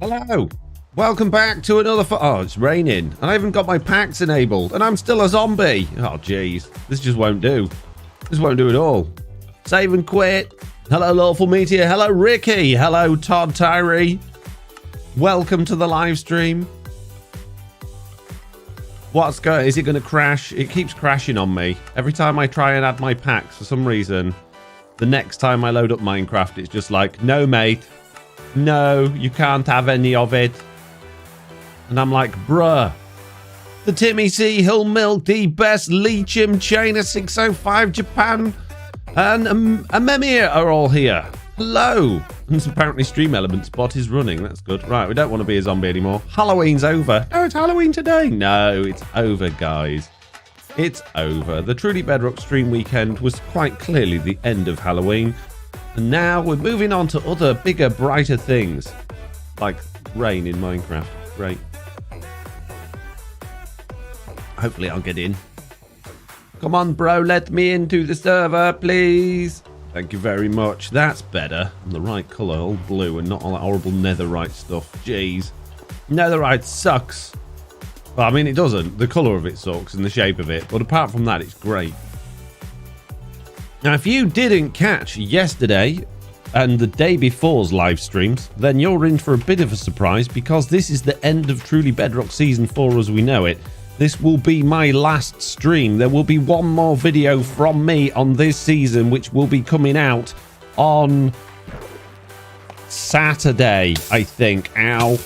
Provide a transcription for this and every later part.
Hello. Welcome back to another oh, it's raining. And I haven't got my packs enabled. And I'm still a zombie. Oh, jeez. This just won't do. This won't do at all. Save and quit. Hello, Lawful Meteor. Hello, Ricky. Hello, Todd Tyree. Welcome to the live stream. What's going? Is it going to crash? It keeps crashing on me. Every time I try and add my packs, for some reason, the next time I load up Minecraft, it's just like, no, mate. No, you can't have any of it. And I'm like, bruh. The Timmy C, Hill Milk, the best Leechim, China 605, Japan, and Amemir are all here. Hello. And apparently Stream Elements bot is running. That's good. Right, we don't want to be a zombie anymore. Halloween's over. Oh, it's Halloween today. No, it's over, guys. It's over. The Truly Bedrock stream weekend was quite clearly the end of Halloween. And now we're moving on to other bigger, brighter things. Like rain in Minecraft. Great. Hopefully I'll get in. Come on, bro. Let me into the server, please. Thank you very much. That's better. The right colour, all blue and not all that horrible netherite stuff. Jeez. Netherite sucks. Well, I mean, it doesn't. The colour of it sucks and the shape of it. But apart from that, it's great. Now, if you didn't catch yesterday and the day before's live streams, then you're in for a bit of a surprise because this is the end of Truly Bedrock Season 4 as we know it. This will be my last stream. There will be one more video from me on this season, which will be coming out on Saturday, I think. Ow.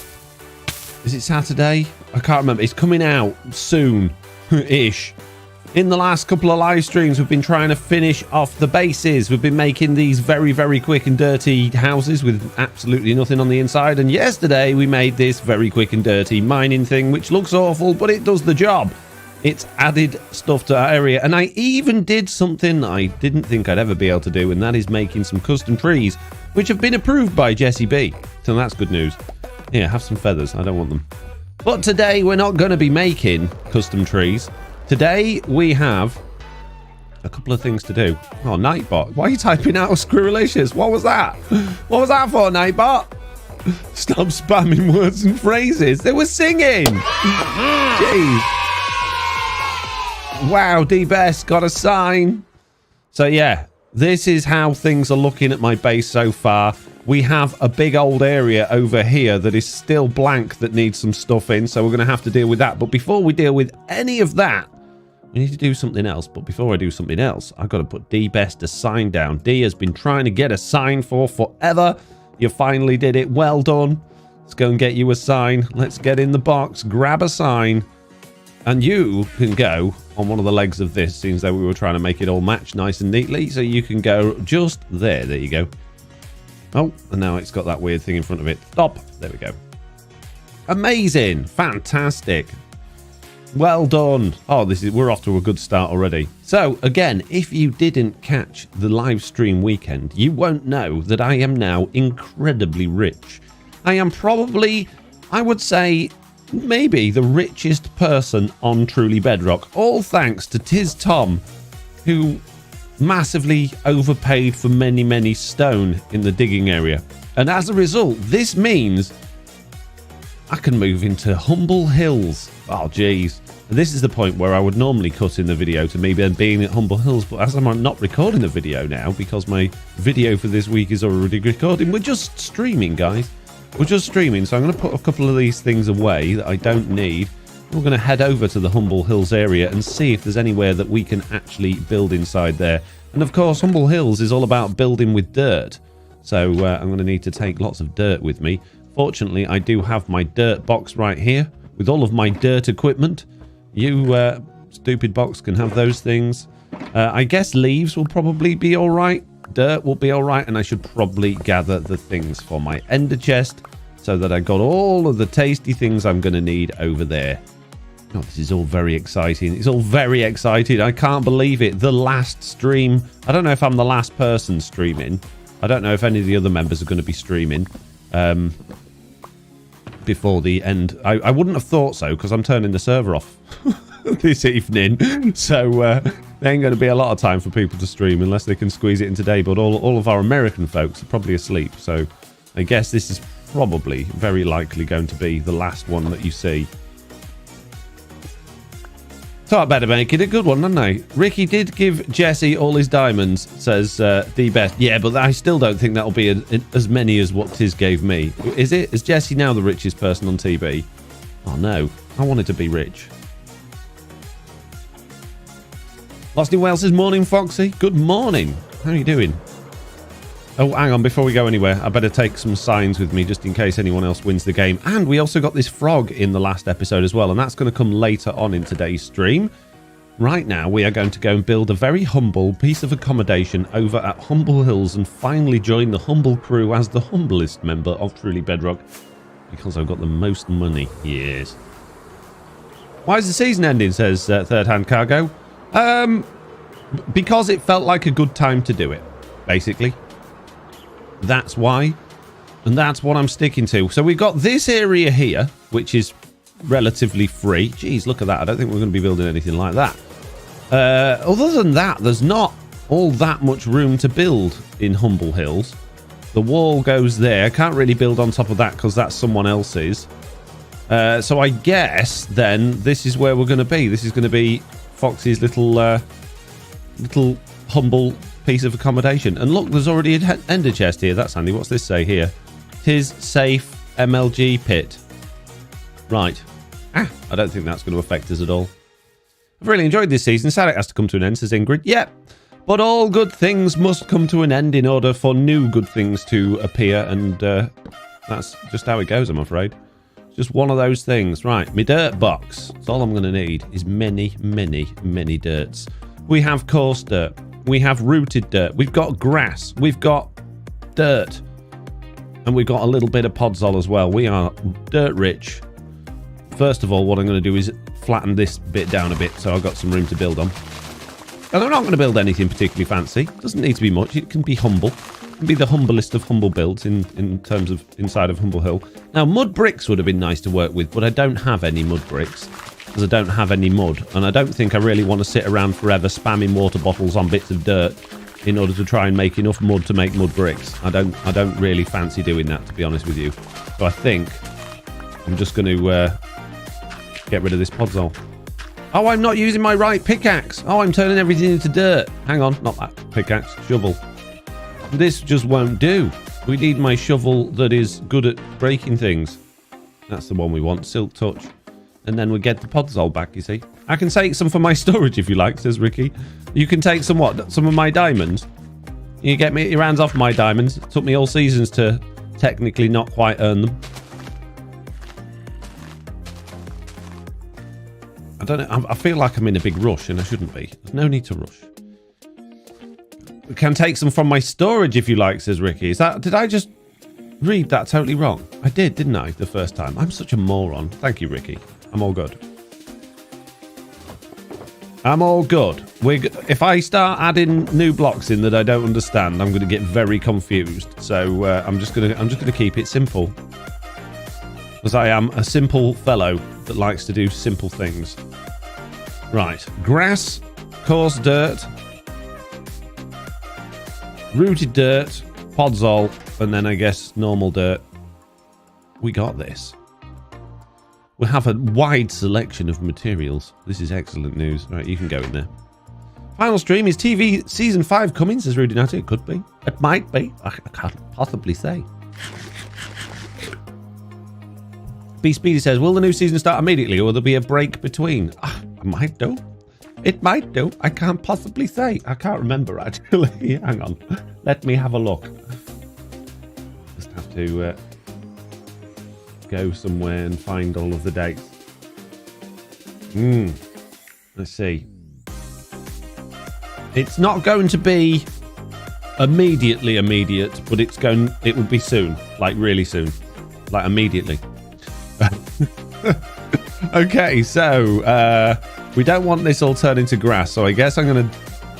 Is it Saturday? I can't remember. It's coming out soon-ish. In the last couple of live streams, we've been trying to finish off the bases. We've been making these very, very quick and dirty houses with absolutely nothing on the inside. And yesterday, we made this very quick and dirty mining thing, which looks awful, but it does the job. It's added stuff to our area. And I even did something I didn't think I'd ever be able to do, and that is making some custom trees, which have been approved by Jesse B. So that's good news. Here, have some feathers. I don't want them. But today, we're not going to be making custom trees. Today, we have a couple of things to do. Oh, Nightbot. Why are you typing out Squirrelicious? What was that? What was that for, Nightbot? Stop spamming words and phrases. They were singing. Jeez. Wow, D-Best got a sign. So, yeah, this is how things are looking at my base so far. We have a big old area over here that is still blank that needs some stuff in, so we're going to have to deal with that. But before we deal with any of that, we need to do something else. But before I do something else, I've got to put D-Best a sign down. D has been trying to get a sign for forever. You finally did it. Well done. Let's go and get you a sign. Let's get in the box, grab a sign, and you can go on one of the legs of this. Seems though we were trying to make it all match nice and neatly, so you can go just there. There you go. Oh, and now it's got that weird thing in front of it. Stop. There we go. Amazing. Fantastic. Well done. Oh, we're off to a good start already. So, again, if you didn't catch the live stream weekend, you won't know that I am now incredibly rich. I am probably, I would say, maybe the richest person on Truly Bedrock. All thanks to Tiz Tom, who massively overpaid for many, many stone in the digging area. And as a result, this means I can move into Humble Hills. Oh, geez. This is the point where I would normally cut in the video to me being at Humble Hills, but as I'm not recording the video now, because my video for this week is already recording, we're just streaming, guys. We're just streaming, so I'm going to put a couple of these things away that I don't need. We're going to head over to the Humble Hills area and see if there's anywhere that we can actually build inside there. And of course, Humble Hills is all about building with dirt. So I'm going to need to take lots of dirt with me. Fortunately, I do have my dirt box right here with all of my dirt equipment. You stupid box can have those things. I guess leaves will probably be all right. Dirt will be all right. And I should probably gather the things for my ender chest so that I got all of the tasty things I'm going to need over there. Oh, this is all very exciting. It's all very exciting. I can't believe it. The last stream. I don't know if I'm the last person streaming. I don't know if any of the other members are going to be streaming before the end. I wouldn't have thought so because I'm turning the server off this evening. So there ain't going to be a lot of time for people to stream unless they can squeeze it in today. But all of our American folks are probably asleep. So I guess this is probably, very likely going to be the last one that you see. So I better make it a good one, don't I? Ricky did give Jesse all his diamonds, says the best. Yeah, but I still don't think that'll be as many as what Tiz gave me. Is it? Is Jesse now the richest person on TB? Oh no, I wanted to be rich. Lost in Wales says, morning, Foxy. Good morning. How are you doing? Oh, hang on, before we go anywhere, I better take some signs with me just in case anyone else wins the game. And we also got this frog in the last episode as well, and that's going to come later on in today's stream. Right now, we are going to go and build a very humble piece of accommodation over at Humble Hills and finally join the humble crew as the humblest member of Truly Bedrock, because I've got the most money. Yes. Why is the season ending, says Third Hand Cargo? Because it felt like a good time to do it, basically. That's why, and that's what I'm sticking to. So we've got this area here, which is relatively free. Jeez, look at that. I don't think we're going to be building anything like that. Other than that, there's not all that much room to build in Humble Hills. The wall goes there. Can't really build on top of that because that's someone else's. So I guess then this is where we're going to be. This is going to be Foxy's little humble piece of accommodation. And look, there's already an ender chest here. That's handy. What's this say here? Tis safe MLG pit. Right. I don't think that's going to affect us at all. I've really enjoyed this season. Sad it has to come to an end, says Ingrid. Yep. But all good things must come to an end in order for new good things to appear. And that's just how it goes, I'm afraid. Just one of those things. Right. My dirt box. That's all I'm going to need is many, many, many dirts. We have coarse dirt. We have rooted dirt. We've got grass. We've got dirt. And we've got a little bit of podzol as well. We are dirt rich. First of all, what I'm going to do is flatten this bit down a bit so I've got some room to build on. And I'm not going to build anything particularly fancy. It doesn't need to be much. It can be humble. It can be the humblest of humble builds in terms of inside of Humble Hill. Now, mud bricks would have been nice to work with, but I don't have any mud bricks. Because I don't have any mud, and I don't think I really want to sit around forever spamming water bottles on bits of dirt in order to try and make enough mud to make mud bricks. I don't really fancy doing that, to be honest with you. So I think I'm just going to get rid of this podzol. Oh, I'm not using my right pickaxe. Oh, I'm turning everything into dirt. Hang on, not that pickaxe, shovel. This just won't do. We need my shovel that is good at breaking things. That's the one we want, Silk Touch. And then we get the podzol back, you see. I can take some for my storage if you like, says Ricky. You can take some what? Some of my diamonds? You get me your hands off my diamonds. It took me all seasons to technically not quite earn them. I don't know. I feel like I'm in a big rush and I shouldn't be. There's no need to rush. We can take some from my storage if you like, says Ricky. Did I just read that totally wrong? I did, didn't I, the first time? I'm such a moron. Thank you, Ricky. I'm all good. I'm all good. If I start adding new blocks in that I don't understand, I'm going to get very confused. So I'm just going to keep it simple, because I am a simple fellow that likes to do simple things. Right, grass, coarse dirt, rooted dirt, podzol, and then I guess normal dirt. We got this. We have a wide selection of materials. This is excellent news. Right, you can go in there. Final stream is TV Season 5 coming, says Rudy Natty. It could be. It might be. I can't possibly say. B Speedy says, will the new season start immediately or will there be a break between? It might do. It might do. I can't possibly say. I can't remember, actually. Hang on. Let me have a look. Just have to go somewhere and find all of the dates. Let's see. It's not going to be immediate, but it will be soon. Like really soon. Like immediately. Okay, so we don't want this all turned into grass, so I guess I'm going to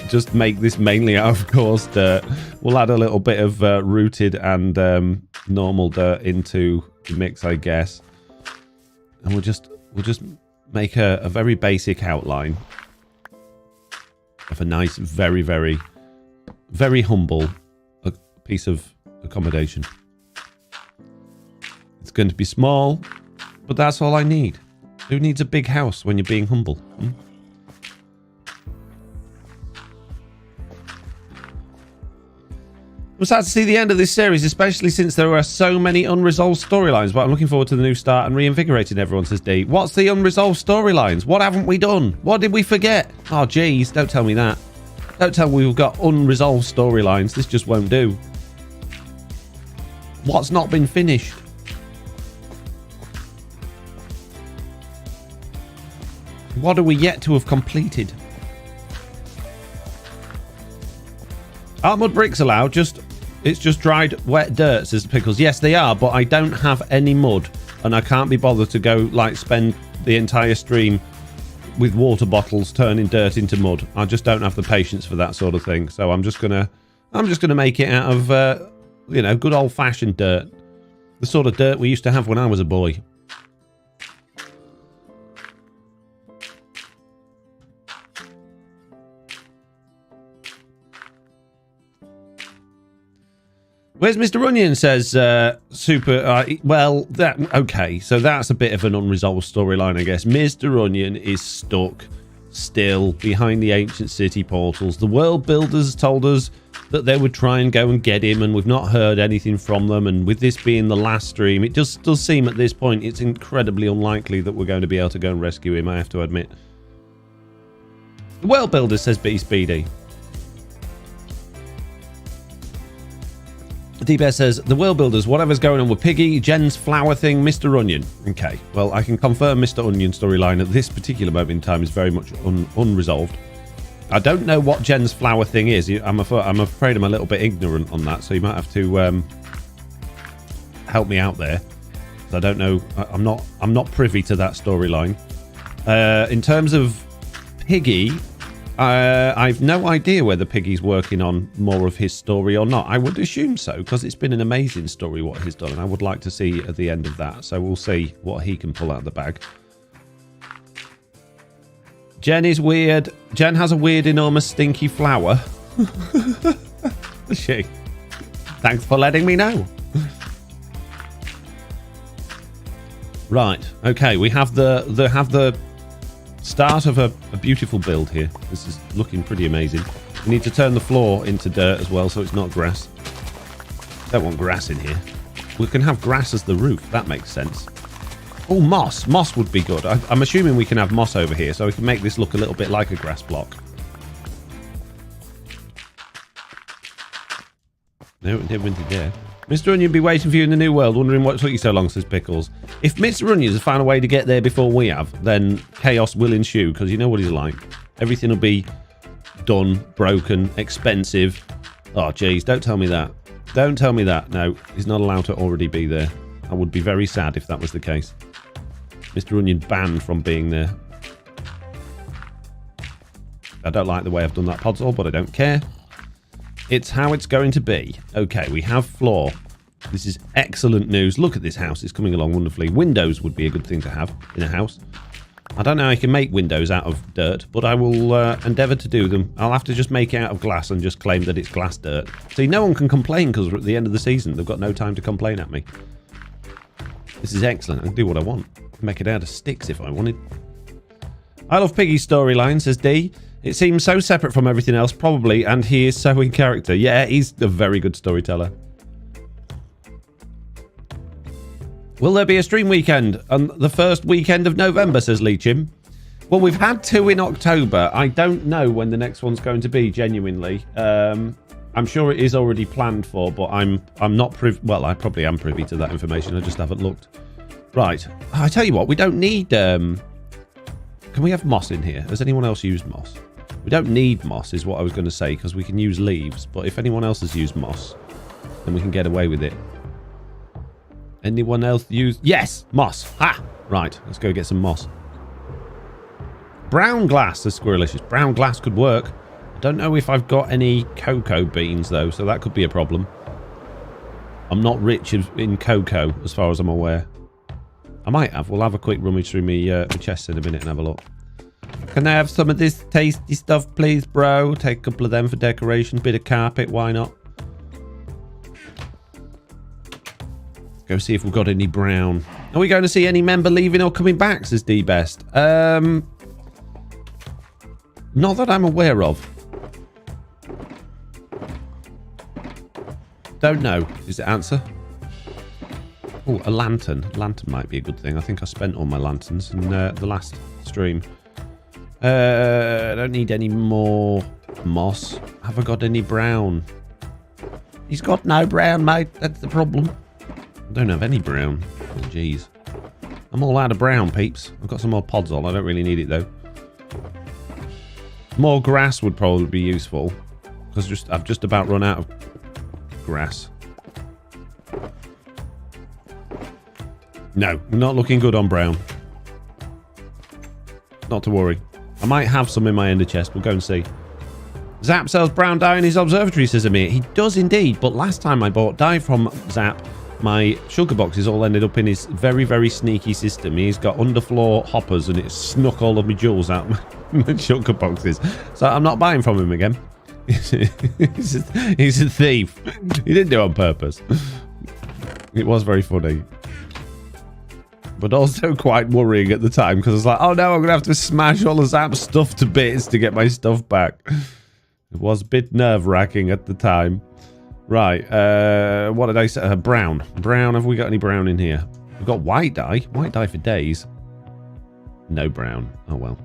just make this mainly out of coarse dirt. We'll add a little bit of rooted and normal dirt into the mix, I guess, and we'll just make a very basic outline of a nice, very, very, very humble piece of accommodation. going to be small, but that's all I need. Who needs a big house when you're being humble? Hmm? I'm sad to see the end of this series, especially since there are so many unresolved storylines, but I'm looking forward to the new start and reinvigorating everyone, says D. What's the unresolved storylines? What haven't we done? What did we forget? Oh, geez, don't tell me that. Don't tell me we've got unresolved storylines. This just won't do. What's not been finished? What are we yet to have completed? Are mud bricks allowed? It's just dried wet dirt, says Pickles. Yes, they are, but I don't have any mud, and I can't be bothered to go like spend the entire stream with water bottles turning dirt into mud. I just don't have the patience for that sort of thing. So I'm just gonna make it out of you know, good old fashioned dirt, the sort of dirt we used to have when I was a boy. Where's Mr. Onion? Says super. Well, that okay. So that's a bit of an unresolved storyline, I guess. Mr. Onion is stuck still behind the ancient city portals. The world builders told us that they would try and go and get him, and we've not heard anything from them. And with this being the last stream, it does seem at this point it's incredibly unlikely that we're going to be able to go and rescue him. I have to admit. The world builders, says B Speedy. D-Bear says, the world builders, whatever's going on with Piggy, Jen's flower thing, Mr. Onion. Okay, well, I can confirm Mr. Onion storyline at this particular moment in time is very much unresolved. I don't know what Jen's flower thing is. I'm afraid I'm a little bit ignorant on that, so you might have to help me out there. I don't know. I'm not privy to that storyline. In terms of Piggy, I've no idea whether Piggy's working on more of his story or not. I would assume so, because it's been an amazing story what he's done, and I would like to see at the end of that. So we'll see what he can pull out of the bag. Jen is weird. Jen has a weird, enormous, stinky flower. Does she? Thanks for letting me know. Right. Okay. We have the start of a beautiful build here. This is looking pretty amazing. We need to turn the floor into dirt as well, so it's not grass. Don't want grass in here. We can have grass as the roof. That makes sense. Oh, moss. Moss would be good. I'm assuming we can have moss over here, so we can make this look a little bit like a grass block. No, it went there. Mr. Onion be waiting for you in the new world, wondering what took you so long, says Pickles. If Mr. Onion has found a way to get there before we have, then chaos will ensue, because you know what he's like. Everything will be done, broken, expensive. Oh, jeez, don't tell me that. Don't tell me that. No, he's not allowed to already be there. I would be very sad if that was the case. Mr. Onion banned from being there. I don't like the way I've done that podzol, but I don't care. It's how it's going to be. Okay, we have floor. This is excellent news. Look at this house. It's coming along wonderfully. Windows would be a good thing to have in a house. I don't know how I can make windows out of dirt, but I will endeavour to do them. I'll have to just make it out of glass and just claim that it's glass dirt. See, no one can complain because we're at the end of the season. They've got no time to complain at me. This is excellent. I can do what I want. Make it out of sticks if I wanted. I love Piggy's storyline, says D. It seems so separate from everything else, probably, and he is so in character. Yeah, he's a very good storyteller. Will there be a stream weekend on the first weekend of November, says Leechim. Well, we've had 2 in October. I don't know when the next one's going to be, genuinely. I'm sure it is already planned for, but I'm not privy. Well, I probably am privy to that information. I just haven't looked. Right. I tell you what, we don't need... Can we have moss in here? Has anyone else used moss? We don't need moss, is what I was going to say, because we can use leaves. But if anyone else has used moss, then we can get away with it. Anyone else use... Yes! Moss! Ha! Right, let's go get some moss. Brown glass, says Squirrelicious. Brown glass could work. I don't know if I've got any cocoa beans, though, so that could be a problem. I'm not rich in cocoa, as far as I'm aware. I might have. We'll have a quick rummage through my chest in a minute and have a look. Can I have some of this tasty stuff, please, bro? Take a couple of them for decoration. Bit of carpet, why not? Go see if we've got any brown. Are we going to see any member leaving or coming back, says D-Best? Not that I'm aware of. Don't know is the answer. Oh, a lantern. Lantern might be a good thing. I think I spent all my lanterns in the last stream. I don't need any more moss. Have I got any brown? He's got no brown, mate. That's the problem. I don't have any brown. Oh, jeez. I'm all out of brown, peeps. I've got some more pods on. I don't really need it, though. More grass would probably be useful. Because I've just about run out of grass. No, not looking good on brown. Not to worry. I might have some in my ender chest. We'll go and see. Zap sells brown dye in his observatory, says Amir. He does indeed, but last time I bought dye from Zap, my sugar boxes all ended up in his very, very sneaky system. He's got underfloor hoppers and it snuck all of my jewels out my sugar boxes. So I'm not buying from him again. He's a thief. He didn't do it on purpose. It was very funny. But also quite worrying at the time because I was like, oh no, I'm going to have to smash all of Zap's stuff to bits to get my stuff back. It was a bit nerve-wracking at the time. Right, what did I say? Brown. Brown, have we got any brown in here? We've got white dye. White dye for days. No brown. Oh well.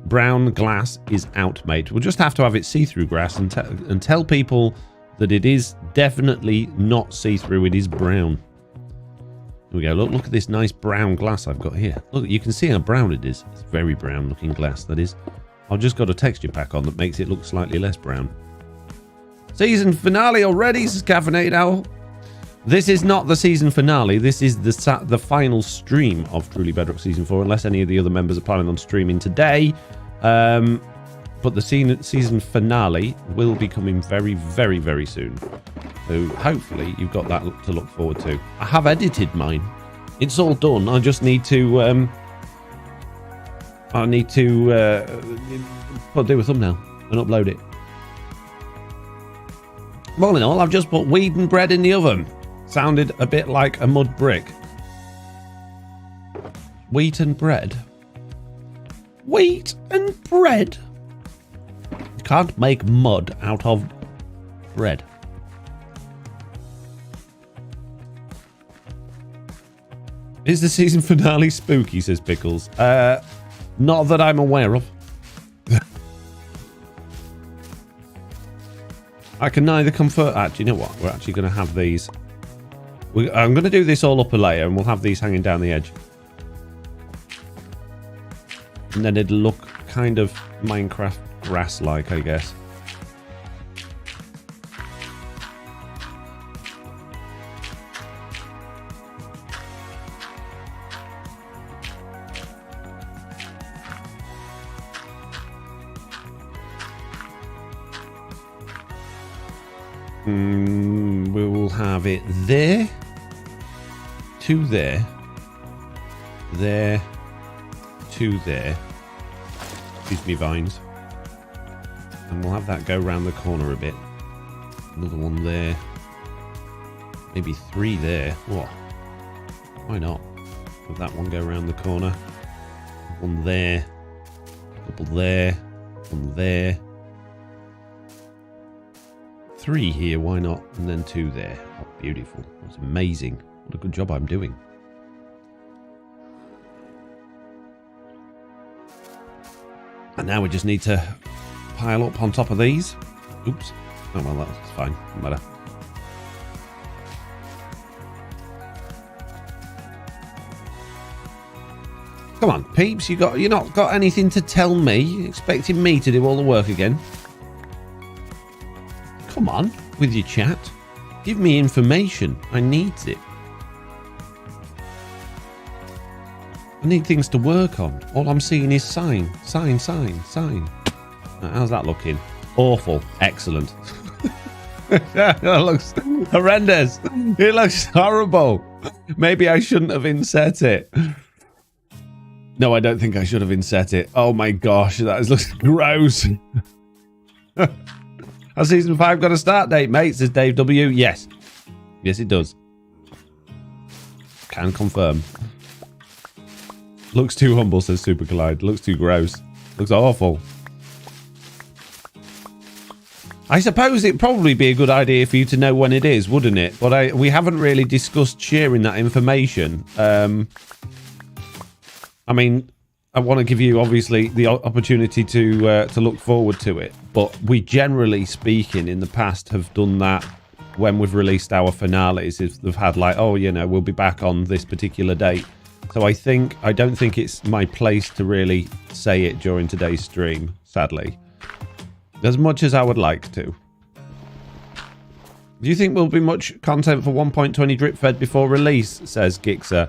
Brown glass is out, mate. We'll just have to have it see-through glass and tell people that it is definitely not see-through. It is brown. Here we go. Look at this nice brown glass I've got here. Look, you can see how brown it is. It's very brown looking glass, that is. I've just got a texture pack on that makes it look slightly less brown. Season finale already, says Caffeinated Owl. This is not the season finale. This is the final stream of Truly Bedrock Season 4, unless any of the other members are planning on streaming today. But the season finale will be coming very, very, very soon. So hopefully you've got that to look forward to. I have edited mine. It's all done. I just need to... do a thumbnail and upload it. All in all, I've just put wheat and bread in the oven. Sounded a bit like a mud brick. Wheat and bread? Wheat and bread? You can't make mud out of bread. Is the season finale spooky, says Pickles. Not that I'm aware of. I can neither confirm... Actually, you know what? We're actually going to have these... I'm going to do this all up a layer and we'll have these hanging down the edge. And then it'll look kind of Minecraft grass-like, I guess. We will have it there, to there, there, to there. Excuse me, vines. And we'll have that go round the corner a bit. Another one there. Maybe 3 there. What? Why not? Have that one go round the corner. One there. A couple there. One there. 3 here, why not? And then 2 there. Oh, beautiful. That's amazing. What a good job I'm doing. And now we just need to pile up on top of these. Oops. Oh, well, that's fine. Doesn't matter. Come on, peeps. You not got anything to tell me? You're expecting me to do all the work again? Come on, with your chat. Give me information. I need it. I need things to work on. All I'm seeing is sign. Sign, sign, sign. How's that looking? Awful. Excellent. That looks horrendous. It looks horrible. Maybe I shouldn't have inset it. No, I don't think I should have inset it. Oh my gosh, that looks gross. Has season 5 got a start date, mate? Says Dave W. Yes. Yes, it does. Can confirm. Looks too humble, says Super Collide. Looks too gross. Looks awful. I suppose it'd probably be a good idea for you to know when it is, wouldn't it? But we haven't really discussed sharing that information. I mean, I want to give you, obviously, the opportunity to look forward to it. But we, generally speaking, in the past have done that when we've released our finales. If they've had like, oh, you know, we'll be back on this particular date. So I don't think it's my place to really say it during today's stream, sadly. As much as I would like to. Do you think there'll be much content for 1.20 drip fed before release, says Gixer.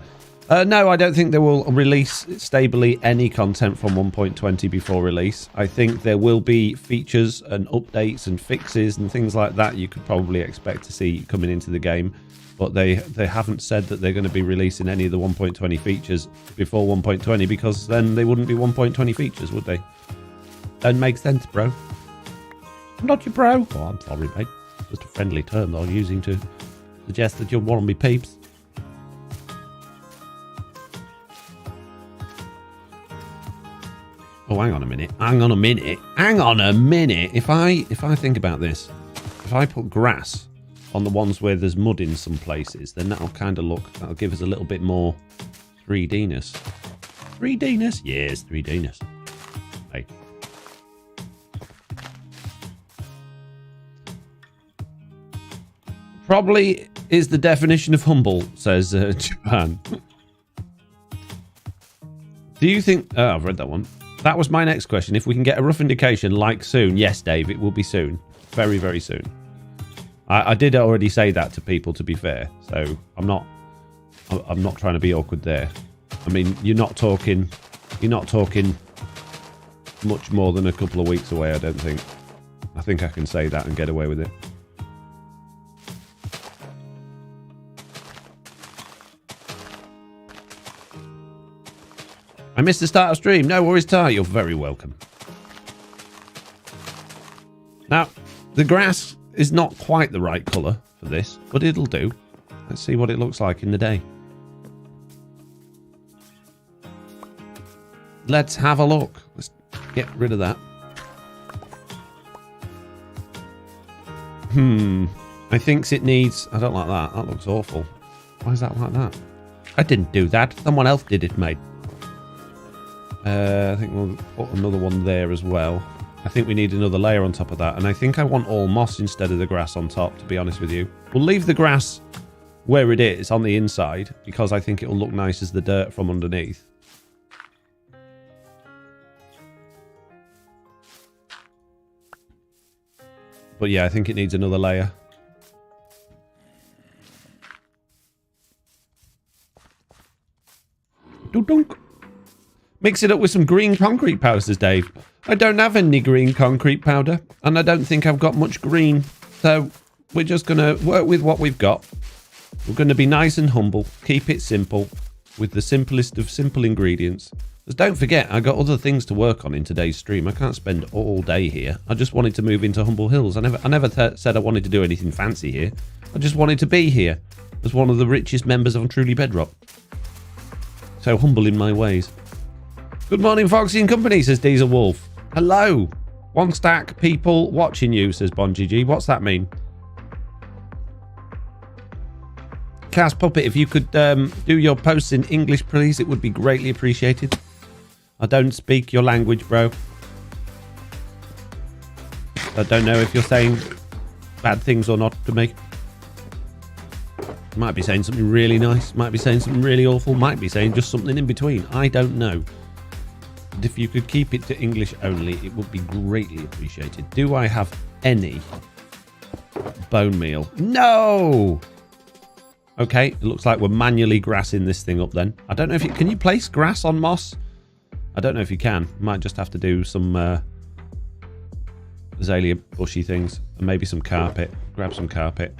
No, I don't think they will release stably any content from 1.20 before release. I think there will be features and updates and fixes and things like that you could probably expect to see coming into the game. But they haven't said that they're going to be releasing any of the 1.20 features before 1.20, because then they wouldn't be 1.20 features, would they? Don't make sense, bro. I'm not your bro. Oh, I'm sorry, mate. Just a friendly term that I'm using to suggest that you're one of me peeps. Oh, hang on a minute. Hang on a minute. Hang on a minute. If I think about this, if I put grass on the ones where there's mud in some places, then that'll kind of look, that'll give us a little bit more 3D-ness. 3D-ness? Yes, 3D-ness. Hey. Probably is the definition of humble, says Japan. Do you think... Oh, I've read that one. That was my next question. If we can get a rough indication, like soon. Yes, Dave, it will be soon. Very, very soon. I did already say that to people, to be fair. So I'm not trying to be awkward there. I mean, you're not talking much more than a couple of weeks away, I don't think. I think I can say that and get away with it. I missed the start of stream. No worries, Tar. You're very welcome. Now, the grass is not quite the right colour for this, but it'll do. Let's see what it looks like in the day. Let's have a look. Let's get rid of that. I think it needs... I don't like that. That looks awful. Why is that like that? I didn't do that. Someone else did it, mate. I think we'll put another one there as well. I think we need another layer on top of that. And I think I want all moss instead of the grass on top, to be honest with you. We'll leave the grass where it is on the inside, because I think it'll look nice as the dirt from underneath. But yeah, I think it needs another layer. Dunk. Mix it up with some green concrete powder, says Dave. I don't have any green concrete powder, and I don't think I've got much green. So we're just going to work with what we've got. We're going to be nice and humble, keep it simple, with the simplest of simple ingredients. Because don't forget, I got other things to work on in today's stream. I can't spend all day here. I just wanted to move into Humble Hills. I never said I wanted to do anything fancy here. I just wanted to be here as one of the richest members of Truly Bedrock. So humble in my ways. Good morning, Foxy and Company, says Diesel Wolf. Hello. One stack people watching you, says BonGG. What's that mean? Cass Puppet, if you could do your posts in English, please, it would be greatly appreciated. I don't speak your language, bro. I don't know if you're saying bad things or not to me. Might be saying something really nice, might be saying something really awful, might be saying just something in between. I don't know. But if you could keep it to English only, it would be greatly appreciated. Do I have any bone meal? No! Okay, it looks like we're manually grassing this thing up then. I don't know if you... Can you place grass on moss? I don't know if you can. Might just have to do some azalea bushy things. And maybe some carpet. Grab some carpet.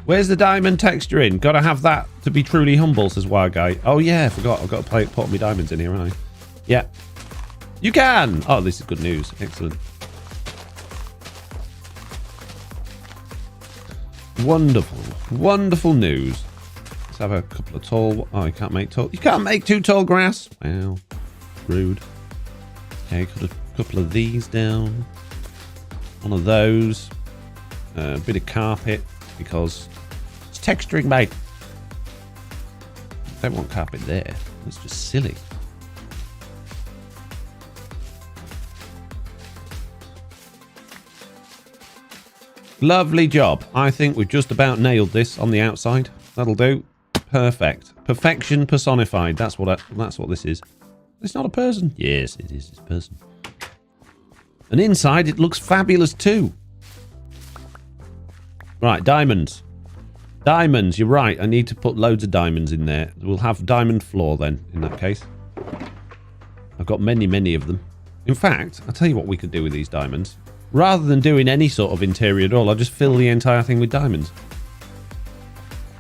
Where's the diamond texture in? Gotta have that to be truly humble, says Wild Guy. Oh yeah, I forgot. I've got to put my diamonds in here, haven't I? Yeah. You can! Oh, this is good news. Excellent. Wonderful. Wonderful news. Let's have a couple of tall... Oh, you can't make tall... You can't make 2 tall grass. Wow. Rude. Okay, put a couple of these down. One of those. A bit of carpet, because it's texturing, mate. I don't want carpet there. That's just silly. Lovely job. I think we've just about nailed this on the outside. That'll do. Perfect. Perfection personified. That's what this is. It's not a person. Yes, it is. It's a person. And inside, it looks fabulous too. Right, diamonds. Diamonds, you're right. I need to put loads of diamonds in there. We'll have diamond floor then, in that case. I've got many, many of them. In fact, I'll tell you what we could do with these diamonds. Rather than doing any sort of interior at all, I'll just fill the entire thing with diamonds.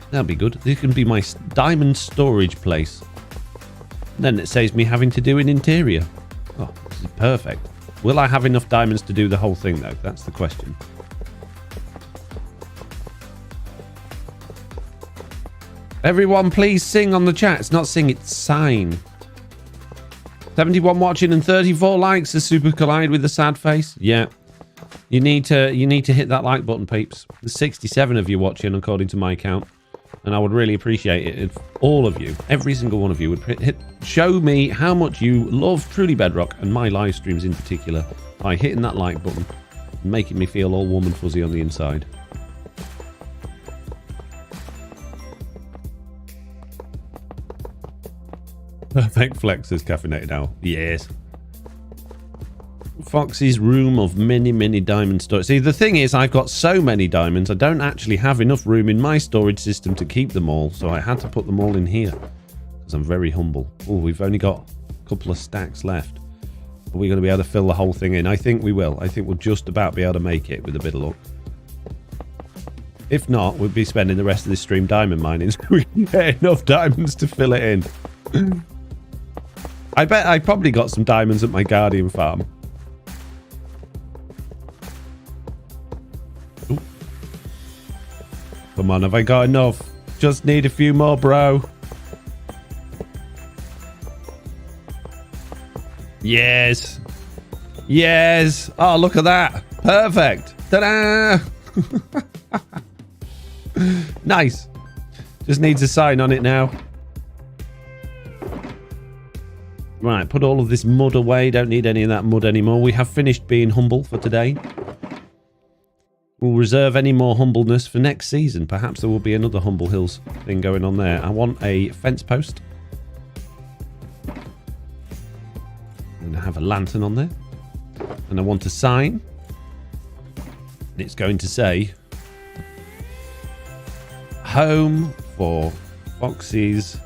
That'll be good. This can be my diamond storage place. Then it saves me having to do an interior. Oh, this is perfect. Will I have enough diamonds to do the whole thing, though? That's the question. Everyone, please sing on the chat. It's not sing, it's sign. 71 watching and 34 likes. A super collide with a sad face. Yeah. You need to hit that like button, peeps. There's 67 of you watching, according to my count. And I would really appreciate it if all of you, every single one of you, would show me how much you love Truly Bedrock and my live streams in particular by hitting that like button and making me feel all warm and fuzzy on the inside. Perfect flexes, Caffeinated Owl. Yes. Foxy's room of many, many diamond storage. See, the thing is, I've got so many diamonds, I don't actually have enough room in my storage system to keep them all, so I had to put them all in here, because I'm very humble. Oh, we've only got a couple of stacks left. Are we going to be able to fill the whole thing in? I think we will. I think we'll just about be able to make it with a bit of luck. If not, we'll be spending the rest of this stream diamond mining, so we can get enough diamonds to fill it in. I bet I probably got some diamonds at my Guardian farm. Ooh. Come on, have I got enough? Just need a few more, bro. Yes. Yes. Oh, look at that. Perfect. Ta-da! Nice. Just needs a sign on it now. Right, put all of this mud away. Don't need any of that mud anymore. We have finished being humble for today. We'll reserve any more humbleness for next season. Perhaps there will be another Humble Hills thing going on there. I want a fence post. I'm going to have a lantern on there. And I want a sign. And it's going to say... Home for Foxy's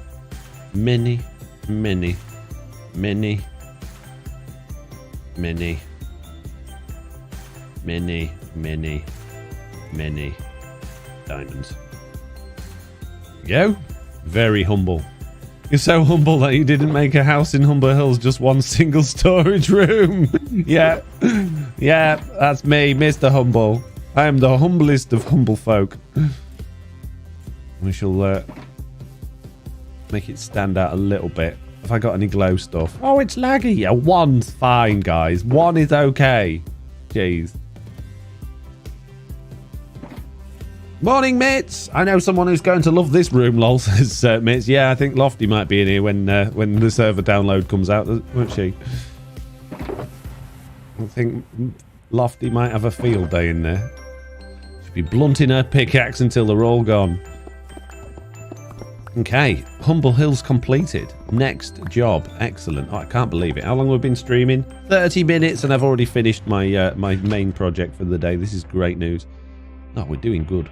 many, many... Many diamonds. Go. Very humble. You're so humble that you didn't make a house in Humber Hills, just one single storage room. Yeah. Yeah, that's me, Mr. Humble. I am the humblest of humble folk. We shall make it stand out a little bit. Have I got any glow stuff? Oh, it's laggy. Yeah, one's fine, guys. One is okay. Jeez. Morning, mates. I know someone who's going to love this room, lol, says mates. Yeah, I think Lofty might be in here when the server download comes out, won't she? I think Lofty might have a field day in there. She'll be blunting her pickaxe until they're all gone. Okay, Humble Hills completed. Next job. Excellent. Oh, I can't believe it. How long have we been streaming? 30 minutes, and I've already finished my my main project for the day. This is great news. Oh, we're doing good.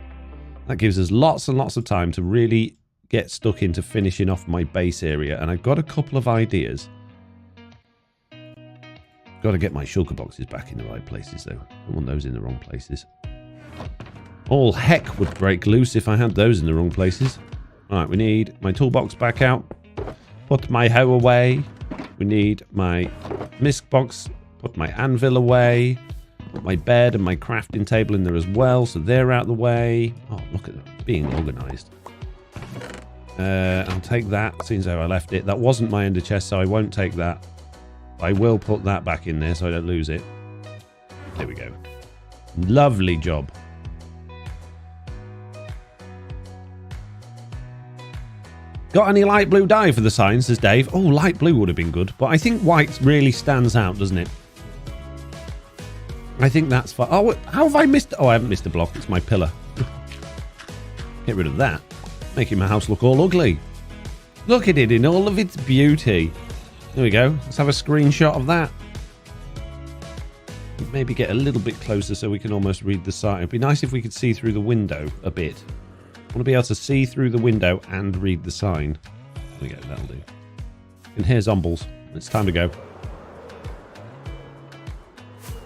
That gives us lots and lots of time to really get stuck into finishing off my base area. And I've got a couple of ideas. Got to get my shulker boxes back in the right places, though. I don't want those in the wrong places. All heck would break loose if I had those in the wrong places. Alright, we need my toolbox back out. Put my hoe away. We need my misc box. Put my anvil away. Put my bed and my crafting table in there as well, so they're out the way. Oh, look at that, being organised. I'll take that, seeing as how I left it. That wasn't my ender chest, so I won't take that. I will put that back in there so I don't lose it. There we go. Lovely job. Got any light blue dye for the sign, says Dave. Oh, light blue would have been good, but I think white really stands out, doesn't it? I think that's fine. Oh, how have I missed? Oh, I haven't missed a block. It's my pillar. Get rid of that. Making my house look all ugly. Look at it in all of its beauty. There we go. Let's have a screenshot of that. Maybe get a little bit closer so we can almost read the sign. It'd be nice if we could see through the window a bit. I want to be able to see through the window and read the sign. There we go. That'll do. And here's Zombles. It's time to go.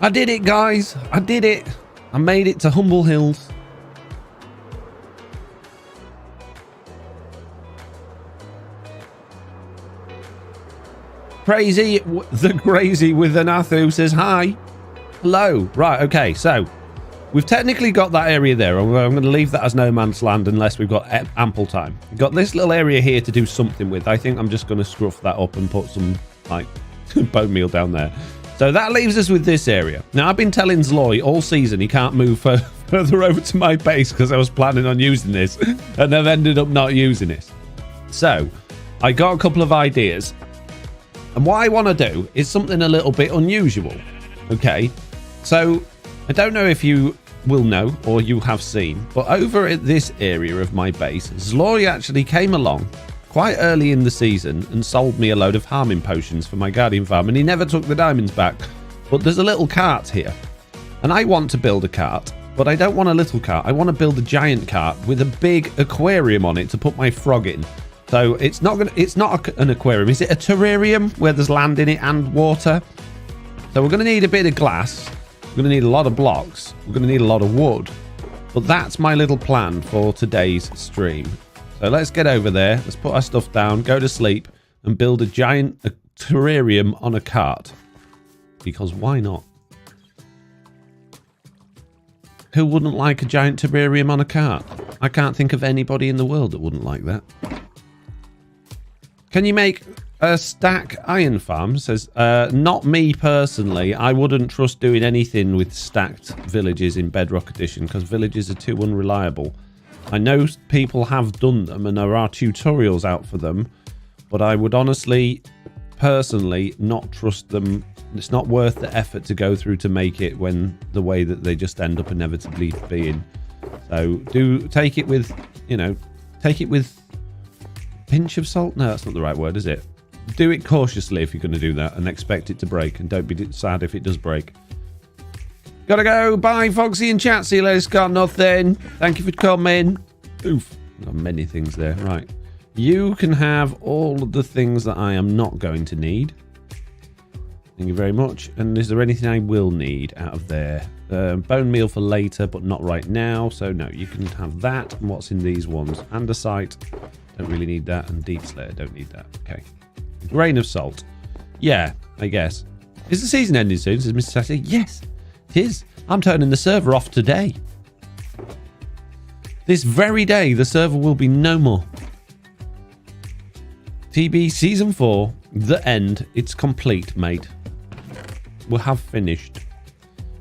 I did it, guys. I did it. I made it to Humble Hills. Crazy, the crazy with an Athu says hi. Hello. Right, okay, so we've technically got that area there. I'm going to leave that as no man's land unless we've got ample time. We've got this little area here to do something with. I think I'm just going to scruff that up and put some, like, bone meal down there. So that leaves us with this area. Now, I've been telling Zloy all season he can't move further over to my base because I was planning on using this, and I've ended up not using it. So I got a couple of ideas. And what I want to do is something a little bit unusual. Okay, so I don't know if you will know or you have seen, but over at this area of my base, Zloy actually came along quite early in the season and sold me a load of harming potions for my guardian farm, and he never took the diamonds back. But there's a little cart here, and I want to build a cart, but I don't want a little cart. I want to build a giant cart with a big aquarium on it to put my frog in. So it's not an aquarium. Is it a terrarium where there's land in it and water? So we're going to need a bit of glass. We're going to need a lot of blocks. We're going to need a lot of wood. But that's my little plan for today's stream. So let's get over there. Let's put our stuff down, go to sleep, and build a giant terrarium on a cart. Because why not? Who wouldn't like a giant terrarium on a cart? I can't think of anybody in the world that wouldn't like that. Can you make a stack iron farm? Says, not me personally. I wouldn't trust doing anything with stacked villages in Bedrock Edition because villages are too unreliable. I know people have done them and there are tutorials out for them, but I would honestly, personally, not trust them. It's not worth the effort to go through to make it when the way that they just end up inevitably being. So do take it with, take it with pinch of salt. No, that's not the right word, is it? Do it cautiously if you're going to do that and expect it to break, and don't be sad if it does break. Gotta go. Bye, Foxy and chat. See you later. Got nothing. Thank you for coming. Oof. Got many things there. Right. You can have all of the things that I am not going to need. Thank you very much. And is there anything I will need out of there? Bone meal for later, but not right now. So no, you can have that. And what's in these ones? Andesite. Don't really need that. And Deep Slayer. Don't need that. Okay. Grain of salt. Yeah, I guess. Is the season ending soon? Says Mr. Sassy. Yes, it is. I'm turning the server off today. This very day, the server will be no more. TB Season 4, the end. It's complete, mate. We'll have finished.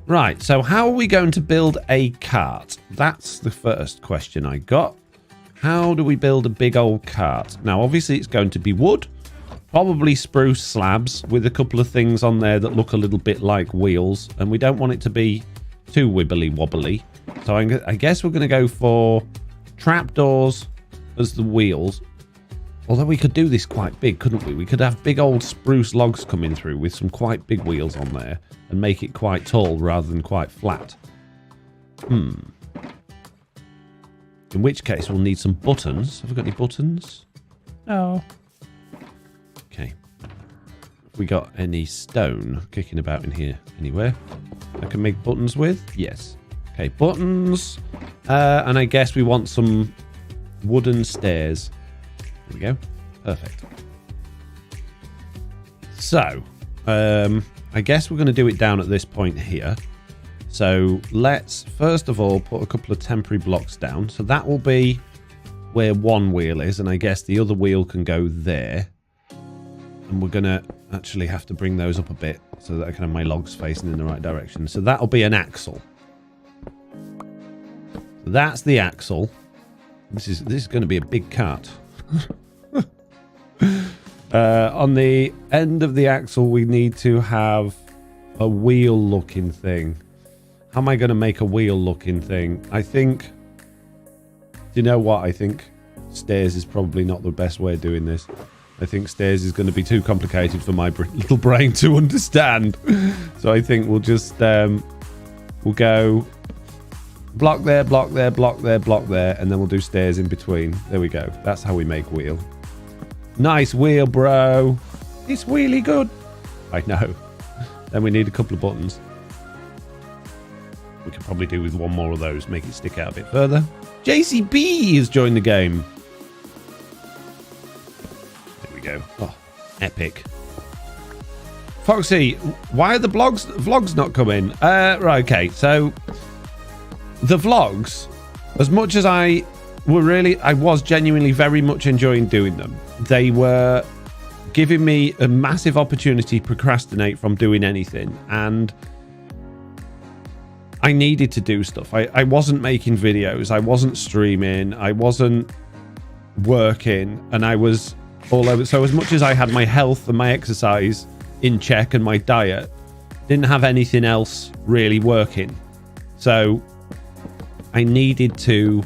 Right, so how are we going to build a cart? That's the first question I got. How do we build a big old cart? Now, obviously, it's going to be wood. Probably spruce slabs with a couple of things on there that look a little bit like wheels. And we don't want it to be too wibbly wobbly. So I guess we're going to go for trapdoors as the wheels. Although we could do this quite big, couldn't we? We could have big old spruce logs coming through with some quite big wheels on there. And make it quite tall rather than quite flat. In which case we'll need some buttons. Have we got any buttons? No. Okay. Have we got any stone kicking about in here anywhere I can make buttons with? Yes. Okay, buttons. And I guess we want some wooden stairs. There we go. Perfect. So, I guess we're going to do it down at this point here. So let's first of all put a couple of temporary blocks down. So that will be where one wheel is, and I guess the other wheel can go there. And we're gonna actually have to bring those up a bit so that I can have my logs facing in the right direction. So that'll be an axle. So that's the axle. This is going to be a big cart. On the end of the axle, we need to have a wheel-looking thing. How am I going to make a wheel-looking thing? I think... Do you know what? I think stairs is probably not the best way of doing this. I think stairs is going to be too complicated for my little brain to understand. So I think we'll just... we'll go... block there, block there, block there, block there, and then we'll do stairs in between. There we go. That's how we make wheel. Nice wheel, bro. It's really good. I know. Then we need a couple of buttons. We could probably do with one more of those, make it stick out a bit further. JCB has joined the game. There we go. Oh, epic. Foxy, why are the vlogs not coming? Right, okay. So the vlogs, as much as I was genuinely very much enjoying doing them, they were giving me a massive opportunity to procrastinate from doing anything, and I needed to do stuff. I wasn't making videos, I wasn't streaming, I wasn't working, and I was all over. So as much as I had my health and my exercise in check and my diet, didn't have anything else really working. So I needed to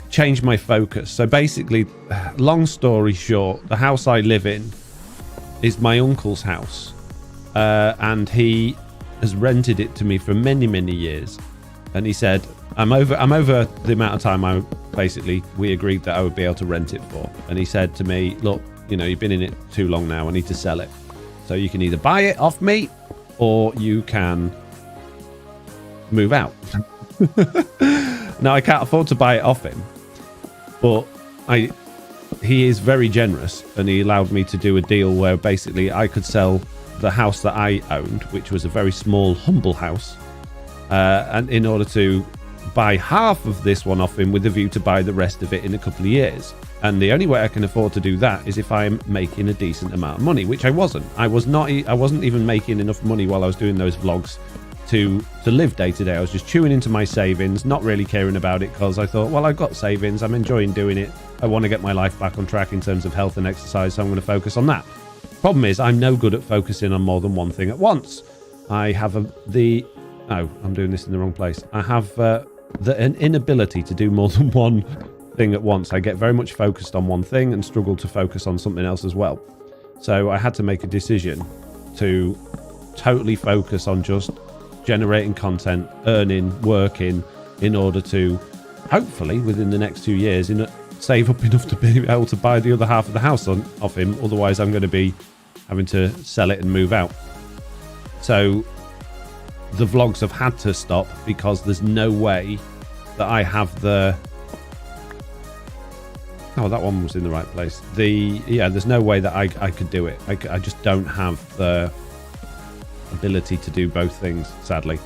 change my focus. So basically, long story short, the house I live in is my uncle's house, and he has rented it to me for many years. And he said, I'm over the amount of time we agreed that I would be able to rent it for. And he said to me, look, you know, you've been in it too long now, I need to sell it. So you can either buy it off me or you can move out. Now, I can't afford to buy it off him, but he is very generous, and he allowed me to do a deal where basically I could sell the house that I owned, which was a very small, humble house, and in order to buy half of this one off him with a view to buy the rest of it in a couple of years. And the only way I can afford to do that is if I'm making a decent amount of money, which I wasn't. I wasn't even making enough money while I was doing those vlogs to live day to day. I was just chewing into my savings, not really caring about it, because I thought, well, I've got savings, I'm enjoying doing it, I want to get my life back on track in terms of health and exercise, so I'm going to focus on that. Problem is, I'm no good at focusing on more than one thing at once. I have I'm doing this in the wrong place. I have an inability to do more than one thing at once. I get very much focused on one thing and struggle to focus on something else as well. So I had to make a decision to totally focus on just generating content, earning, working, in order to hopefully within the next 2 years save up enough to be able to buy the other half of the house off him. Otherwise I'm going to be having to sell it and move out. So the vlogs have had to stop because there's no way that I have the... Oh, that one was in the right place. There's no way that I could do it. I just don't have the ability to do both things, sadly.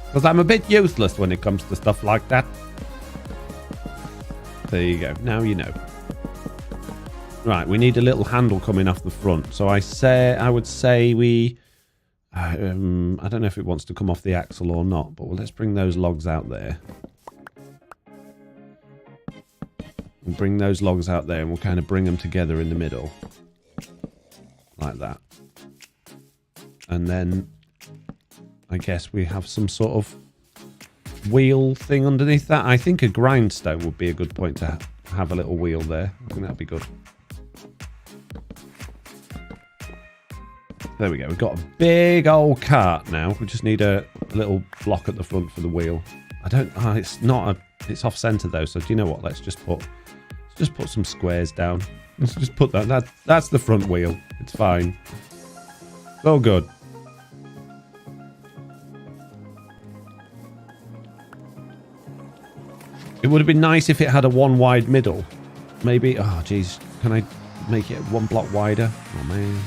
Because I'm a bit useless when it comes to stuff like that. There you go. Now you know. Right, we need a little handle coming off the front. So I would say we... I don't know if it wants to come off the axle or not, but let's bring those logs out there. We'll bring those logs out there and we'll kind of bring them together in the middle. Like that. And then I guess we have some sort of wheel thing underneath that. I think a grindstone would be a good point to have a little wheel there. I think that'd be good. There we go. We've got a big old cart now. We just need a little block at the front for the wheel. It's off center though. So do you know what? Let's just put some squares down. Let's just put that's the front wheel. It's fine. It's all good. It would have been nice if it had a one wide middle. Maybe, oh geez, can I make it 1 block wider? Oh man.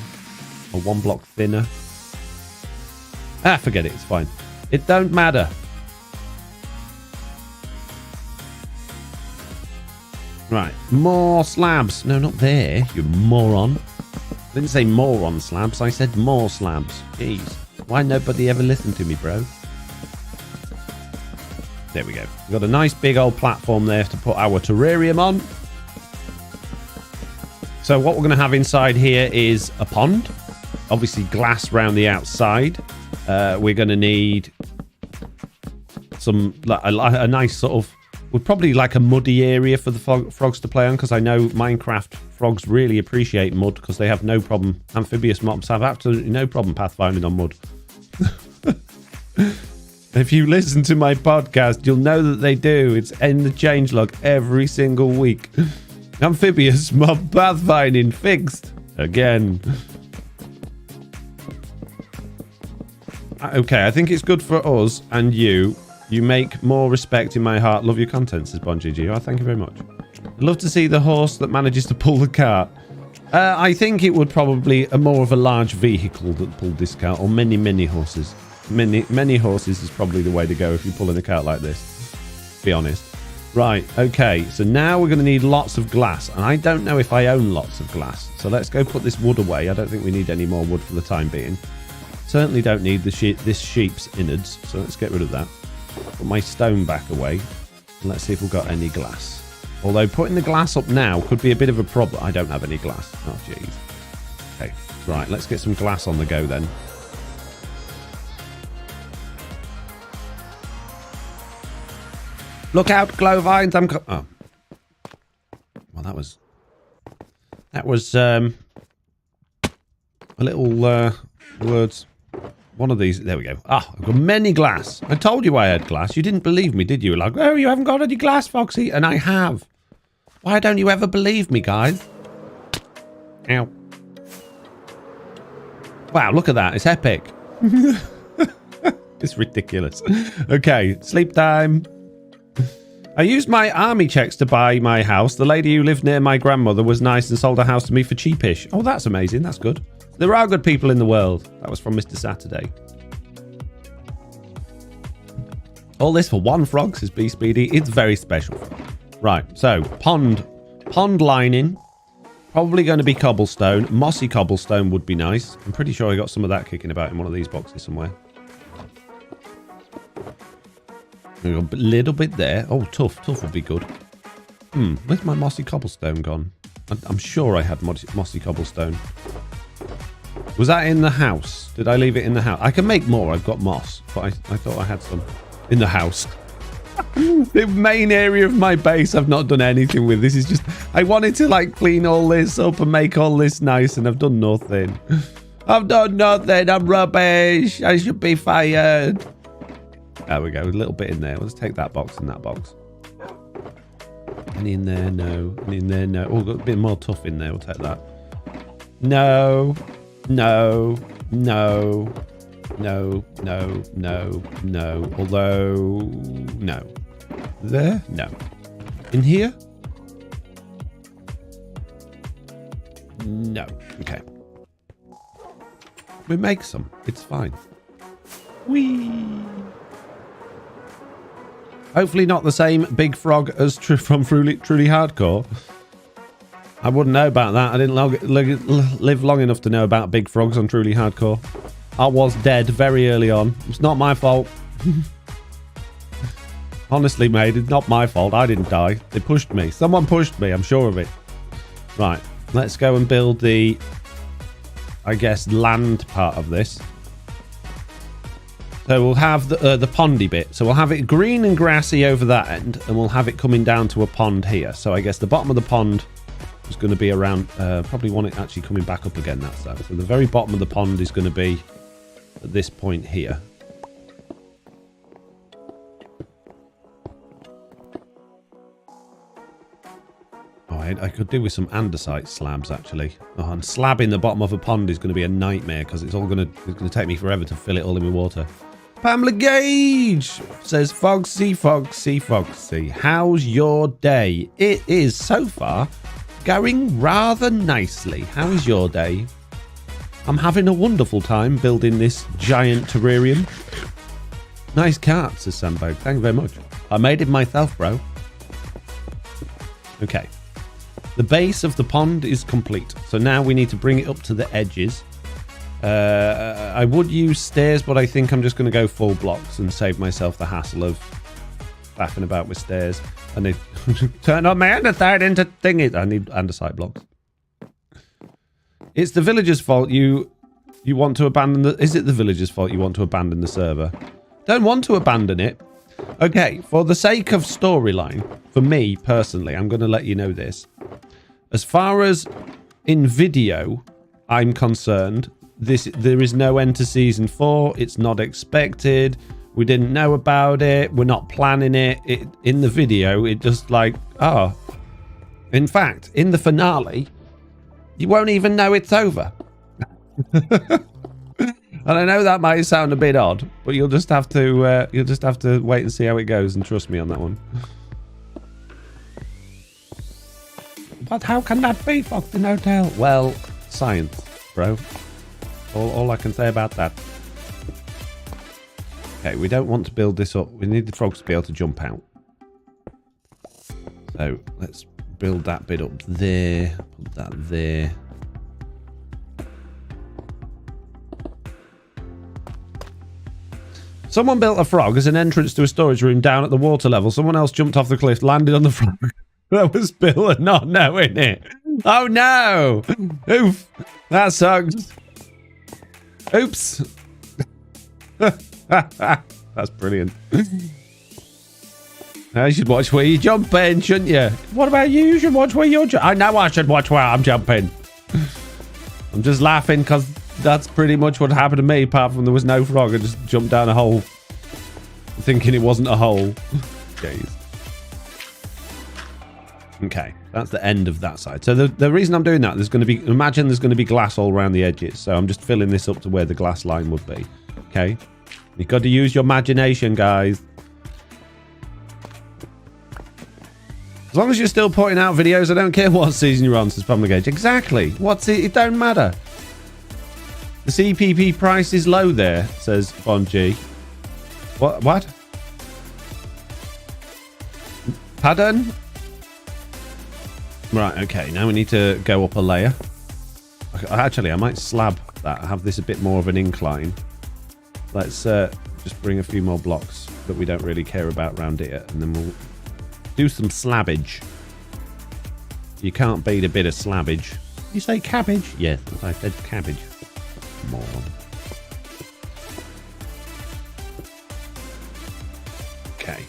Or 1 block thinner. Ah, forget it. It's fine. It don't matter. Right. More slabs. No, not there, you moron. I didn't say moron slabs. I said more slabs. Jeez. Why nobody ever listened to me, bro? There we go. We've got a nice big old platform there to put our terrarium on. So what we're going to have inside here is a pond. Obviously glass around the outside. We're going to need some a nice sort of... We're probably like a muddy area for the frogs to play on, because I know Minecraft frogs really appreciate mud because they have no problem. Amphibious mobs have absolutely no problem pathfinding on mud. If you listen to my podcast, you'll know that they do. It's in the changelog every single week. Amphibious mob pathfinding fixed again. Okay, I think it's good for us and you. You make more respect in my heart. Love your content, says BonGG. Oh, thank you very much. I'd love to see the horse that manages to pull the cart. I think it would probably more of a large vehicle that pulled this cart, or many horses. Many horses is probably the way to go if you're pulling a cart like this. Be honest. Right, okay. So now we're going to need lots of glass, and I don't know if I own lots of glass. So let's go put this wood away. I don't think we need any more wood for the time being. Certainly don't need this sheep's innards, so let's get rid of that. Put my stone back away. And let's see if we've got any glass. Although putting the glass up now could be a bit of a problem. I don't have any glass. Oh, jeez. Okay. Right, let's get some glass on the go then. Look out, Glowvines. Oh. Well, that was a little words. One of these. There we go. Ah, I've got many glass. I told you I had glass. You didn't believe me, did you? Like, oh, you haven't got any glass, Foxy. And I have. Why don't you ever believe me, guys? Ow. Wow, look at that. It's epic. It's ridiculous. Okay, sleep time. I used my army checks to buy my house. The lady who lived near my grandmother was nice and sold a house to me for cheapish. Oh, that's amazing. That's good. There are good people in the world. That was from Mr. Saturday. All this for one frog, says B Speedy. It's very special. Right, so pond lining. Probably going to be cobblestone. Mossy cobblestone would be nice. I'm pretty sure I got some of that kicking about in one of these boxes somewhere. A little bit there. Oh, tough would be good. Where's my mossy cobblestone gone? I'm sure I had mossy cobblestone. Was that in the house? Did I leave it in the house? I can make more. I've got moss, but I thought I had some in the house. The main area of my base I've not done anything with. This is just... I wanted to like clean all this up and make all this nice, and I've done nothing. I've done nothing. I'm rubbish. I should be fired. There we go. A little bit in there. Let's take that box and that box. Any in there? No. Any in there? No. Oh, got a bit more tough in there. We'll take that. No. No. No. No. No. No. No. Although... No. There? No. In here? No. Okay. We make some. It's fine. Whee! Hopefully not the same big frog as from Truly Hardcore. I wouldn't know about that. I didn't live long enough to know about big frogs on Truly Hardcore. I was dead very early on. It's not my fault. Honestly, mate, it's not my fault. I didn't die. They pushed me. Someone pushed me. I'm sure of it. Right. Let's go and build the, I guess, land part of this. So we'll have the pondy bit. So we'll have it green and grassy over that end, and we'll have it coming down to a pond here. So I guess the bottom of the pond is going to be around... probably want it actually coming back up again, that's that. So the very bottom of the pond is going to be at this point here. Oh, I could do with some andesite slabs, actually. Oh, and slabbing the bottom of a pond is going to be a nightmare, because it's going to take me forever to fill it all in with water. Pamela Gage says, Foxy, Foxy, Foxy, how's your day? It is, so far, going rather nicely. How is your day? I'm having a wonderful time building this giant terrarium. Nice cat, says Sambo. Thank you very much. I made it myself, bro. Okay. The base of the pond is complete. So now we need to bring it up to the edges. I would use stairs, but I think I'm just going to go full blocks and save myself the hassle of faffing about with stairs. I need to turn on my andesite into thingy. I need andesite blocks. It's the villagers' fault you want to abandon the... Is it the villagers' fault you want to abandon the server? Don't want to abandon it. Okay, for the sake of storyline, for me personally, I'm going to let you know this. As far as in video, I'm concerned, there is no end to season 4. It's not expected. We didn't know about it. We're not planning it. In the video, it just like, oh. In fact, in the finale, you won't even know it's over. And I know that might sound a bit odd, but you'll just have to wait and see how it goes, and trust me on that one. But how can that be, FoxyNoTail? Well, science, bro. All I can say about that. Okay, we don't want to build this up. We need the frogs to be able to jump out. So let's build that bit up there. Put that there. Someone built a frog as an entrance to a storage room down at the water level. Someone else jumped off the cliff, landed on the frog. That was Bill not knowing it. Oh no! Oof! That sucks. Oops! That's brilliant. Now you should watch where you're jumping, shouldn't you? What about you? You should watch where you're jumping. I know I should watch where I'm jumping. I'm just laughing because that's pretty much what happened to me, apart from there was no frog. I just jumped down a hole thinking it wasn't a hole. Jeez. Okay, that's the end of that side. So the reason I'm doing that, imagine there's going to be glass all around the edges. So I'm just filling this up to where the glass line would be. Okay, you've got to use your imagination, guys. As long as you're still putting out videos, I don't care what season you're on, says Pamela Gage. Exactly. What's it? It don't matter. The CPP price is low there, says Bon G. What? Pardon? Right, okay. Now we need to go up a layer. Actually, I might slab that. Have this a bit more of an incline. Let's just bring a few more blocks that we don't really care about around here, and then we'll do some slabbage. You can't beat a bit of slabbage. You say cabbage? Yes, I said cabbage. Moron. Okay.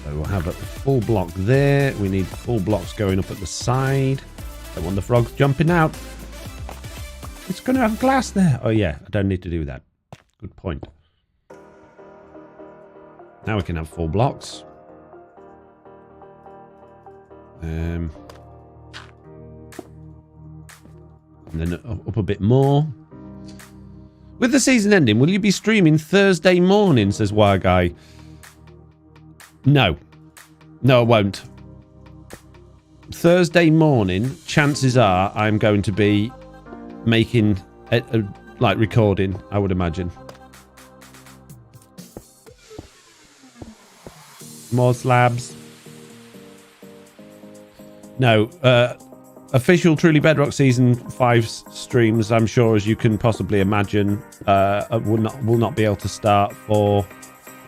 So we'll have a full block there. We need full blocks going up at the side. Don't want the frogs jumping out. It's going to have glass there. Oh yeah, I don't need to do that. Good point. Now we can have full blocks. And then up a bit more. With the season ending, will you be streaming Thursday morning, says Wire Guy. No. No, I won't. Thursday morning, chances are I'm going to be making, like, recording, I would imagine. More slabs. No, official Truly Bedrock Season 5 streams, I'm sure, as you can possibly imagine, will not be able to start for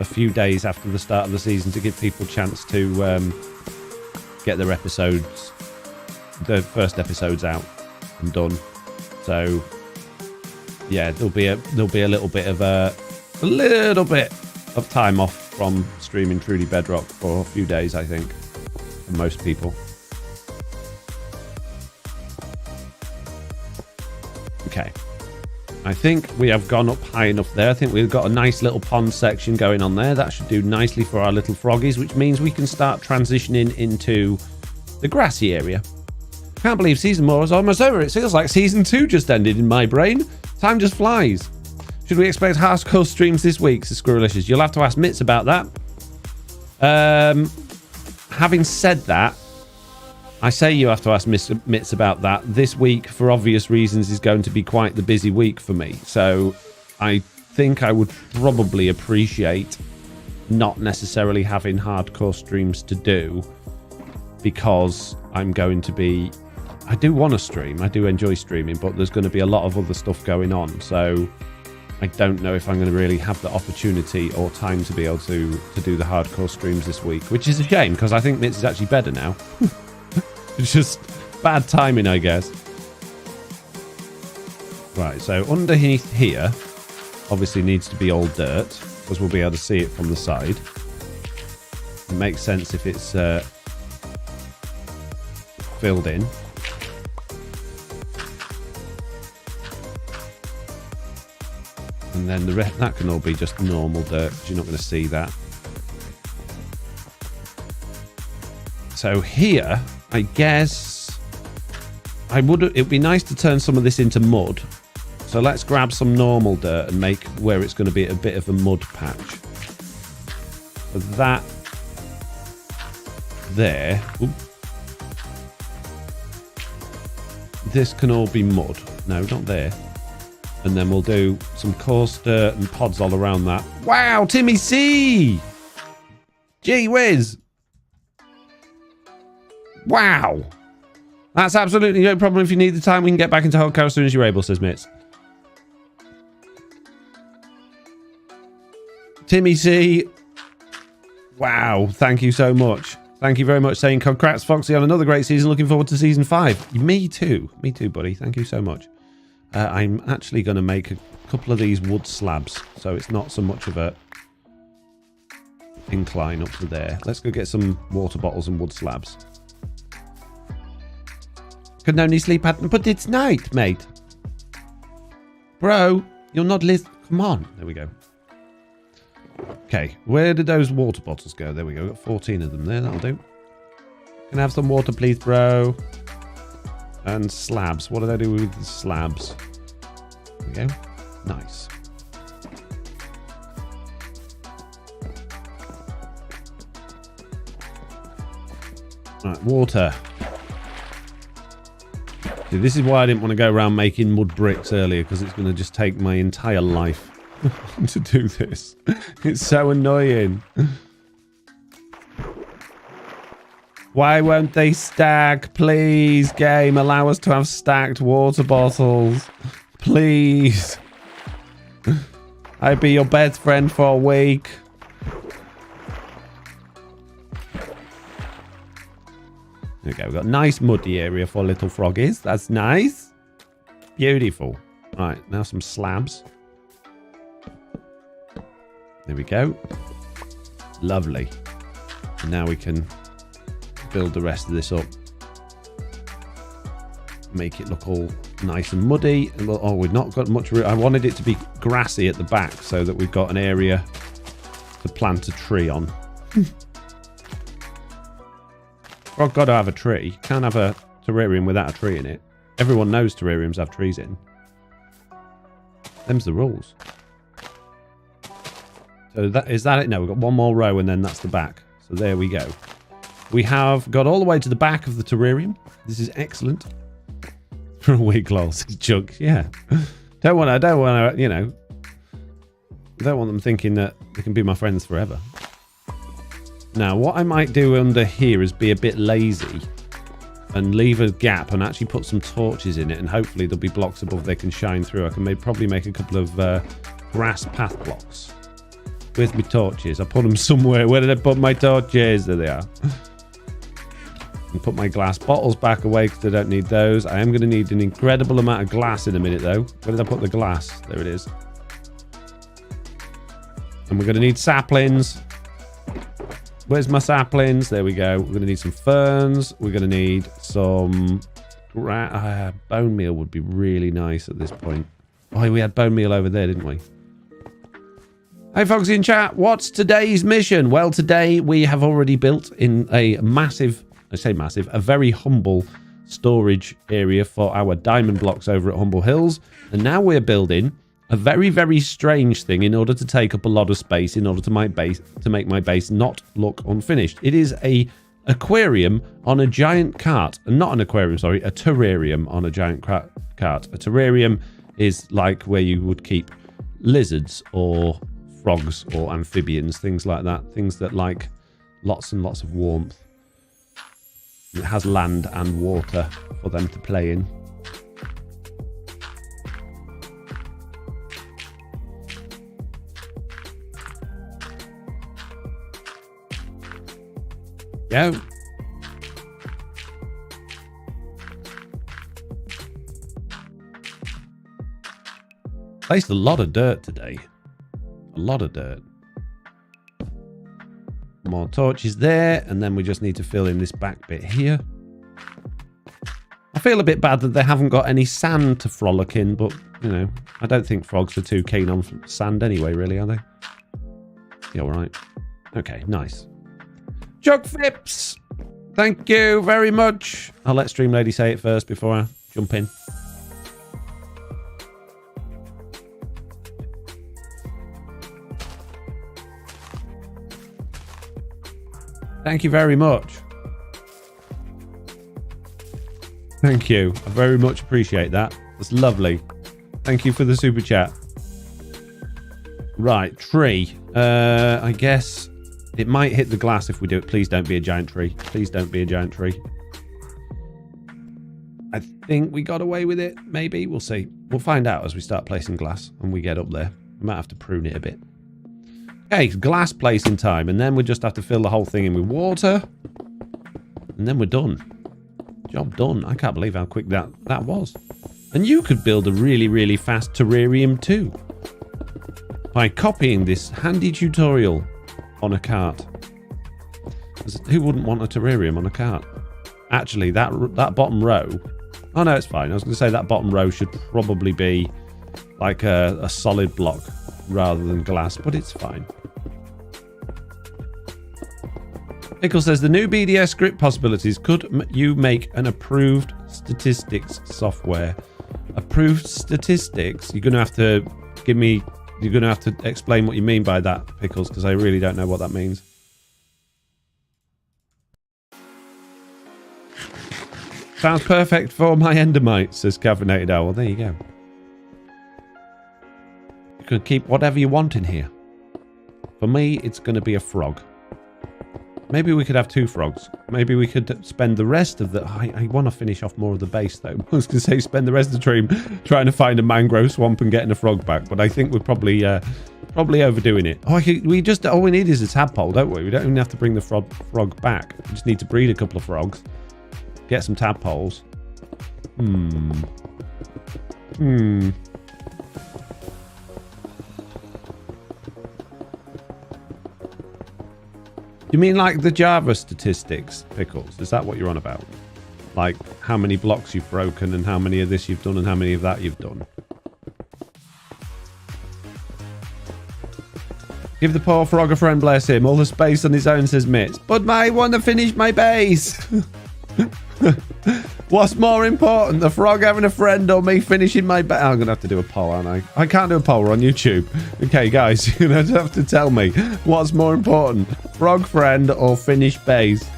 a few days after the start of the season to give people a chance to get their episodes, the first episodes out and done. So, yeah, there'll be a little bit of time off from streaming Truly Bedrock for a few days, I think, for most people. Okay, I think we have gone up high enough there. I think we've got a nice little pond section going on there. That should do nicely for our little froggies, which means we can start transitioning into the grassy area. Can't believe season 4 is almost over. It feels like season 2 just ended in my brain. Time just flies. Should we expect hardcore streams this week, says Squirrelicious? You'll have to ask Mitz about that. Having said that, I say you have to ask Mitz about that. This week, for obvious reasons, is going to be quite the busy week for me. So I think I would probably appreciate not necessarily having hardcore streams to do, because I'm going to be... I do want to stream. I do enjoy streaming, but there's going to be a lot of other stuff going on. So I don't know if I'm going to really have the opportunity or time to be able to do the hardcore streams this week, which is a shame, because I think Mitz is actually better now. It's just bad timing, I guess. Right, so underneath here, obviously needs to be all dirt, because we'll be able to see it from the side. It makes sense if it's filled in. And then that can all be just normal dirt, because you're not going to see that. So here, I guess it'd be nice to turn some of this into mud. So let's grab some normal dirt and make where it's going to be a bit of a mud patch. So that there. Ooh. This can all be mud. No, not there. And then we'll do some coarse dirt and pods all around that. Wow, Timmy C! Gee whiz! Wow! That's absolutely no problem. If you need the time, we can get back into hardcore as soon as you're able, says Mitz. Timmy C. Wow, thank you so much. Thank you very much, saying congrats, Foxy, on another great season. Looking forward to season 5. Me too. Me too, buddy. Thank you so much. I'm actually going to make a couple of these wood slabs, so it's not so much of a incline up to there. Let's go get some water bottles and wood slabs. Could only sleep at... But it's night, mate. Bro, you're not listening. Come on. There we go. Okay, where did those water bottles go? There we go. Got 14 of them there. That'll do. Can I have some water, please, bro? And slabs. What do they do with the slabs? There we go. Nice. Right, water. See, this is why I didn't want to go around making mud bricks earlier, because it's going to just take my entire life to do this. It's so annoying. Why won't they stack? Please, game, allow us to have stacked water bottles. Please. I'd be your best friend for a week. There we go. We've got a nice muddy area for little froggies. That's nice. Beautiful. Right, now some slabs. There we go. Lovely. And now we can build the rest of this up. Make it look all nice and muddy. Oh, we've not got much room. I wanted it to be grassy at the back so that we've got an area to plant a tree on. I've got to have a tree. You can't have a terrarium without a tree in it. Everyone knows terrariums have trees in. Them's the rules. So is that it? No, we've got one more row and then that's the back. So there we go. We have got all the way to the back of the terrarium. This is excellent. For a week, lol. Jug, yeah. Don't want to, you know. Don't want them thinking that they can be my friends forever. Now, what I might do under here is be a bit lazy and leave a gap and actually put some torches in it, and hopefully there'll be blocks above they can shine through. I can probably make a couple of grass path blocks. Where's my torches? I put them somewhere. Where did I put my torches? There they are. And put my glass bottles back away because I don't need those. I am going to need an incredible amount of glass in a minute, though. Where did I put the glass? There it is. And we're going to need saplings. Where's my saplings? There we go. We're going to need some ferns. We're going to need some... bone meal would be really nice at this point. Oh, we had bone meal over there, didn't we? Hey, Foxy in chat. What's today's mission? Well, today we have already built in a massive... I say massive, a very humble storage area for our diamond blocks over at Humble Hills. And now we're building a very, very strange thing in order to take up a lot of space in order to make my base not look unfinished. It is a aquarium on a giant cart. Not an aquarium, sorry, a terrarium on a giant cart. A terrarium is like where you would keep lizards or frogs or amphibians, things like that. Things that like lots and lots of warmth. It has land and water for them to play in. Go. Placed a lot of dirt today. A lot of dirt. More torches there, and then we just need to fill in this back bit here. I feel a bit bad that they haven't got any sand to frolic in, but, you know, I don't think frogs are too keen on sand anyway, really, are they? Yeah, all right. Okay, nice. Chuck Phipps! Thank you very much. I'll let Stream Lady say it first before I jump in. Thank you very much. Thank you. I very much appreciate that. That's lovely. Thank you for the super chat. Right, tree. I guess it might hit the glass if we do it. Please don't be a giant tree. Please don't be a giant tree. I think we got away with it. Maybe. We'll see. We'll find out as we start placing glass and we get up there. We might have to prune it a bit. Okay, glass placing time, and then we just have to fill the whole thing in with water, and then we're done. Job done. I can't believe how quick that was. And you could build a really, really fast terrarium too by copying this handy tutorial on a cart. Who wouldn't want a terrarium on a cart? Actually, that bottom row... Oh, no, it's fine. I was going to say that bottom row should probably be like a solid block rather than glass, but it's fine. Pickle says, the new BDS script possibilities. Could you make an approved statistics software? Approved statistics? You're going to have to give me... You're going to have to explain what you mean by that, Pickles, because I really don't know what that means. Sounds perfect for my endermite, says Caffeinated Owl. There you go. You can keep whatever you want in here. For me, it's going to be a frog. Maybe we could have 2 frogs. Maybe we could spend the rest of the... I want to finish off more of the base, though. I was going to say spend the rest of the stream trying to find a mangrove swamp and getting a frog back, but I think we're probably overdoing it. Oh, all we need is a tadpole, don't we? We don't even have to bring the frog back. We just need to breed a couple of frogs, get some tadpoles. You mean like the Java statistics, Pickles? Is that what you're on about? Like how many blocks you've broken and how many of this you've done and how many of that you've done? Give the poor frog a friend, bless him. All the space on his own, says Mitz. But I want to finish my base. What's more important, the frog having a friend or me finishing my base? I'm going to have to do a poll, aren't I? I can't do a poll. We're on YouTube. Okay, guys, you're going to have to tell me what's more important, frog friend or finish base.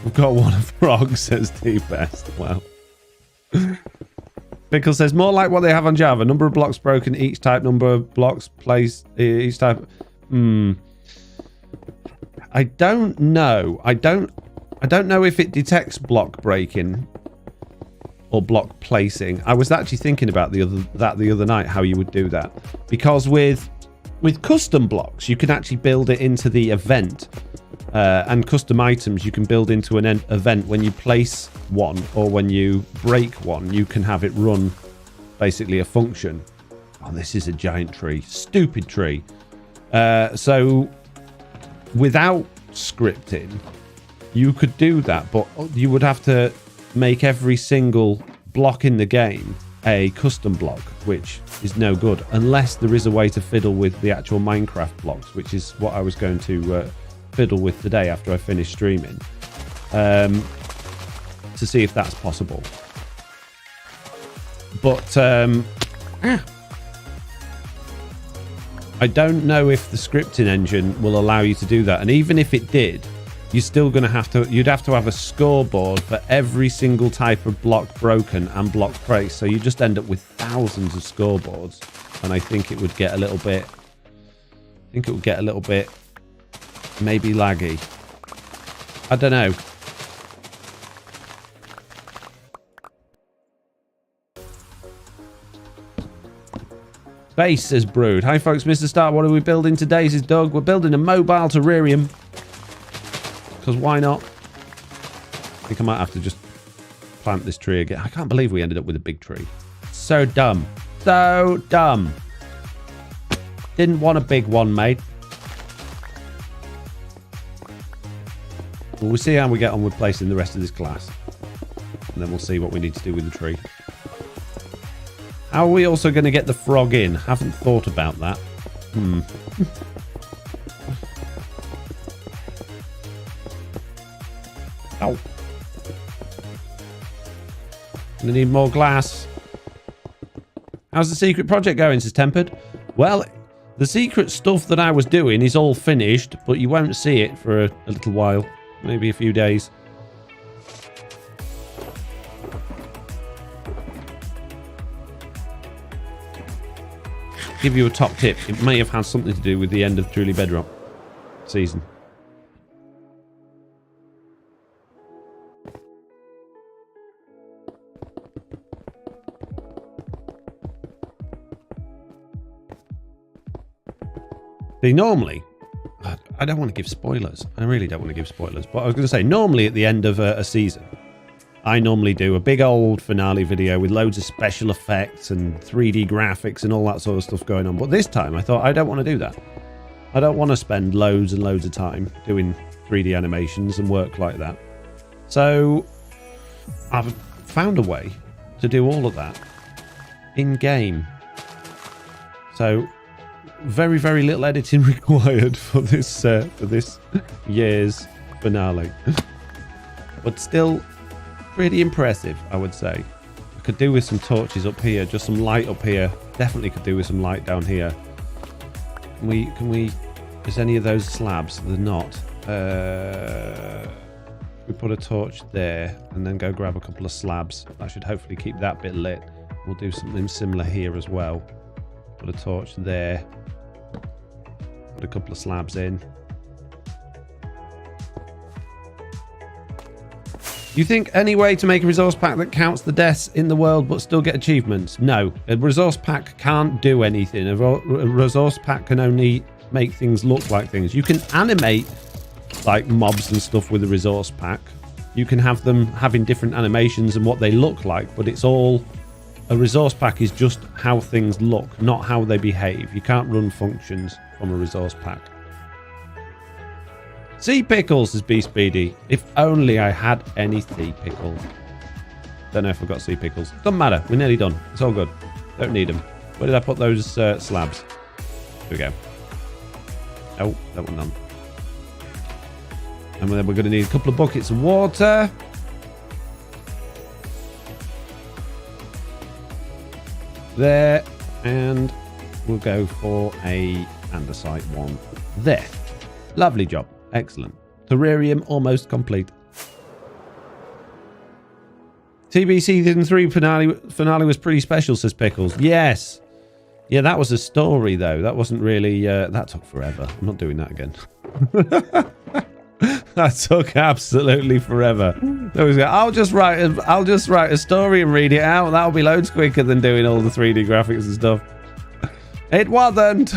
We've got one frog, says T-Best. Wow. Pickle says, more like what they have on Java. Number of blocks broken, each type, number of blocks placed, each type. I don't know. I don't know if it detects block breaking or block placing. I was actually thinking about the other night, how you would do that. Because with custom blocks, you can actually build it into the event. And custom items you can build into an event when you place one or when you break one. You can have it run basically a function. Oh, this is a giant tree. Stupid tree. So without scripting, you could do that, but you would have to make every single block in the game a custom block, which is no good unless there is a way to fiddle with the actual Minecraft blocks, which is what I was going to fiddle with today after I finished streaming, to see if that's possible. But I don't know if the scripting engine will allow you to do that. And even if it did, you're still going to have to, you'd have to have a scoreboard for every single type of block broken and block praised. So you just end up with thousands of scoreboards. And I think it would get a little bit, maybe laggy. I don't know. Space, says Brood. Hi folks, Mr. Stark, what are we building today? Says Doug. We're building a mobile terrarium. Because why not? I think I might have to just plant this tree again. I can't believe we ended up with a big tree. So dumb. So dumb. Didn't want a big one, mate. Well, we'll see how we get on with placing the rest of this glass. And then we'll see what we need to do with the tree. How are we also going to get the frog in? Haven't thought about that. Ow. Gonna need more glass. How's the secret project going, says Tempered? Well, the secret stuff that I was doing is all finished, but you won't see it for a little while. Maybe a few days. Give you a top tip. It may have had something to do with the end of Truly Bedrock season. See, normally, I don't want to give spoilers. I really don't want to give spoilers. But I was going to say, normally at the end of a season, I normally do a big old finale video with loads of special effects and 3D graphics and all that sort of stuff going on. But this time I thought I don't want to do that. I don't want to spend loads and loads of time doing 3D animations and work like that. So I've found a way to do all of that in game. So very, very little editing required for this year's finale. But still pretty impressive, I would say. I could do with some torches up here, just some light up here. Definitely could do with some light down here. Can we is any of those slabs? They're not. We put a torch there and then go grab a couple of slabs. That should hopefully keep that bit lit. We'll do something similar here as well. Put a torch there. Put a couple of slabs in. You think any way to make a resource pack that counts the deaths in the world but still get achievements? No. A resource pack can't do anything. A resource pack can only make things look like things. You can animate like mobs and stuff with a resource pack. You can have them having different animations and what they look like, but it's all... A resource pack is just how things look, not how they behave. You can't run functions from a resource pack. Sea pickles, says B Speedy. If only I had any sea pickles. Don't know if I've got sea pickles. Doesn't matter. We're nearly done. It's all good. Don't need them. Where did I put those slabs? Here we go. Oh, that one done. And then we're going to need a couple of buckets of water. There. And we'll go for a andesite one there. Lovely job. Excellent. Terrarium almost complete. TB Season 3 finale was pretty special, says Pickles. Yes. Yeah, that was a story, though. That wasn't really... that took forever. I'm not doing that again. That took absolutely forever. I'll just write a story and read it out. That'll be loads quicker than doing all the 3D graphics and stuff. It wasn't.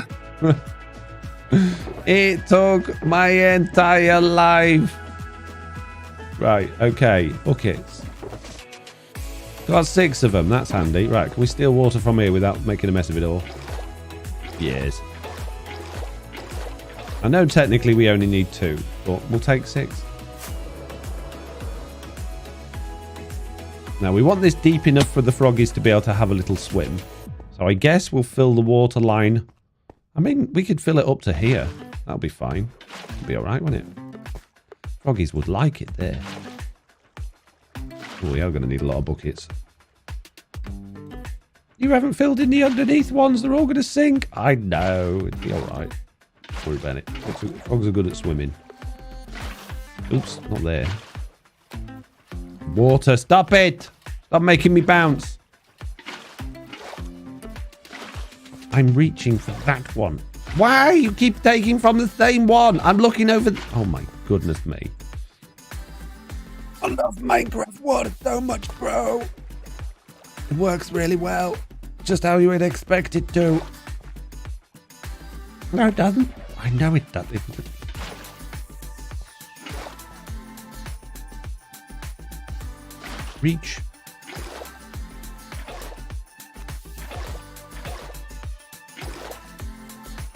It took my entire life. Right, okay. Buckets. Got 6 of them. That's handy. Right, can we steal water from here without making a mess of it all? Yes. I know technically we only need 2, but we'll take 6. Now, we want this deep enough for the froggies to be able to have a little swim. So I guess we'll fill the water line. I mean, we could fill it up to here. That'll be fine. It'll be all right, won't it? Froggies would like it there. Oh, we are going to need a lot of buckets. You haven't filled in the underneath ones. They're all going to sink. I know. It'll be all right. Don't worry about it. Frogs are good at swimming. Oops, not there. Water, stop it! Stop making me bounce. I'm reaching for that one. Why? You keep taking from the same one. I'm looking over... Oh my goodness me. I love Minecraft water so much, bro. It works really well. Just how you would expect it to. No, it doesn't. I know it doesn't. Reach.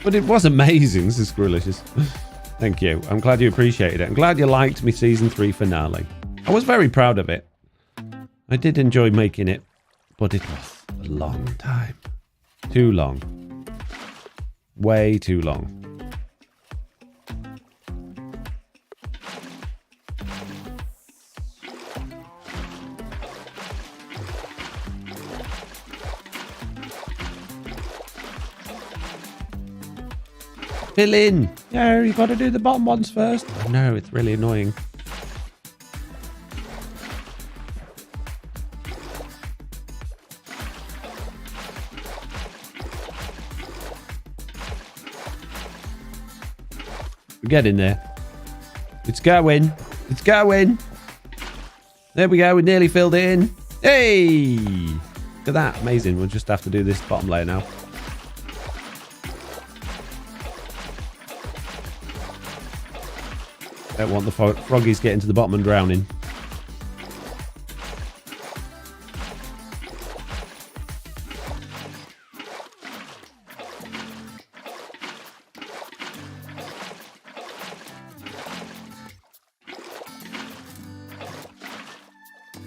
But it was amazing. This is Squirrelicious. Thank you. I'm glad you appreciated it. I'm glad you liked me season 3 finale. I was very proud of it. I did enjoy making it, but it was a long time. Too long. Way too long. Fill in. No, you got to do the bottom ones first. I know, it's really annoying. Get in there. It's going. It's going. There we go. We nearly filled it in. Hey! Look at that. Amazing. We'll just have to do this bottom layer now. Don't want the froggies getting to the bottom and drowning.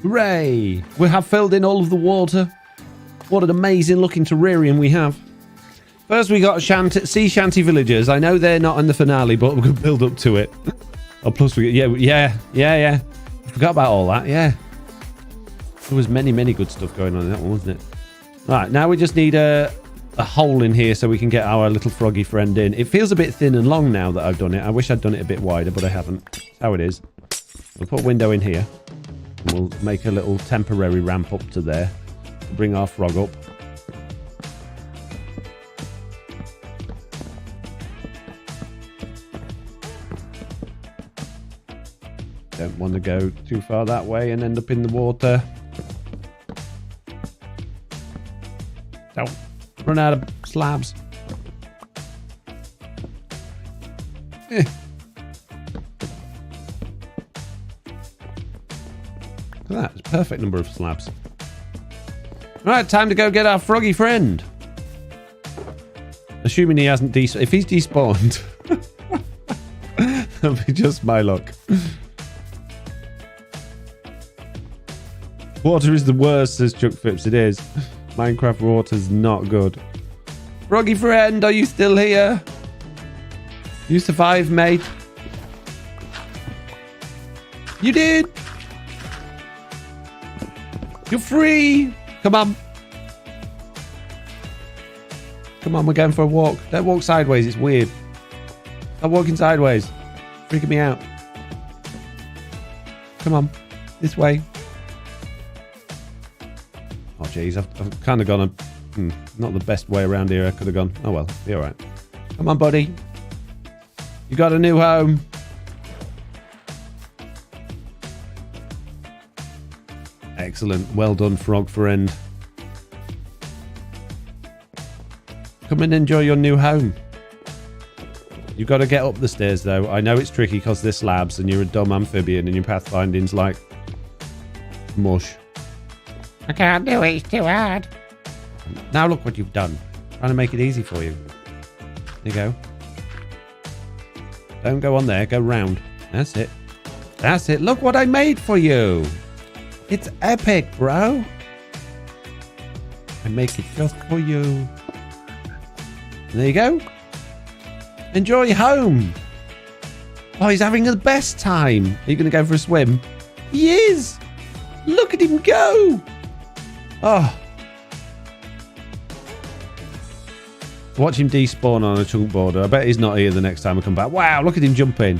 Hooray! We have filled in all of the water. What an amazing looking terrarium we have. First we got sea shanty villagers. I know they're not in the finale, but we're going to build up to it. Oh, plus we yeah. Forgot about all that, yeah. There was many good stuff going on in that one, wasn't it? Right, now we just need a hole in here so we can get our little froggy friend in. It feels a bit thin and long now that I've done it. I wish I'd done it a bit wider, but I haven't. That's how it is. We'll put a window in here. And we'll make a little temporary ramp up to there. To bring our frog up. Don't want to go too far that way and end up in the water. Don't run out of slabs. Look at that. It's a perfect number of slabs. Right, time to go get our froggy friend. Assuming he hasn't if he's despawned. That'll be just my luck. Water is the worst, says Chuck Phipps. It is. Minecraft water's not good. Froggy friend, are you still here? You survived, mate. You did. You're free. Come on. Come on, we're going for a walk. Don't walk sideways. It's weird. Stop walking sideways. Freaking me out. Come on. This way. Oh, jeez. I've kind of gone not the best way around here I could have gone. Oh, well. Be all right. Come on, buddy. You got a new home. Excellent. Well done, frog friend. Come and enjoy your new home. You've got to get up the stairs, though. I know it's tricky because they're slabs and you're a dumb amphibian and your pathfinding's like mush. I can't do it. It's too hard. Now look what you've done. Trying to make it easy for you. There you go. Don't go on there. Go round. That's it. That's it. Look what I made for you. It's epic, bro. I make it just for you. There you go. Enjoy home. Oh, he's having the best time. Are you going to go for a swim? He is. Look at him go. Oh. Watch him despawn on a chunk border. I bet he's not here the next time I come back. Wow, look at him jumping.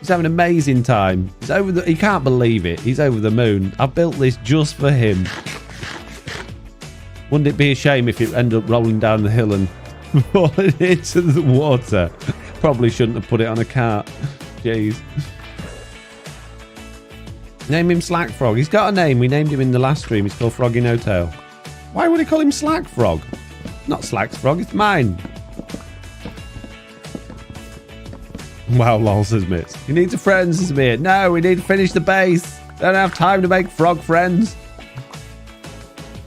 He's having an amazing time. He's over the... He can't believe it. He's over the moon. I built this just for him. Wouldn't it be a shame if it ended up rolling down the hill and falling into the water? Probably shouldn't have put it on a cart. Jeez. Name him Slack Frog. He's got a name. We named him in the last stream. He's called FoxyNoTail. Why would he call him Slack Frog? Not Slack's Frog. It's mine. Wow, lol, says Mitz. You need a friend, says Mitz. No, we need to finish the base. Don't have time to make frog friends.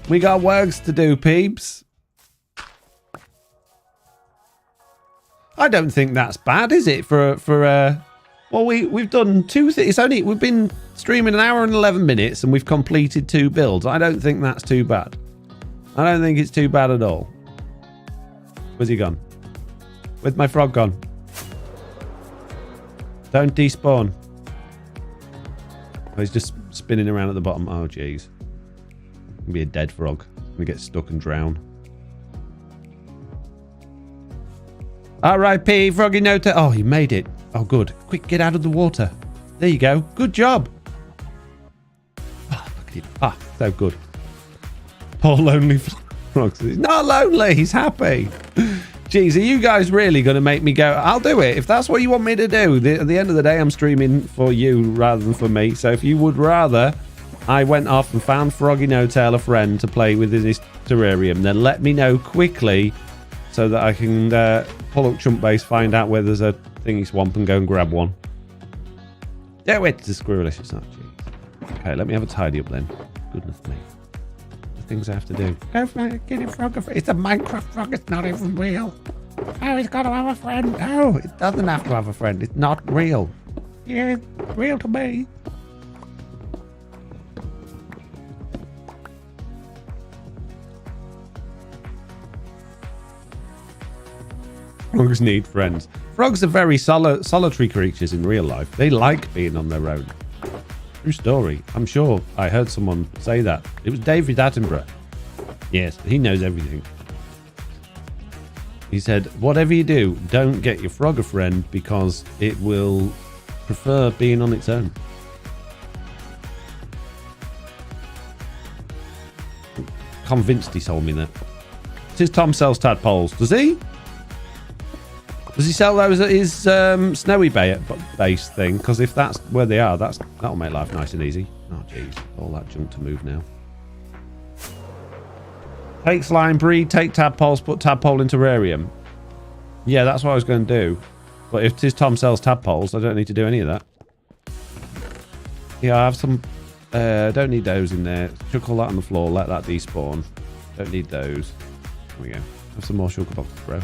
We got works to do, peeps. I don't think that's bad, is it? Well, we've done 2 things. We've been streaming 1 hour and 11 minutes, and we've completed 2 builds. I don't think that's too bad. I don't think it's too bad at all. Where's he gone? Where's my frog gone? Don't despawn. Oh, he's just spinning around at the bottom. Oh, jeez. Gonna be a dead frog. Gonna get stuck and drown. R.I.P. FoxyNoTail. Oh, he made it. Oh, good. Quick, get out of the water. There you go. Good job. Oh, look at him. Ah, so good. Poor lonely frog. He's not lonely. He's happy. Jeez, are you guys really going to make me go? I'll do it. If that's what you want me to do. At the end of the day, I'm streaming for you rather than for me. So if you would rather I went off and found FoxyNoTail a friend to play with in his terrarium, then let me know quickly so that I can pull up Chump Base, find out where there's a thingy swamp and go and grab one. Do it. It's a squirrelish, not cheese. Okay, let me have a tidy up then. Goodness me. The things I have to do. Go find a kitty frog. It's a Minecraft frog. It's not even real. Oh, he's got to have a friend. No, it doesn't have to have a friend. It's not real. Yeah, real to me. Frogs need friends. Frogs are very solitary creatures in real life. They like being on their own. True story. I'm sure I heard someone say that. It was David Attenborough. Yes, he knows everything. He said, whatever you do, don't get your frog a friend because it will prefer being on its own. Convinced he told me that. Tis Tom sells tadpoles. Does he? Does he sell those at his snowy base thing? Because if that's where they are, that'll make life nice and easy. Oh, jeez. All that junk to move now. Take slime, breed, take tadpoles, put tadpole in terrarium. Yeah, that's what I was going to do. But if tis Tom sells tadpoles, I don't need to do any of that. Yeah, I have some... don't need those in there. Chuck all that on the floor. Let that despawn. Don't need those. There we go. Have some more sugar boxes, bro.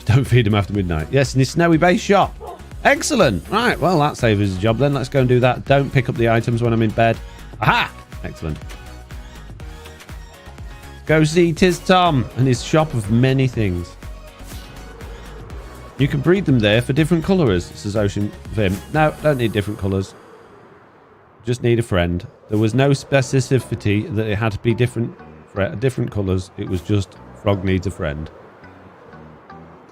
Don't feed him after midnight. Yes, in his snowy base shop. Excellent. Right, well, that saves us a job then. Let's go and do that. Don't pick up the items when I'm in bed. Aha! Excellent. Go see Tis Tom and his shop of many things. You can breed them there for different colours, says Ocean Vim. No, don't need different colours. Just need a friend. There was no specificity that it had to be different colours. It was just frog needs a friend.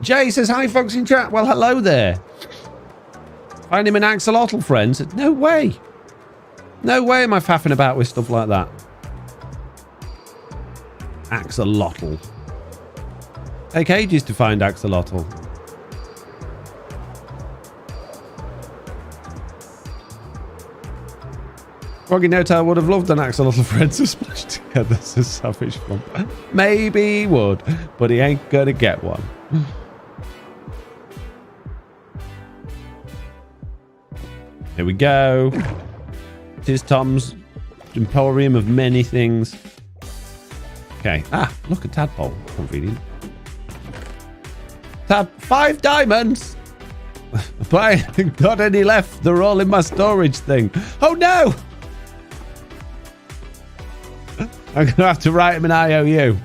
Jay says, hi, Foxy in chat. Well, hello there. Find him an axolotl friend. No way. No way am I faffing about with stuff like that. Axolotl. Take ages to find axolotl. FoxyNoTail would have loved an axolotl friend to splash together, says Savage Flump. Maybe he would, but he ain't gonna get one. Here we go. Tis Tom's emporium of many things. Okay. Ah, look at tadpole. Convenient. 5 diamonds. But I haven't got any left. They're all in my storage thing. Oh no! I'm going to have to write him an IOU.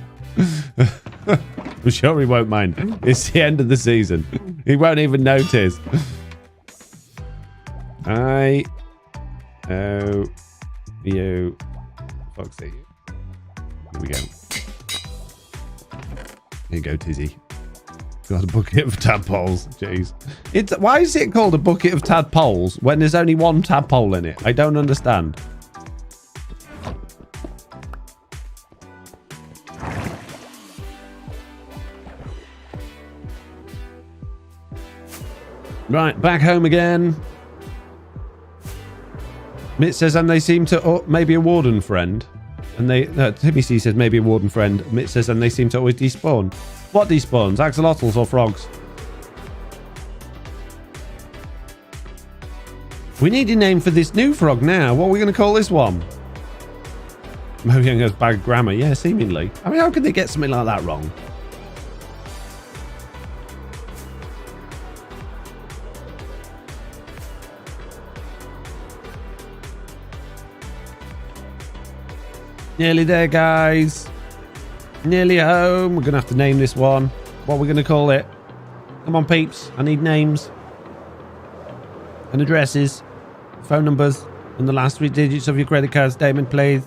I'm sure he won't mind. It's the end of the season. He won't even notice. IOU Foxy. Here we go. Here you go, Tizzy. Got a bucket of tadpoles. Jeez. Why is it called a bucket of tadpoles when there's only one tadpole in it? I don't understand. Right, back home again. Mitt says, and they seem to... Oh, maybe a warden friend. And they... No, Timmy C says, maybe a warden friend. Mitt says, and they seem to always despawn. What despawns? Axolotls or frogs? We need a name for this new frog now. What are we going to call this one? Mohyang has bad grammar. Yeah, seemingly. I mean, how could they get something like that wrong? Nearly there, guys. Nearly home. We're going to have to name this one. What are we going to call it? Come on, peeps. I need names. And addresses. Phone numbers. And the last 3 digits of your credit card statement, please.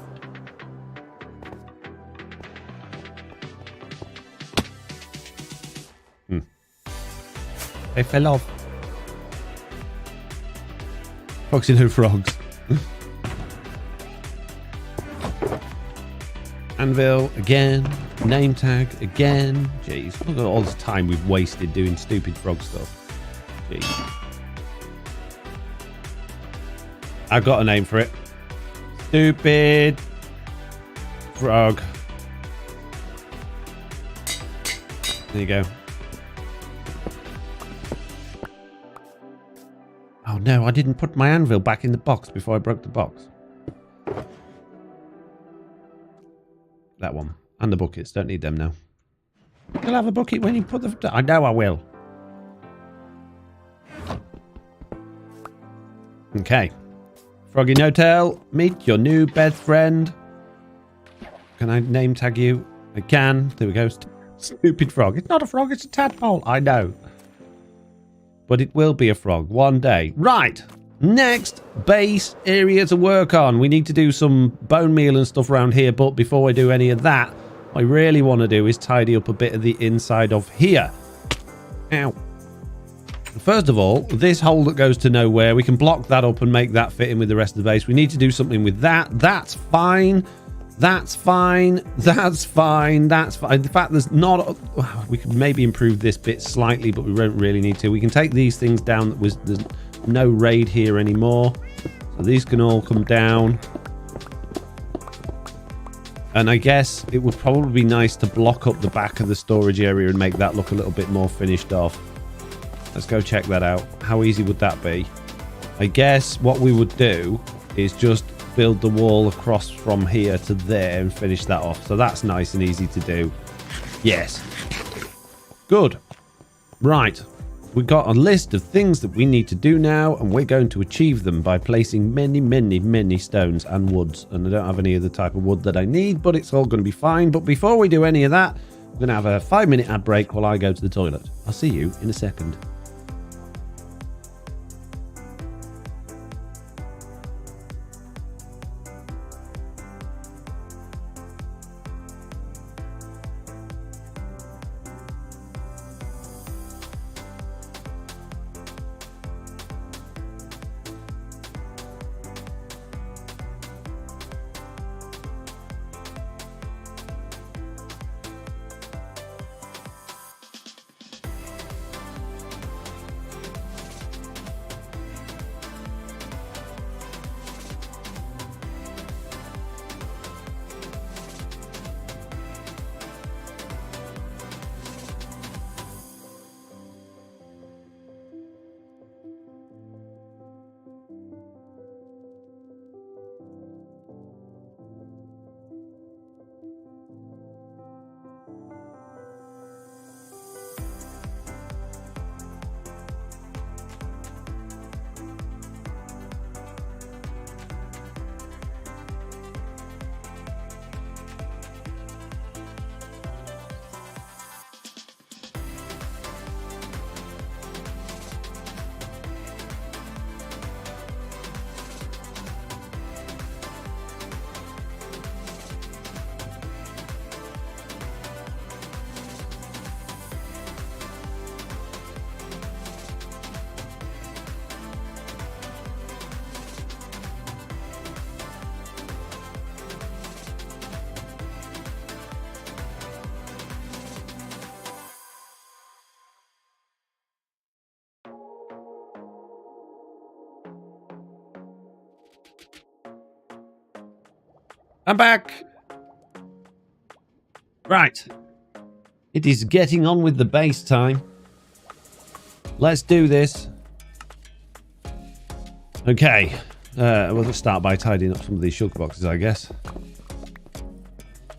They fell off. Foxy Frogs. Anvil again. Name tag again. Jeez, look at all this time we've wasted doing stupid frog stuff. Jeez. I've got a name for it. Stupid frog. There you go. Oh no, I didn't put my anvil back in the box before I broke the box. That one. And the buckets. Don't need them now. You'll have a bucket when you put the... I know I will. Okay. FoxyNoTail, meet your new best friend. Can I name tag you? I can. There we go. Stupid frog. It's not a frog, it's a tadpole. I know. But it will be a frog one day. Right. Next base area to work on. We need to do some bone meal and stuff around here. But before I do any of that, what I really want to do is tidy up a bit of the inside of here. Ow. First of all, this hole that goes to nowhere, we can block that up and make that fit in with the rest of the base. We need to do something with that. That's fine. That's fine. That's fine. That's fine. In fact, there's not... We could maybe improve this bit slightly, but we don't really need to. We can take these things down. There's no raid here anymore. So these can all come down. And I guess it would probably be nice to block up the back of the storage area and make that look a little bit more finished off. Let's go check that out. How easy would that be? I guess what we would do is just build the wall across from here to there and finish that off. So that's nice and easy to do. Yes. Good. Right. We've got a list of things that we need to do now, and we're going to achieve them by placing many, many, many stones and woods. And I don't have any of the type of wood that I need, but it's all going to be fine. But before we do any of that, we're going to have a 5-minute ad break while I go to the toilet. I'll see you in a second. I'm back. Right. It is getting on with the base time. Let's do this. Okay. We'll just start by tidying up some of these shulker boxes, I guess.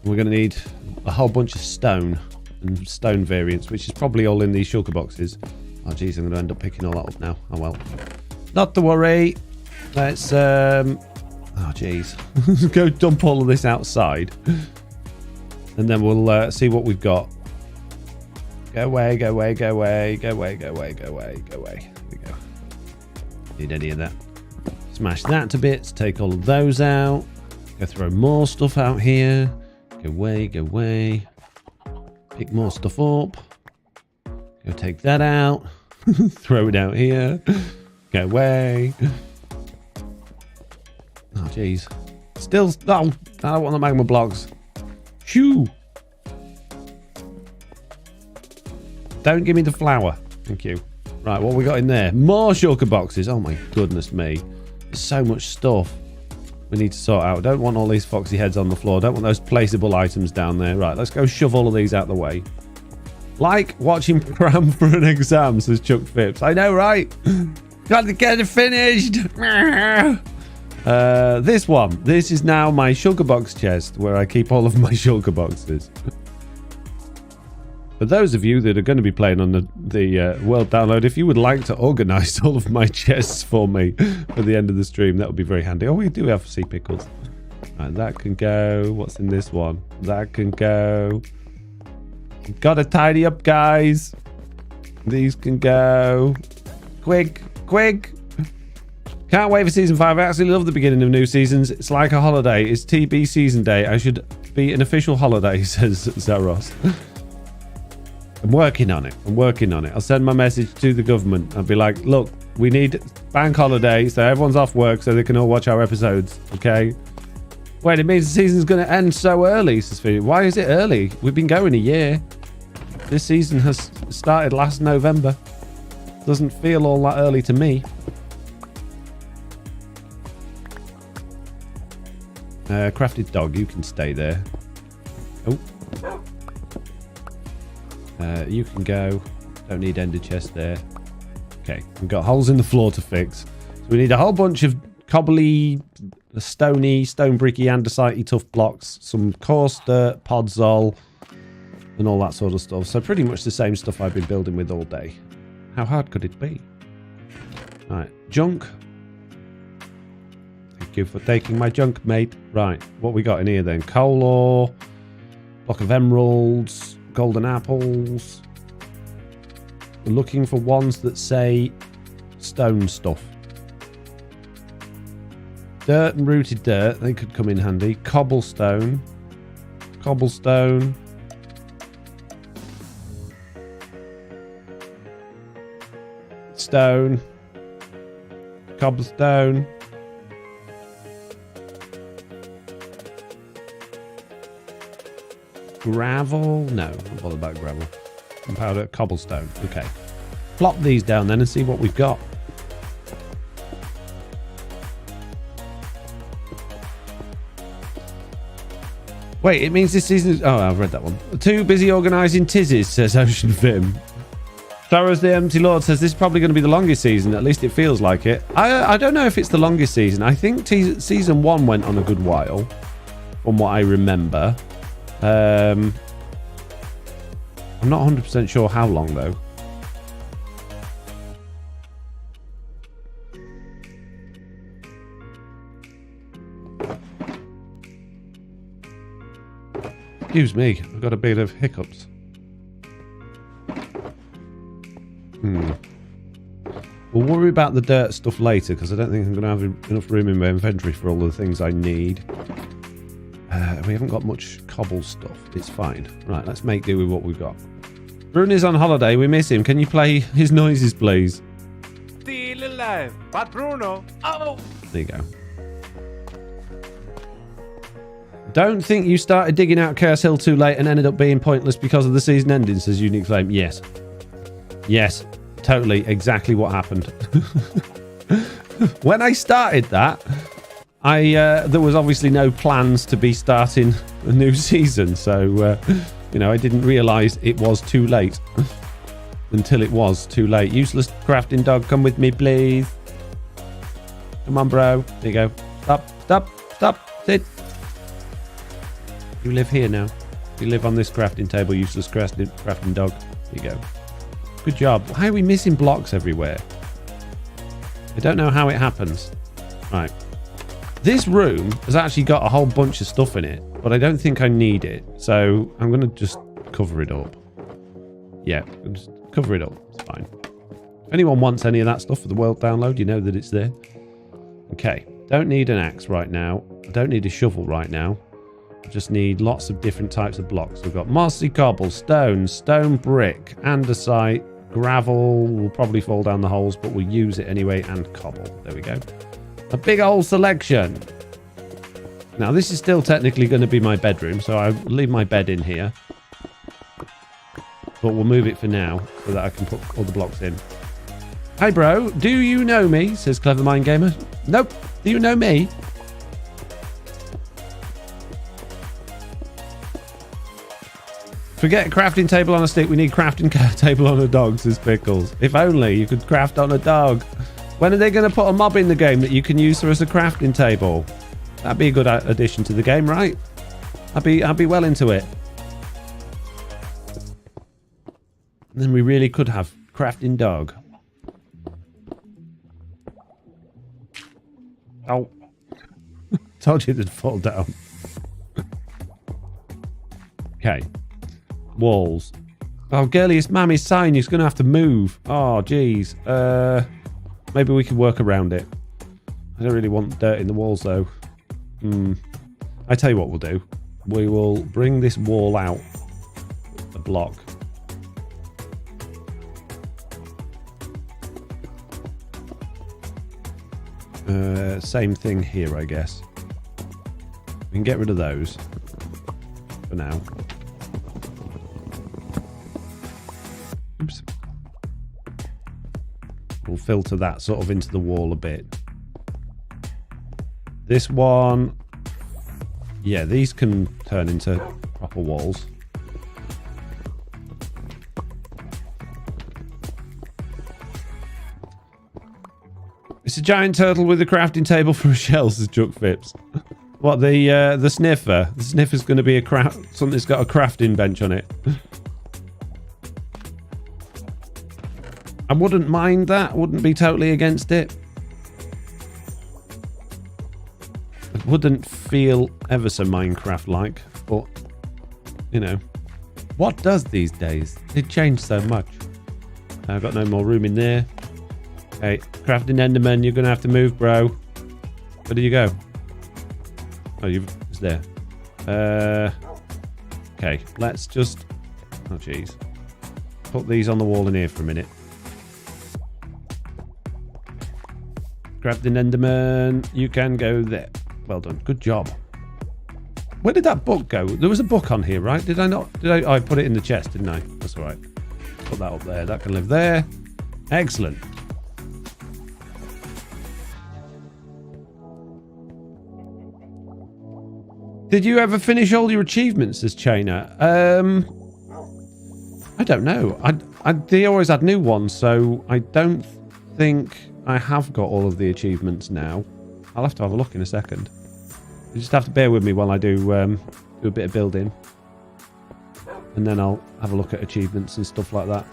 We're going to need a whole bunch of stone and stone variants, which is probably all in these shulker boxes. Oh, geez, I'm going to end up picking all that up now. Oh, well. Not to worry. Let's, oh, geez. Go dump all of this outside. And then we'll see what we've got. Go away, go away, go away, go away, go away, go away, go away. There we go. Need any of that. Smash that to bits. Take all of those out. Go throw more stuff out here. Go away, go away. Pick more stuff up. Go take that out. Throw it out here. Go away. Oh, jeez. Still, oh, I don't want the magma blocks. Shoo. Don't give me the flour. Thank you. Right, what we got in there? More shulker boxes. Oh, my goodness me. There's so much stuff we need to sort out. Don't want all these foxy heads on the floor. Don't want those placeable items down there. Right, let's go shove all of these out the way. Like watching cram for an exam, says Chuck Phipps. I know, right? Got to get it finished. This one. This is now my shulker box chest where I keep all of my shulker boxes. For those of you that are going to be playing on the world download, if you would like to organise all of my chests for me for the end of the stream, that would be very handy. Oh, we do have sea pickles. Right, that can go. What's in this one? That can go. Gotta tidy up, guys. These can go. Quick, quick. Can't wait for season 5. I absolutely love the beginning of new seasons. It's like a holiday. It's TB season day. I should be an official holiday, says Zaros. I'm working on it. I'm working on it. I'll send my message to the government. I'll be like, look, we need bank holiday so everyone's off work so they can all watch our episodes. Okay? Wait, it means the season's going to end so early, says Phoenix. Why is it early? We've been going a year. This season has started last November. Doesn't feel all that early to me. Crafted dog, you can stay there. Oh. You can go. Don't need ender chest there. Okay, we've got holes in the floor to fix. So we need a whole bunch of cobbly, stony, stone bricky, andesite tough blocks, some coarse dirt, podzol, and all that sort of stuff. So pretty much the same stuff I've been building with all day. How hard could it be? Right, junk. Thank you for taking my junk, mate. Right, what we got in here then? Coal ore, block of emeralds, golden apples. We're looking for ones that say stone stuff. Dirt and rooted dirt, they could come in handy. Cobblestone. Cobblestone. Stone. Cobblestone. Gravel? No, not bothered about gravel. Powder, cobblestone. Okay. Plop these down then and see what we've got. Wait, it means this season is... Oh, I've read that one. Too busy organising tizzies, says Ocean Vim. Soros the Empty Lord says this is probably going to be the longest season. At least it feels like it. I don't know if it's the longest season. I think season 1 went on a good while, from what I remember. I'm not 100% sure how long though. Excuse me, I've got a bit of hiccups. We'll worry about the dirt stuff later because I don't think I'm going to have enough room in my inventory for all the things I need. We haven't got much cobble stuff. It's fine. Right, let's make do with what we've got. Bruni's on holiday. We miss him. Can you play his noises, please? Still alive, but Bruno. Oh! There you go. Don't think you started digging out Chaos Hill too late and ended up being pointless because of the season ending, says Unique Flame. Yes. Yes. Totally. Exactly what happened. When I started that, there was obviously no plans to be starting a new season, so you know, I didn't realise it was too late until it was too late. Useless crafting dog, come with me, please. Come on, bro. There you go. Stop. Sit. You live here now. You live on this crafting table, useless crafting dog. There you go. Good job. Why are we missing blocks everywhere? I don't know how it happens. Right. This room has actually got a whole bunch of stuff in it, but I don't think I need it. So I'm going to just cover it up. Yeah, just cover it up. It's fine. If anyone wants any of that stuff for the world download, you know that it's there. Okay. Don't need an axe right now. I don't need a shovel right now. I just need lots of different types of blocks. We've got mossy cobble, stone, stone brick, andesite, gravel. Will probably fall down the holes, but we'll use it anyway, and cobble. There we go. A big old selection. Now, this is still technically going to be my bedroom, so I'll leave my bed in here. But we'll move it for now so that I can put all the blocks in. Hi, bro. Do you know me? Says Clever Mind Gamer. Nope. Do you know me? Forget crafting table on a stick. We need crafting table on a dog, says Pickles. If only you could craft on a dog. When are they going to put a mob in the game that you can use as a crafting table? That'd be a good addition to the game, right? I'd be well into it. And then we really could have crafting dog. Oh. Told you it'd fall down. Okay. Walls. Oh, girliest mammy's sign. He's going to have to move. Oh, jeez. Maybe we can work around it. I don't really want dirt in the walls, though. I tell you what we'll do. We will bring this wall out. A block. Same thing here, I guess. We can get rid of those. For now. Oops. We'll filter that sort of into the wall a bit. This one, yeah, these can turn into proper walls. It's a giant turtle with a crafting table for a shell, says Chuck Phipps. What, the sniffer? The sniffer's going to be something that's got a crafting bench on it. I wouldn't mind that. Wouldn't be totally against it. It wouldn't feel ever so Minecraft-like, but, you know. What does these days? It changed so much. I've got no more room in there. Okay, crafting Enderman, you're going to have to move, bro. Where did you go? Oh, it's there. Okay, let's just... Oh, jeez. Put these on the wall in here for a minute. Crafting Enderman, you can go there. Well done. Good job. Where did that book go? There was a book on here, right? Did I not? Oh, I put it in the chest, didn't I? That's all right. Put that up there. That can live there. Excellent. Did you ever finish all your achievements as Chainer? I don't know. They always had new ones, so I don't think I have got all of the achievements now. I'll have to have a look in a second. You just have to bear with me while I do a bit of building. And then I'll have a look at achievements and stuff like that.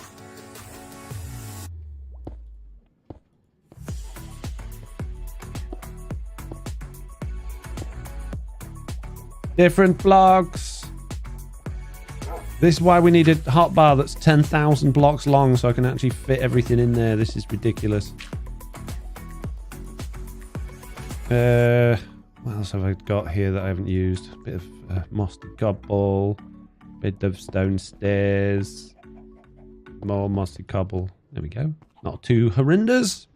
Different blocks. This is why we need a hotbar that's 10,000 blocks long so I can actually fit everything in there. This is ridiculous. What else have I got here that I haven't used? A bit of mossy cobble, bit of stone stairs, more mossy cobble. There we go. Not too horrendous.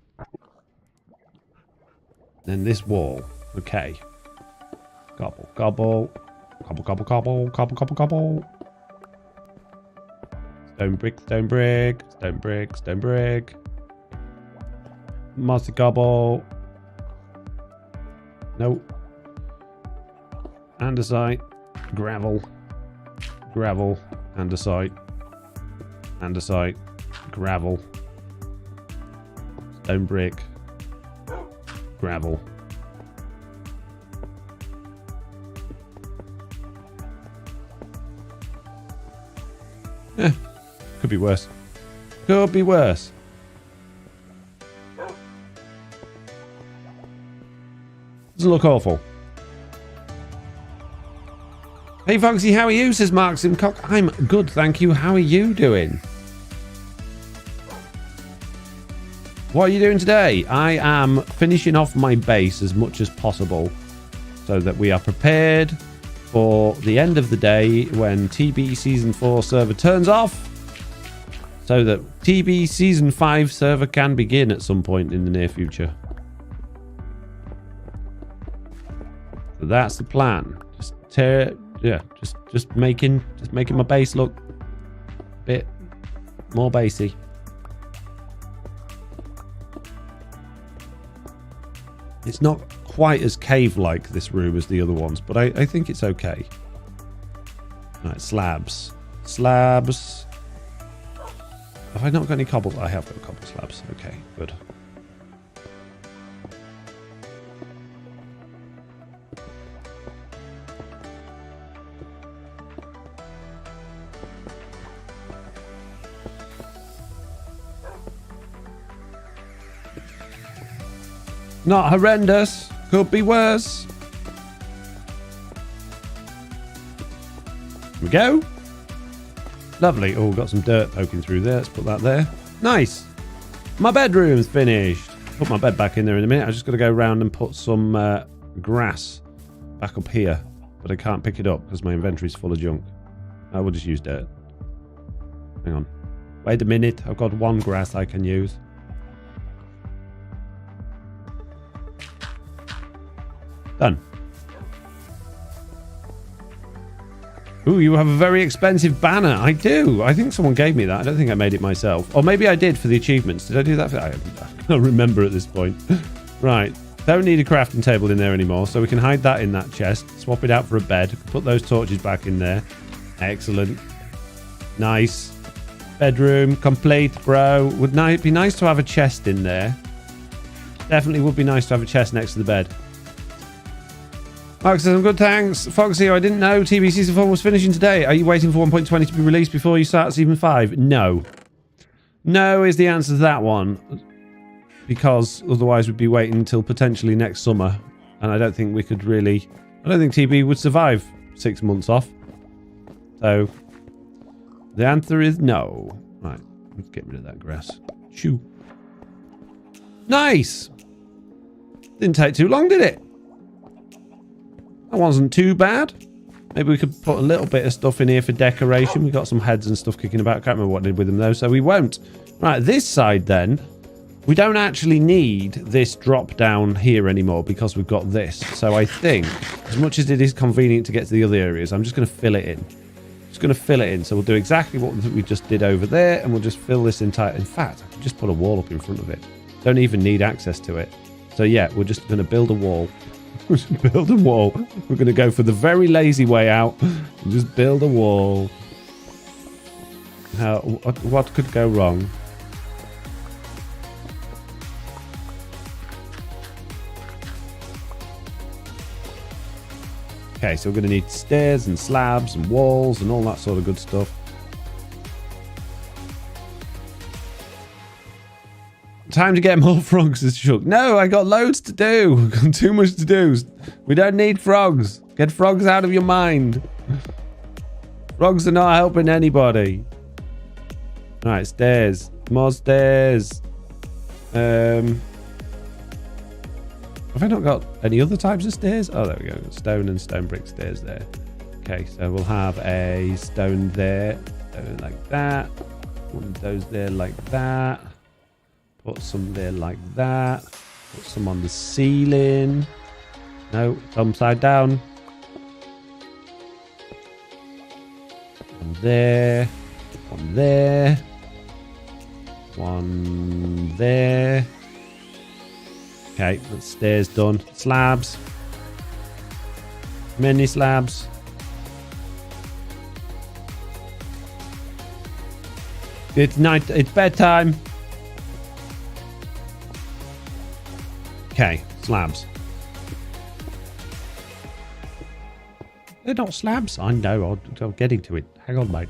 Then this wall. Okay. Cobble, cobble, cobble, cobble, cobble, cobble, cobble, cobble. Stone brick, stone brick, stone brick, stone brick. Mossy cobble. No. Andesite. Gravel. Gravel. Andesite. Andesite. Gravel. Stone brick. Gravel. Could be worse. Could be worse. Doesn't look awful. Hey Foxy, how are you? Says Mark Simcock. I'm good, thank you. How are you doing? What are you doing today? I am finishing off my base as much as possible so that we are prepared for the end of the day when TB Season 4 server turns off, so that TB Season 5 server can begin at some point in the near future. So that's the plan. Just making my base look a bit more basey. It's not quite as cave-like, this room, as the other ones, but I think it's okay. Alright, slabs. Slabs. Have I not got any cobble? I have got cobble slabs. Okay, good. Not horrendous. Could be worse. Here we go. Lovely. Oh, got some dirt poking through there. Let's put that there. Nice. My bedroom's finished. Put my bed back in there in a minute. I just got to go around and put some grass back up here. But I can't pick it up because my inventory's full of junk. I will just use dirt. Hang on. Wait a minute. I've got one grass I can use. Done. Ooh, you have a very expensive banner. I do. I think someone gave me that. I don't think I made it myself. Or maybe I did for the achievements. Did I do that? I can't remember at this point. Right. Don't need a crafting table in there anymore, so we can hide that in that chest. Swap it out for a bed. Put those torches back in there. Excellent. Nice. Bedroom complete, bro. Would it be nice to have a chest in there? Definitely would be nice to have a chest next to the bed. Mark says, I'm good, thanks. Foxy, I didn't know TB Season 4 was finishing today. Are you waiting for 1.20 to be released before you start Season 5? No. No is the answer to that one. Because otherwise we'd be waiting until potentially next summer. And I don't think we could really... I don't think TB would survive 6 months off. So, the answer is no. Right, let's get rid of that grass. Shoo. Nice! Didn't take too long, did it? That wasn't too bad. Maybe we could put a little bit of stuff in here for decoration. We got some heads and stuff kicking about. Can't remember what I did with them though, so we won't. Right, this side then. We don't actually need this drop down here anymore because we've got this. So I think, as much as it is convenient to get to the other areas, I'm just going to fill it in. Just going to fill it in. So we'll do exactly what we just did over there, and we'll just fill this entire... In fact, I can just put a wall up in front of it. Don't even need access to it. So yeah, we're just going to build a wall. Build a wall. We're going to go for the very lazy way out and just build a wall. What could go wrong? Okay, so we're going to need stairs and slabs and walls and all that sort of good stuff. Time to get more frogs, says Chuck. No, I got loads to do. I've got too much to do. We don't need frogs. Get frogs out of your mind. Frogs are not helping anybody. Alright, stairs. More stairs. Have I not got any other types of stairs? Oh, there we go. Stone and stone brick stairs there. Okay, so we'll have a stone there. Stone like that. One of those there like that. Put some there like that. Put some on the ceiling. No, it's upside down. One there. One there. One there. Okay, that stairs done. Slabs. Many slabs. It's night. It's bedtime. Okay, slabs. They're not slabs. I know. I'm getting to it. Hang on, mate.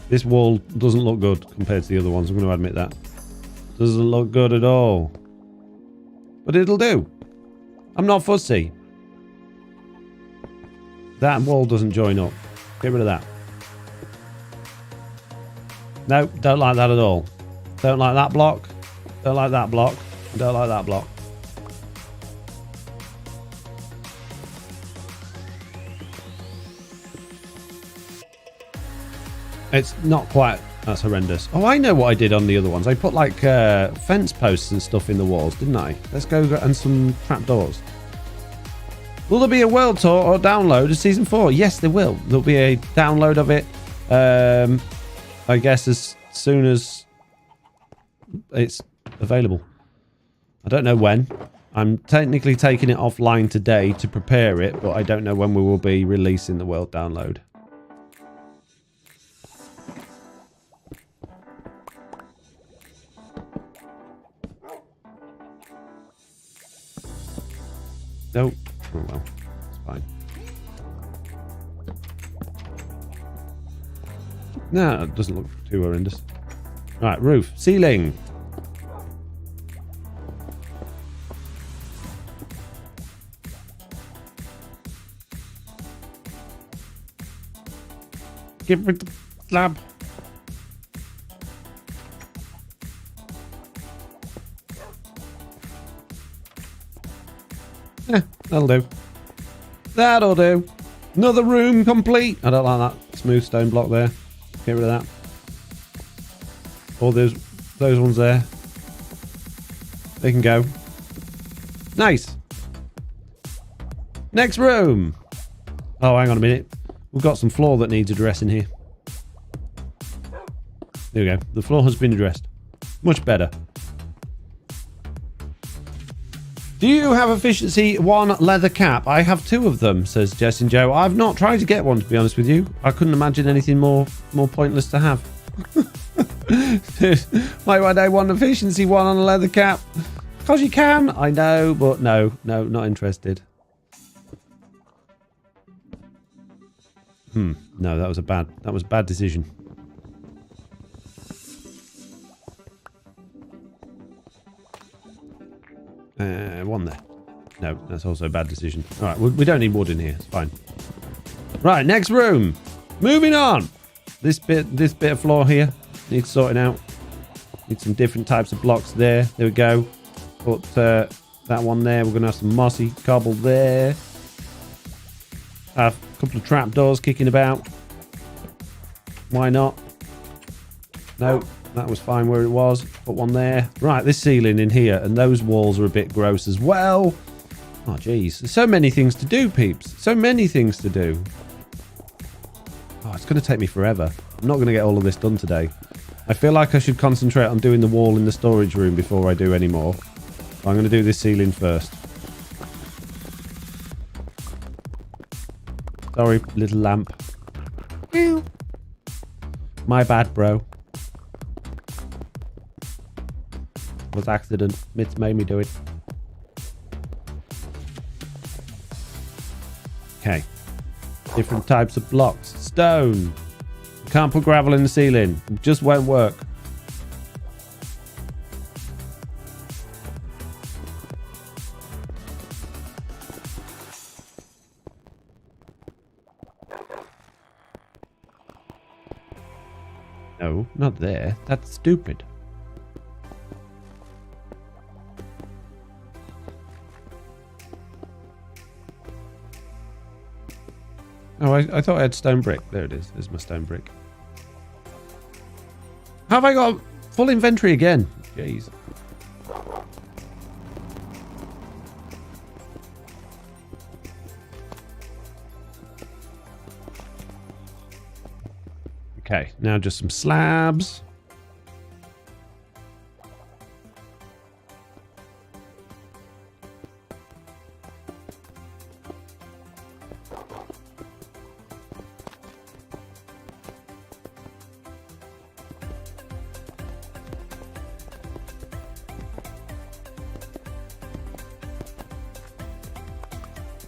This wall doesn't look good compared to the other ones. I'm going to admit that. Doesn't look good at all. But it'll do. I'm not fussy. That wall doesn't join up. Get rid of that. No, don't like that at all. Don't like that block. Don't like that block. Don't like that block. It's not quite... That's horrendous. Oh, I know what I did on the other ones. I put like fence posts and stuff in the walls, didn't I? Let's go and some trapdoors. Will there be a world tour or download of season 4? Yes, there will. There'll be a download of it. I guess as soon as it's available. I don't know when. I'm technically taking it offline today to prepare it, but I don't know when we will be releasing the world download. Nope. Oh well, it's fine. No, it doesn't look too horrendous. Right, roof, ceiling. Give me the slab. Yeah, that'll do. That'll do. Another room complete. I don't like that smooth stone block there. Get rid of that. All those ones there. They can go. Nice. Next room. Oh, hang on a minute. We've got some floor that needs addressing here. There we go. The floor has been addressed. Much better. Do you have efficiency 1 leather cap? I have 2 of them, says Jess and Joe. I've not tried to get one, to be honest with you. I couldn't imagine anything more pointless to have. Why would I want efficiency 1 on a leather cap? Because you can. I know, but no, not interested. No, that was a bad decision. One there. No, that's also a bad decision. All right, we don't need wood in here. It's fine. Right, next room. Moving on. This bit of floor here needs sorting out. Need some different types of blocks there. There we go. Put that one there. We're going to have some mossy cobble there. Have a couple of trapdoors kicking about. Why not? No, that was fine where it was. Put one there. Right, this ceiling in here, and those walls are a bit gross as well. Oh, jeez. There's so many things to do, peeps. So many things to do. Oh, it's going to take me forever. I'm not going to get all of this done today. I feel like I should concentrate on doing the wall in the storage room before I do any more. So I'm going to do this ceiling first. Sorry, little lamp. My bad, bro. Was accident. Mitz made me do it. Okay. Different types of blocks. Stone. Can't put gravel in the ceiling. It just won't work. No, not there. That's stupid. Oh, I thought I had stone brick. There it is. There's my stone brick. Have I got full inventory again? Jeez. Okay, now just some slabs.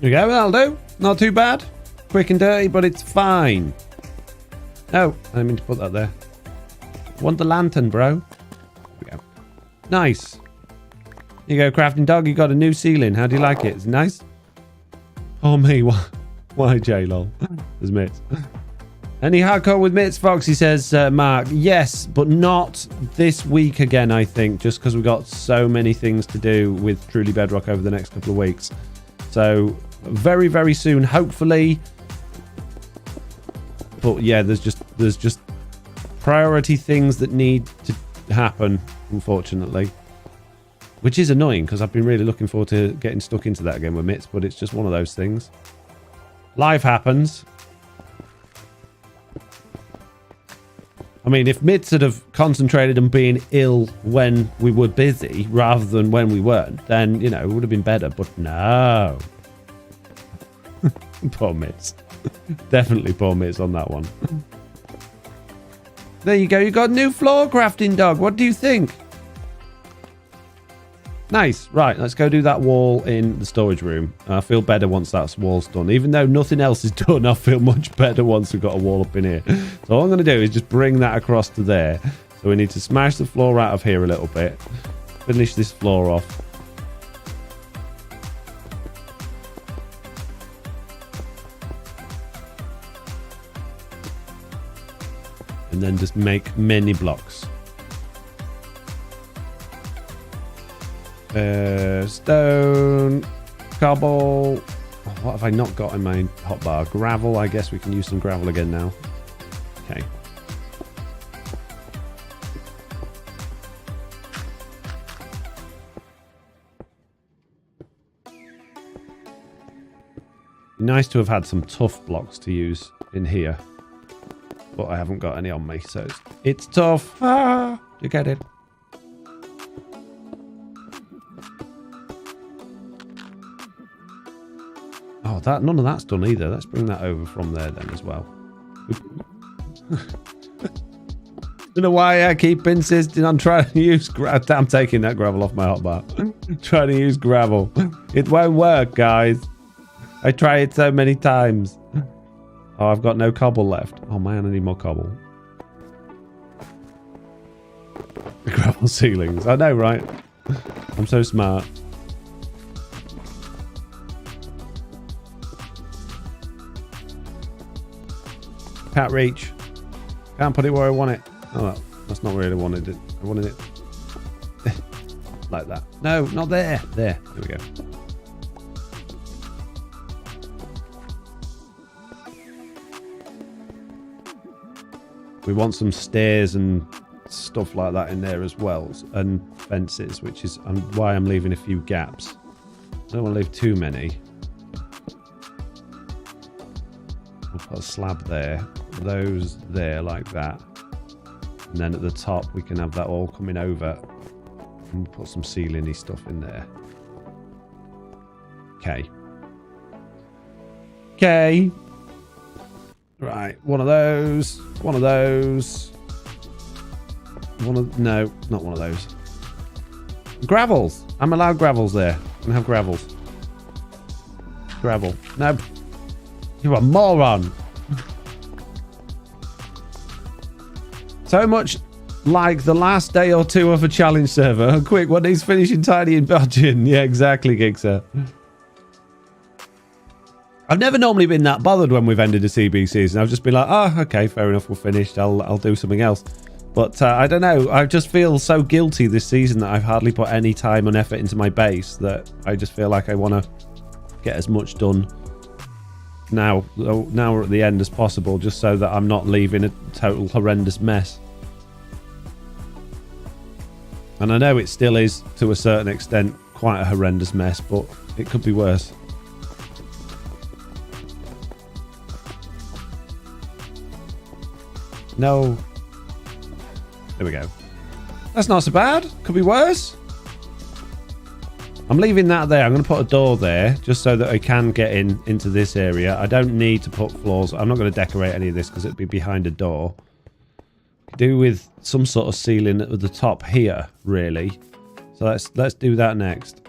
There we go, that'll do. Not too bad. Quick and dirty, but it's fine. Oh, I didn't mean to put that there. Want the lantern, bro. There we go. Nice. Here you go, crafting dog. You got a new ceiling. How do you like it? Is it nice? Oh, me. Why, J-lol? There's Mitts. Any hardcore with Mitts, Foxy says, Mark. Yes, but not this week again, I think, just because we've got so many things to do with Truly Bedrock over the next couple of weeks. So, very, very soon, hopefully. But yeah, there's just priority things that need to happen, unfortunately. Which is annoying, because I've been really looking forward to getting stuck into that again with Mitts, but it's just one of those things. Life happens. I mean, if Mitts had have concentrated on being ill when we were busy rather than when we weren't, then, you know, it would have been better. But no. Poor Mitts. Definitely poor Mitts on that one. There you go. You got a new floor crafting dog. What do you think? Nice. Right, let's go do that wall in the storage room. I feel better once that wall's done. Even though nothing else is done, I feel much better once we've got a wall up in here. So all I'm going to do is just bring that across to there. So we need to smash the floor out of here a little bit. Finish this floor off. And then just make many blocks. Stone, cobble. Oh, what have I not got in my hotbar? Gravel. I guess we can use some gravel again now. Okay. Nice to have had some tough blocks to use in here, but I haven't got any on me, so it's tough. Ah, you get it. Oh, none of that's done either. Let's bring that over from there then as well. Don't know why I keep insisting on trying to use gravel. I'm taking that gravel off my hotbar. Trying to use gravel. It won't work, guys. I try it so many times. Oh, I've got no cobble left. Oh man, I need more cobble. Gravel ceilings. I know, right? I'm so smart. Can't reach. Can't put it where I want it. Oh, that's not where I wanted it. I wanted it like that. No, not there. There. There we go. We want some stairs and stuff like that in there as well. And fences, which is why I'm leaving a few gaps. I don't want to leave too many. We'll put a slab there. Those there like that. And then at the top we can have that all coming over. And we'll put some ceiling-y stuff in there. Okay. Okay. Right, one of those. One of those. No, not one of those. Gravels. I'm allowed gravels there. I can have gravels. Gravel. No. You're a moron. So much like the last day or two of a challenge server. Oh, quick, what needs finishing tiny and budging? Yeah, exactly, Gigster. I've never normally been that bothered when we've ended a CB season. I've just been like, oh, okay, fair enough, we're finished. I'll do something else. But I don't know. I just feel so guilty this season that I've hardly put any time and effort into my base that I just feel like I want to get as much done now we're at the end as possible, just so that I'm not leaving a total horrendous mess. And I know it still is, to a certain extent, quite a horrendous mess, but it could be worse. No. There we go. That's not so bad. Could be worse. I'm leaving that there. I'm going to put a door there just so that I can get into this area. I don't need to put floors. I'm not going to decorate any of this because it'd be behind a door. Do with some sort of ceiling at the top here, really. So let's do that next.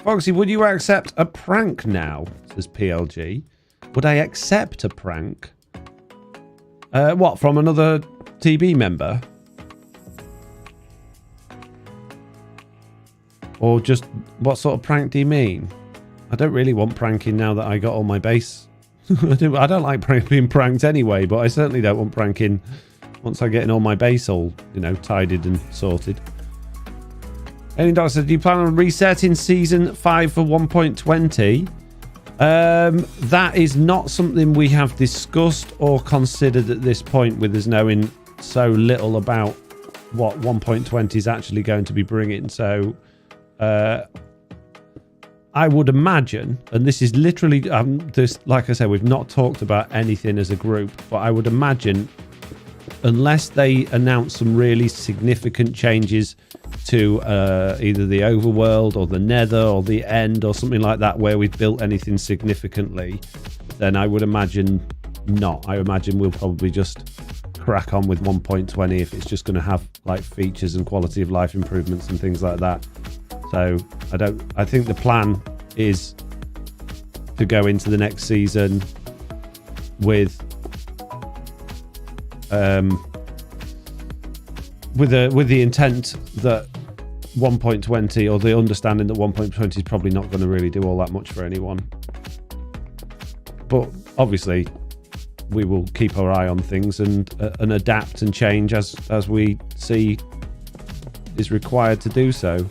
Foxy, would you accept a prank now? Says PLG. Would I accept a prank? What, from another TB member? Or just, what sort of prank do you mean? I don't really want pranking now that I got all my base. I don't like being pranked anyway, but I certainly don't want pranking once I get in all my base all, you know, tidied and sorted. Alien Doctor said, do you plan on resetting Season 5 for 1.20? That is not something we have discussed or considered at this point, with us knowing so little about what 1.20 is actually going to be bringing. So I would imagine, and this is literally, like I said, we've not talked about anything as a group, but I would imagine, unless they announce some really significant changes to either the overworld or the nether or the end or something like that, where we've built anything significantly, then I would imagine not. I imagine we'll probably just crack on with 1.20 if it's just going to have like features and quality of life improvements and things like that. So I think the plan is to go into the next season with the intent that 1.20, or the understanding that 1.20 is probably not going to really do all that much for anyone. But obviously we will keep our eye on things and adapt and change as we see is required to do so.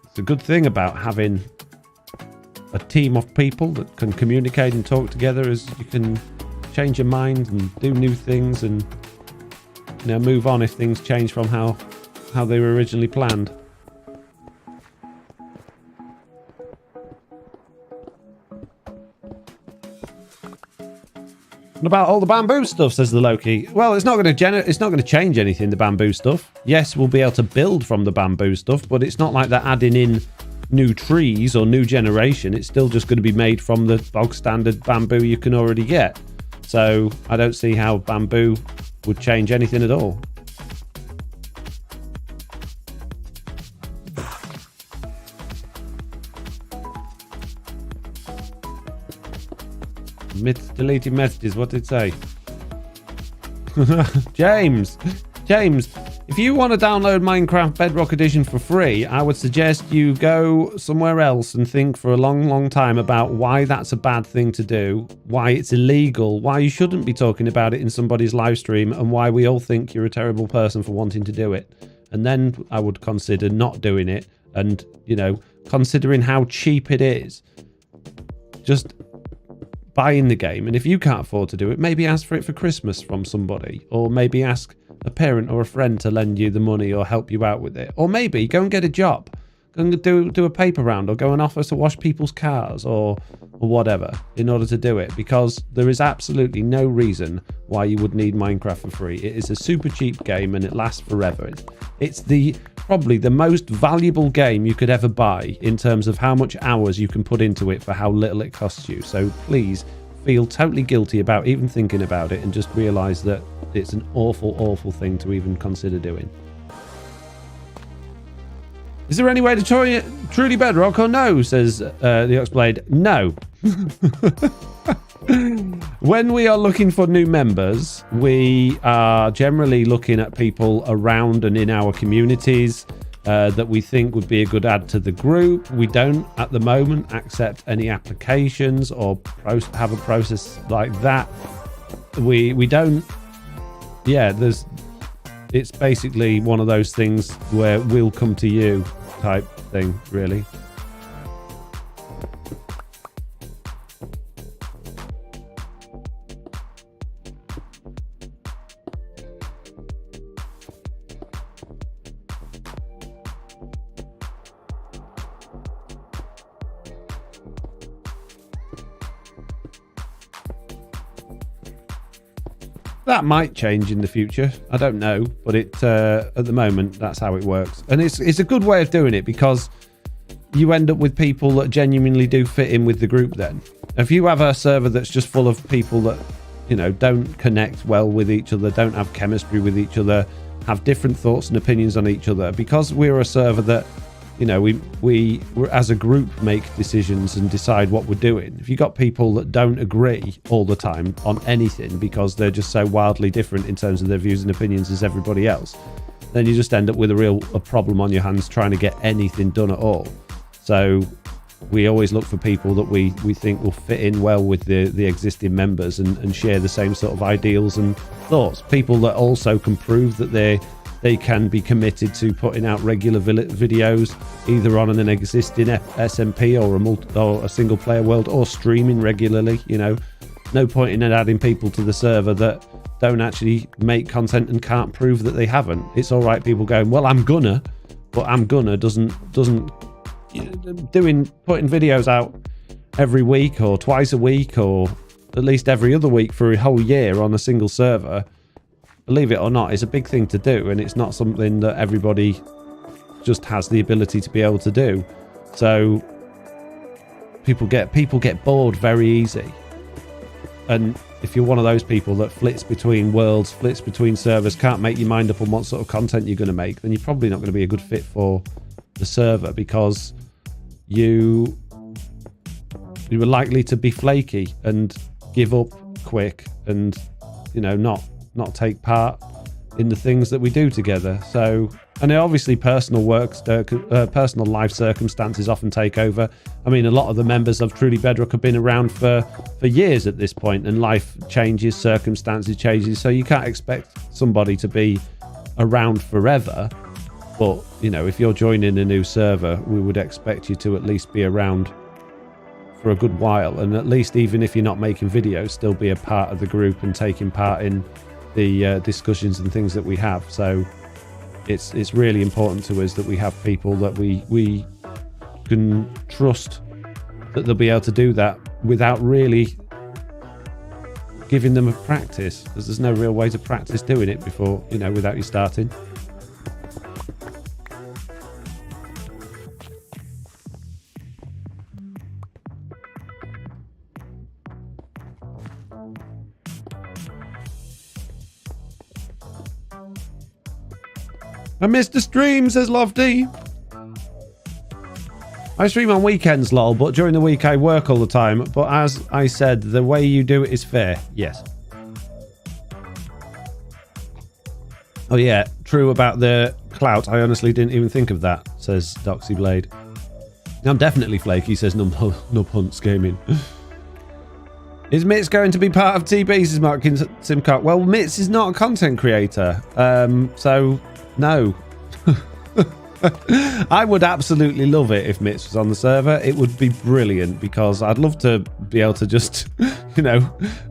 It's a good thing about having a team of people that can communicate and talk together, is you can change your mind and do new things and, you know, move on if things change from how they were originally planned. What about all the bamboo stuff, says the Loki? Well, it's not going to change anything, the bamboo stuff. Yes, we'll be able to build from the bamboo stuff, but it's not like they're adding in new trees or new generation. It's still just going to be made from the bog standard bamboo you can already get. So I don't see how bamboo would change anything at all. Deleted messages. What did it say? James, if you want to download Minecraft Bedrock Edition for free, I would suggest you go somewhere else and think for a long time about why that's a bad thing to do, why it's illegal, why you shouldn't be talking about it in somebody's live stream, and why we all think you're a terrible person for wanting to do it. And then I would consider not doing it, and, you know, considering how cheap it is. Just buying the game, and if you can't afford to do it, maybe ask for it for Christmas from somebody, or maybe ask a parent or a friend to lend you the money or help you out with it, or maybe go and get a job, go and do a paper round, or go and offer to wash people's cars or whatever in order to do it, because there is absolutely no reason why you would need Minecraft for free. It is a super cheap game and it lasts forever. It's probably the most valuable game you could ever buy in terms of how much hours you can put into it for how little it costs you. So please feel totally guilty about even thinking about it, and just realize that it's an awful thing to even consider doing. Is there any way to try it truly Bedrock or no, says the Oxblade. No. When we are looking for new members, we are generally looking at people around and in our communities that we think would be a good add to the group. We don't at the moment accept any applications or have a process like that. We don't. Yeah, it's basically one of those things where we'll come to you type thing, really. That might change in the future. I don't know, but at the moment, that's how it works. And it's a good way of doing it, because you end up with people that genuinely do fit in with the group then. If you have a server that's just full of people that, you know, don't connect well with each other, don't have chemistry with each other, have different thoughts and opinions on each other, because we're a server that you know, we as a group make decisions and decide what we're doing. If you got people that don't agree all the time on anything because they're just so wildly different in terms of their views and opinions as everybody else, then you just end up with a problem on your hands trying to get anything done at all. So we always look for people that we think will fit in well with the existing members and share the same sort of ideals and thoughts. People that also can prove that they can be committed to putting out regular videos, either on an existing SMP or a single player world, or streaming regularly. You know, no point in adding people to the server that don't actually make content and can't prove that they haven't. It's all right people going, well, I'm gonna, but I'm gonna doesn't putting videos out every week or twice a week or at least every other week for a whole year on a single server, believe it or not, is a big thing to do, and it's not something that everybody just has the ability to be able to do. So people get bored very easy, and if you're one of those people that flits between worlds, flits between servers, can't make your mind up on what sort of content you're going to make, then you're probably not going to be a good fit for the server, because you were likely to be flaky and give up quick and, you know, not take part in the things that we do together. So, and obviously personal life circumstances often take over. I mean, a lot of the members of Truly Bedrock have been around for years at this point, and life changes, circumstances changes, so you can't expect somebody to be around forever. But, you know, if you're joining a new server, we would expect you to at least be around for a good while, and at least, even if you're not making videos, still be a part of the group and taking part in the discussions and things that we have. So it's really important to us that we have people that we can trust that they'll be able to do that without really giving them a practice, because there's no real way to practice doing it before, you know, without you starting. I missed the stream, says Lofty. I stream on weekends, lol, but during the week I work all the time. But as I said, the way you do it is fair. Yes. Oh yeah, true about the clout. I honestly didn't even think of that, says Doxy Blade. I'm definitely flaky, says Nub Hunts Gaming. Is Mitz going to be part of TB, says Markin Simcock? Well, Mitz is not a content creator. So... no. I would absolutely love it if Mitz was on the server. It would be brilliant, because I'd love to be able to just, you know,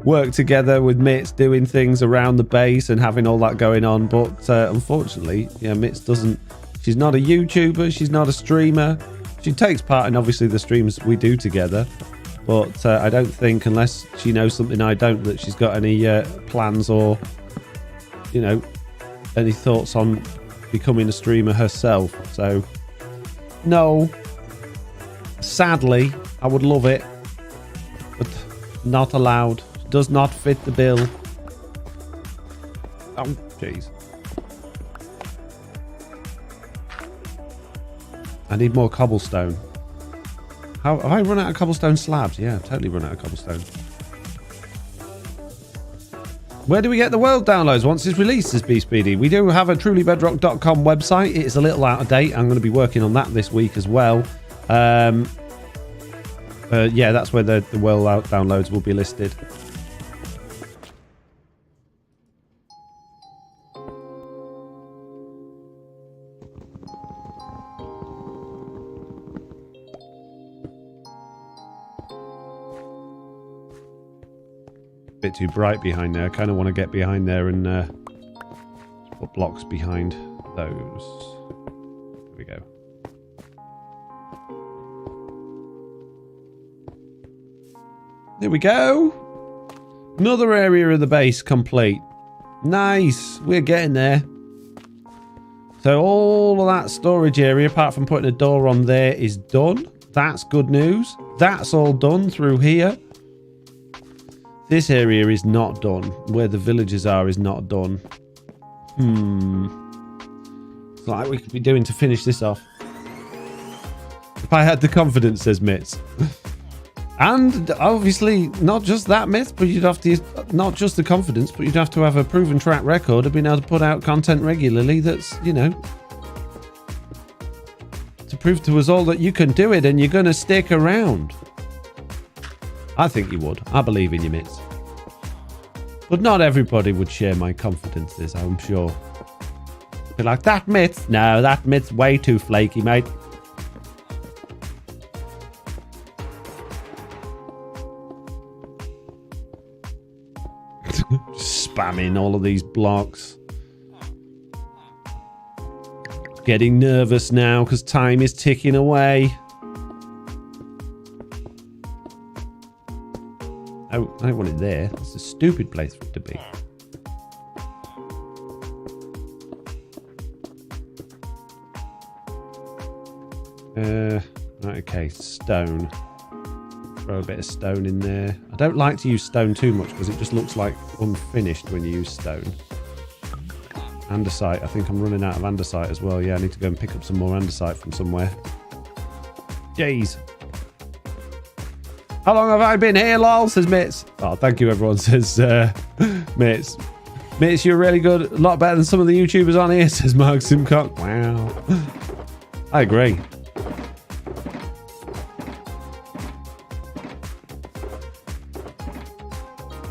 work together with Mitz doing things around the base and having all that going on. But unfortunately, yeah, Mitz doesn't. She's not a YouTuber. She's not a streamer. She takes part in obviously the streams we do together. But I don't think, unless she knows something I don't, that she's got any plans or, you know, any thoughts on becoming a streamer herself. So no, sadly, I would love it, but not allowed. Does not fit the bill. Oh jeez, I need more cobblestone. How have I run out of cobblestone slabs? Yeah, I've totally run out of cobblestone. Where do we get the world downloads once it's released, says B-Speedy? We do have a trulybedrock.com website. It's a little out of date. I'm going to be working on that this week as well. Yeah, that's where the world downloads will be listed. Bit too bright behind there. I kind of want to get behind there and put blocks behind those. There we go. There we go. Another area of the base complete. Nice. We're getting there. So all of that storage area, apart from putting a door on there, is done. That's good news. That's all done through here. This area is not done. Where the villages are is not done. It's like we could be doing to finish this off. If I had the confidence, says Mitz. And obviously, not just that, Mitz, but you'd have to, not just the confidence, but you'd have to have a proven track record of being able to put out content regularly that's, you know, to prove to us all that you can do it and you're going to stick around. I think you would. I believe in you, Mitz. But not everybody would share my confidences, I'm sure. Be like, that Mitz? No, that Mitz way too flaky, mate. Spamming all of these blocks. Getting nervous now because time is ticking away. Oh, I don't want it there. It's a stupid place for it to be. Okay, stone. Throw a bit of stone in there. I don't like to use stone too much because it just looks like unfinished when you use stone. Andesite. I think I'm running out of andesite as well. Yeah, I need to go and pick up some more andesite from somewhere. Jeez. How long have I been here, lol? Says Mitz. Oh, thank you, everyone. Says Mitz. Mitz, you're really good. A lot better than some of the YouTubers on here, says Mark Simcock. Wow. I agree.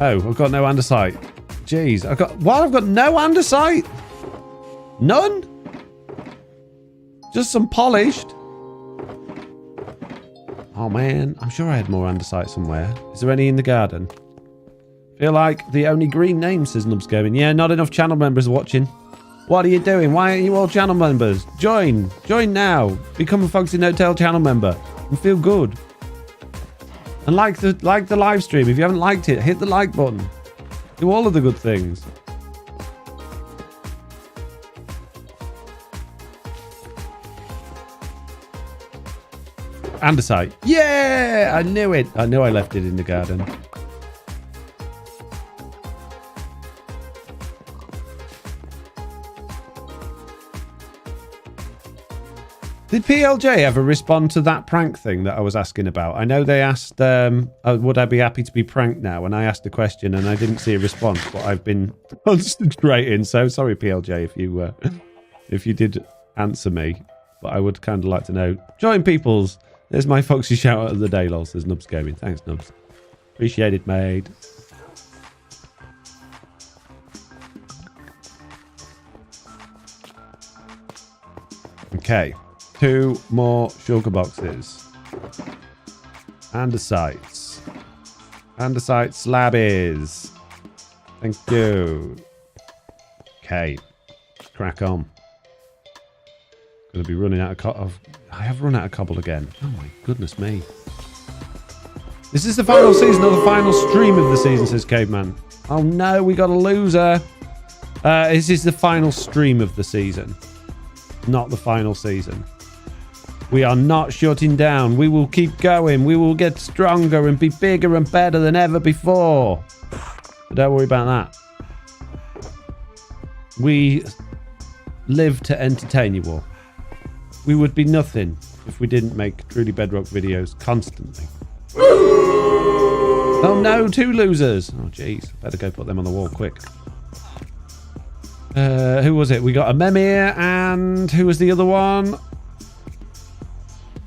Oh, I've got no andesite. Jeez, I've got... What? I've got no andesite? None? Just some polished? Oh, man. I'm sure I had more andesite somewhere. Is there any in the garden? Feel like the only green name, says Nubs Gaming. Yeah, not enough channel members watching. What are you doing? Why aren't you all channel members? Join. Join now. Become a FoxyNoTail channel member. And feel good. And like the live stream. If you haven't liked it, hit the like button. Do all of the good things. Andesite. Yeah! I knew it. I knew I left it in the garden. Did PLJ ever respond to that prank thing that I was asking about? I know they asked, would I be happy to be pranked now? And I asked the question and I didn't see a response, but I've been concentrating. So sorry, PLJ, if you did answer me. But I would kind of like to know. Join peoples. There's my Foxy shout out of the day, lol, says Nubs Gaming. Thanks, Nubs. Appreciate it, mate. Okay. 2 more sugar boxes. Andesites. Andesite slabbies. Thank you. Okay. Crack on. Gonna be running out of I have run out of cobble again. Oh my goodness me. This is the final season or the final stream of the season, says Caveman. Oh no, we got a loser. This is the final stream of the season. Not the final season. We are not shutting down. We will keep going. We will get stronger and be bigger and better than ever before. But don't worry about that. We live to entertain you all. We would be nothing if we didn't make truly Bedrock videos constantly. Oh no, 2 losers. Oh jeez, better go put them on the wall quick. Who was it? We got a Memir and who was the other one?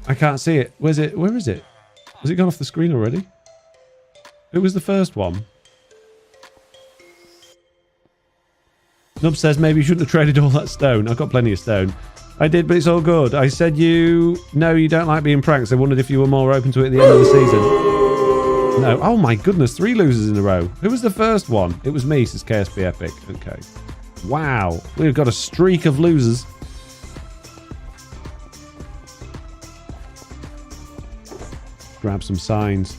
I can't see it. Where's it? Where is it? Has it gone off the screen already? Who was the first one? Nub says maybe you shouldn't have traded all that stone. I've got plenty of stone. I did, but it's all good. I said you don't like being pranked. So I wondered if you were more open to it at the end of the season. No. Oh my goodness, 3 losers in a row. Who was the first one? It was me, says KSB Epic. Okay. Wow. We've got a streak of losers. Grab some signs.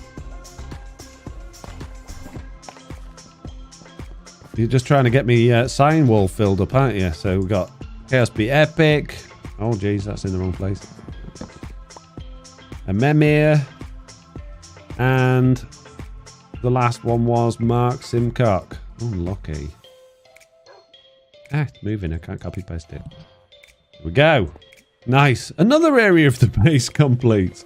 You're just trying to get me sign wall filled up, aren't you? So we've got Chaos Be Epic. Oh, geez, that's in the wrong place. A Memir. And the last one was Mark Simcock. Oh, lucky. Ah, it's moving. I can't copy paste it. Here we go. Nice. Another area of the base complete.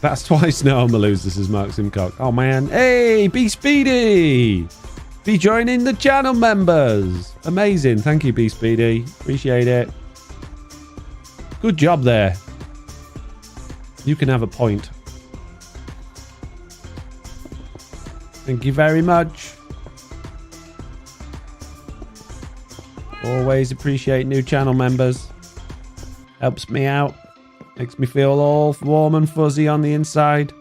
That's twice now I'm a loser, says Mark Simcock. Oh, man. Hey, be speedy. Be joining the channel members. Amazing. Thank you, Be Speedy. Appreciate it. Good job there. You can have a point. Thank you very much. Always appreciate new channel members. Helps me out. Makes me feel all warm and fuzzy on the inside.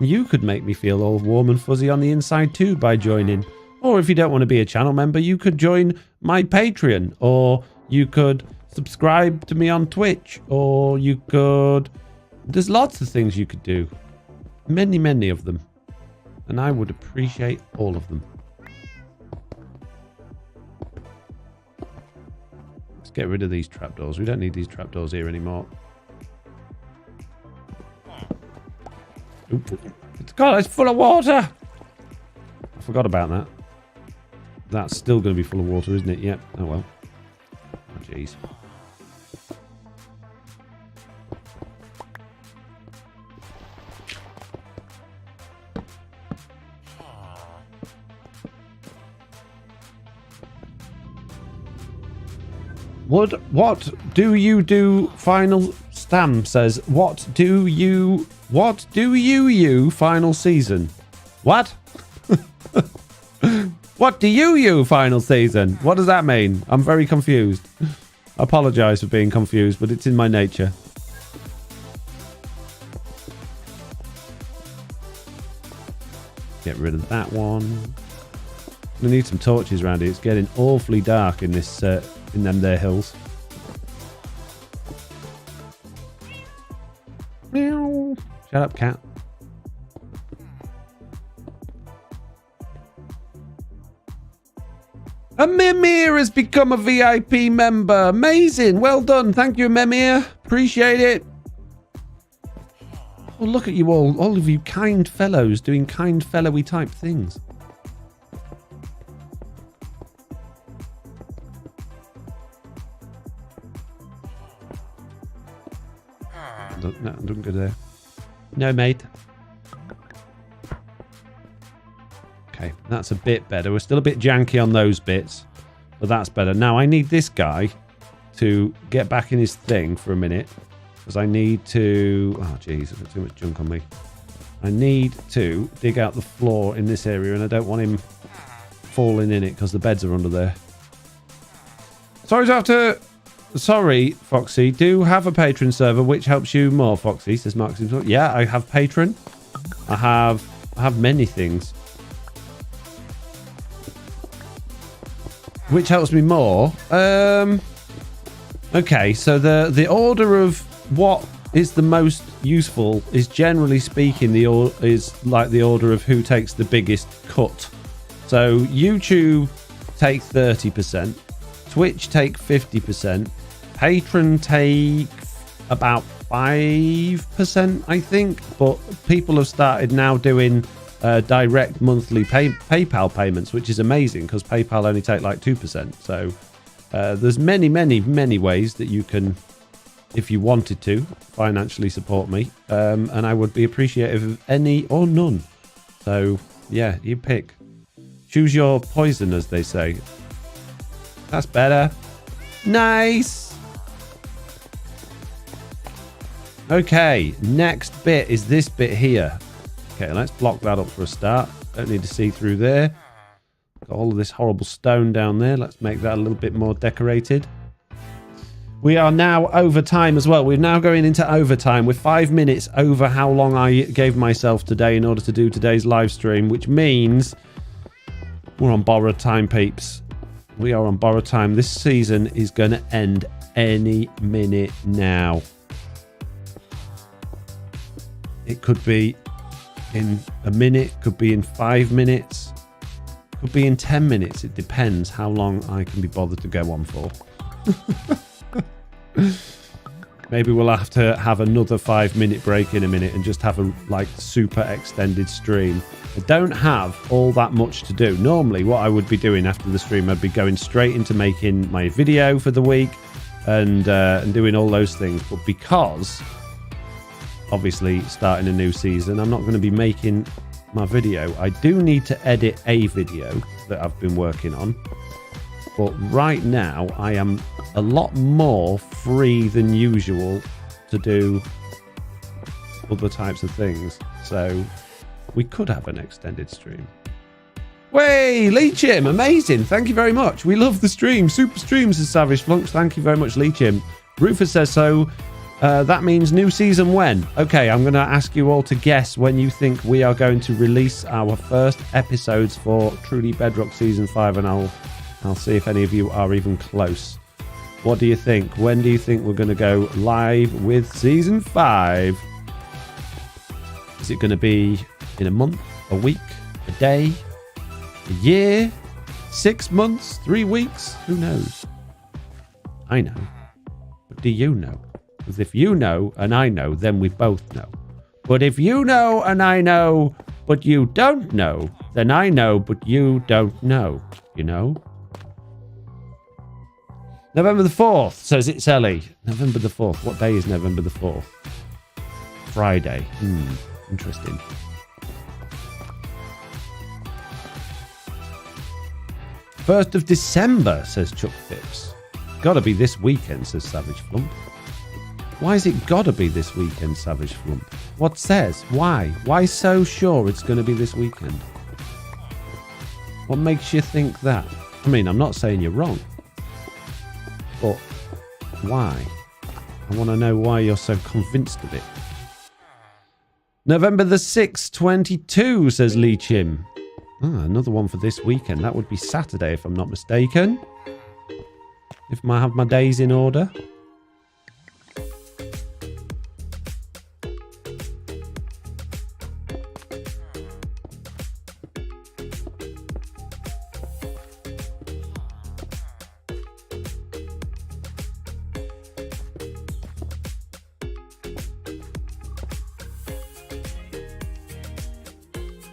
You could make me feel all warm and fuzzy on the inside too by joining. Or if you don't want to be a channel member, you could join my Patreon. Or you could subscribe to me on Twitch. Or you could... There's lots of things you could do. Many, many of them. And I would appreciate all of them. Let's get rid of these trapdoors. We don't need these trapdoors here anymore. Oop. God, it's full of water. I forgot about that. That's still going to be full of water, isn't it? Yep. Oh, well. Oh, jeez. What do you do? Final Stam says, what do you final season? What? What do you final season? What does that mean? I'm very confused. I apologize for being confused, but it's in my nature. Get rid of that one. We need some torches around here. It's getting awfully dark in this in them there hills. Meow. Shut up, cat. A Mimir has become a VIP member. Amazing. Well done. Thank you, Mimir. Appreciate it. Oh, look at you all of you kind fellows doing kind fellowy type things. No, don't go there. No, mate. Okay, that's a bit better. We're still a bit janky on those bits, but that's better. Now, I need this guy to get back in his thing for a minute, because I need to... Oh, jeez, I've got too much junk on me. I need to dig out the floor in this area, and I don't want him falling in it, because the beds are under there. Sorry to have to... Sorry, Foxy. Do have a patron server, which helps you more, Foxy, says Mark. Yeah, I have patron. I have many things. Which helps me more. Okay, so the order of what is the most useful is, generally speaking, is like the order of who takes the biggest cut. So YouTube take 30%, Twitch take 50%, Patron take about 5%, I think. But people have started now doing direct monthly PayPal payments, which is amazing because PayPal only take like 2%. So there's many ways that you can, if you wanted to, financially support me, and I would be appreciative of any or none. So yeah, you pick. Choose your poison, as they say. That's better. Nice. Okay, next bit is this bit here. Okay, let's block that up for a start. Don't need to see through there. Got all of this horrible stone down there. Let's make that a little bit more decorated. We are now over time as well. We're now going into overtime. We're 5 minutes over how long I gave myself today in order to do today's live stream, which means we're on borrowed time, peeps. We are on borrowed time. This season is going to end any minute now. It could be in a minute, could be in 5 minutes, could be in 10 minutes. It depends how long I can be bothered to go on for. Maybe we'll have to have another 5-minute break in a minute and just have a like super extended stream. I don't have all that much to do. Normally what I would be doing after the stream, I'd be going straight into making my video for the week and doing all those things. But because obviously starting a new season, I'm not going to be making my video. I do need to edit a video that I've been working on. But right now, I am a lot more free than usual to do other types of things. So we could have an extended stream. Way, Leechim, amazing. Thank you very much. We love the stream. Super streams is Savage Flunks. Thank you very much, Leechim. Rufus says so. That means new season when? Okay, I'm going to ask you all to guess when you think we are going to release our first episodes for Truly Bedrock Season 5, and I'll see if any of you are even close. What do you think? When do you think we're going to go live with Season 5? Is it going to be in a month, a week, a day, a year, 6 months, 3 weeks? Who knows? I know. But do you know? Because if you know and I know, then we both know. But if you know and I know, but you don't know, then I know, but you don't know. You know? November the 4th, says it's Ellie. November the 4th. What day is November the 4th? Friday. Interesting. First of December, says Chuck Phipps. Gotta be this weekend, says Savage Flump. Why is it gotta be this weekend, Savage Flump? What says? Why? Why so sure it's gonna be this weekend? What makes you think that? I mean, I'm not saying you're wrong. But why? I want to know why you're so convinced of it. November the 6th, 22, says Lee Chim. Another one for this weekend. That would be Saturday, if I'm not mistaken. If I have my days in order.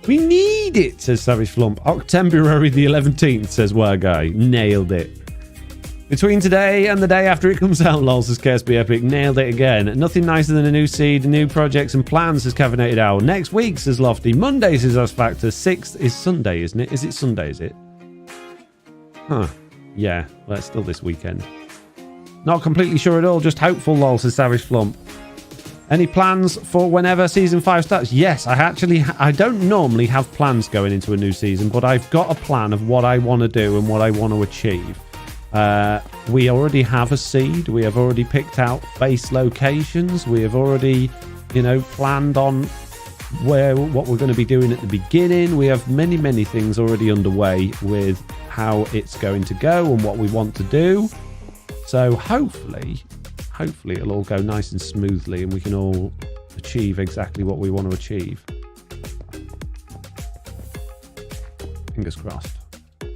We need it, says Savage Flump. October the 11th, says Warguy. Nailed it. Between today and the day after it comes out, lol, says KSB Epic. Nailed it again. Nothing nicer than a new seed, new projects and plans, says Caffeinated Owl. Next week, says Lofty. Monday, says Us Factor. 6th is Sunday, isn't it? Is it Sunday, is it? Huh. Yeah, well, it's still this weekend. Not completely sure at all, just hopeful, lol, says Savage Flump. Any plans for whenever Season 5 starts? Yes, I don't normally have plans going into a new season, but I've got a plan of what I want to do and what I want to achieve. We already have a seed. We have already picked out base locations. We have already, planned on what we're going to be doing at the beginning. We have many, many things already underway with how it's going to go and what we want to do. So hopefully it'll all go nice and smoothly and we can all achieve exactly what we want to achieve. Fingers crossed. There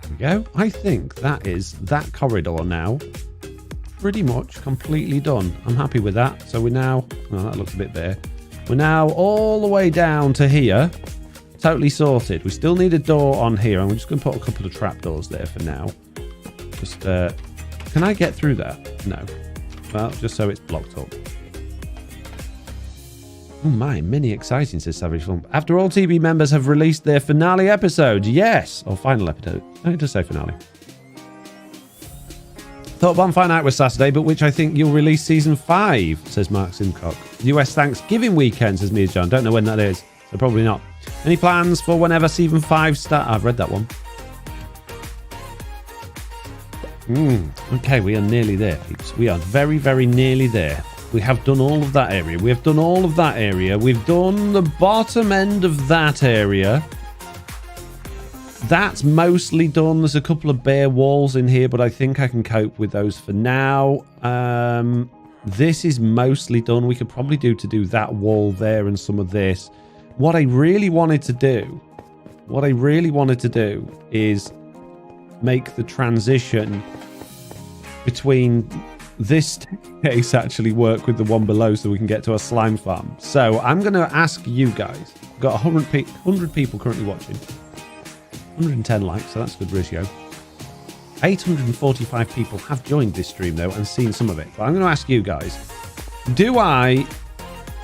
we go. I think that is that corridor now pretty much completely done. I'm happy with that. So we're now... Oh, that looks a bit bare. We're now all the way down to here. Totally sorted. We still need a door on here. I'm just going to put a couple of trapdoors there for now. Just... Can I get through that? No. Well, just so it's blocked up. Oh my, many exciting, says Savage Flump. After all TV members have released their finale episode. Yes. Or final episode. I need to say finale. Thought Bonfire Night was Saturday, but which I think you'll release Season 5, says Mark Simcock. US Thanksgiving weekend, says Mia John. Don't know when that is, so probably not. Any plans for whenever Season 5 start? I've read that one. Okay, we are nearly there, peeps. We are very, very nearly there. We have done all of that area. We have done all of that area. We've done the bottom end of that area. That's mostly done. There's a couple of bare walls in here, but I think I can cope with those for now. This is mostly done. We could probably do that wall there and some of this. What I really wanted to do is make the transition between this staircase actually work with the one below so we can get to our slime farm. So I'm going to ask you guys. We've got 100 people currently watching. 110 likes, so that's a good ratio. 845 people have joined this stream, though, and seen some of it. But I'm going to ask you guys, do I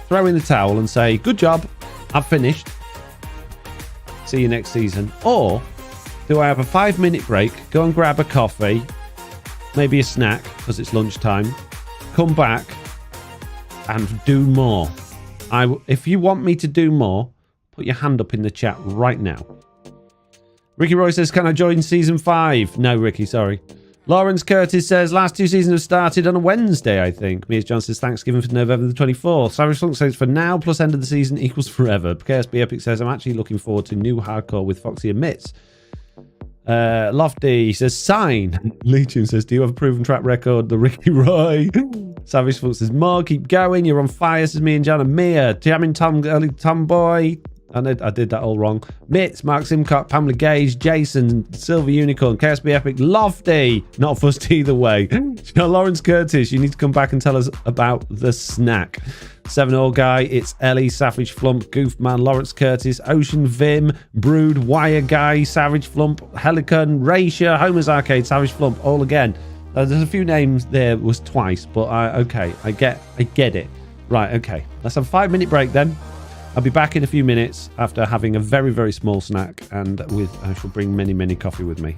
throw in the towel and say, good job, I've finished, see you next season? Or do I have a 5-minute break, go and grab a coffee, maybe a snack, because it's lunchtime, come back and do more? If you want me to do more, put your hand up in the chat right now. Ricky Roy says, can I join season 5? No, Ricky, sorry. Lawrence Curtis says, last 2 seasons have started on a Wednesday, I think. Mia's John says, Thanksgiving for November the 24th. Savage Slunk says, for now plus end of the season equals forever. KSB Epic says, I'm actually looking forward to new hardcore with Foxy and Mitts. Lofty says, sign. Legion says, do you have a proven track record? The Ricky Roy. Savage Slunk says, more, keep going. You're on fire, says me and John and Mia. Jamming Tom, early Tomboy. I did that all wrong. Mitts, Mark Simcock, Pamela Gage, Jason, Silver Unicorn, KSB Epic, Lofty. Not fussed either way. Lawrence Curtis, you need to come back and tell us about the snack. 7-All Guy, it's Ellie, Savage Flump, Goofman, Lawrence Curtis, Ocean Vim, Brood, Wire Guy, Savage Flump, Helicon, Raisha, Homer's Arcade, Savage Flump, all again. There's a few names there, was twice, but okay, I get it. Right, okay. Let's have a 5-minute break then. I'll be back in a few minutes after having a very, very small snack, and I shall bring many, many coffee with me.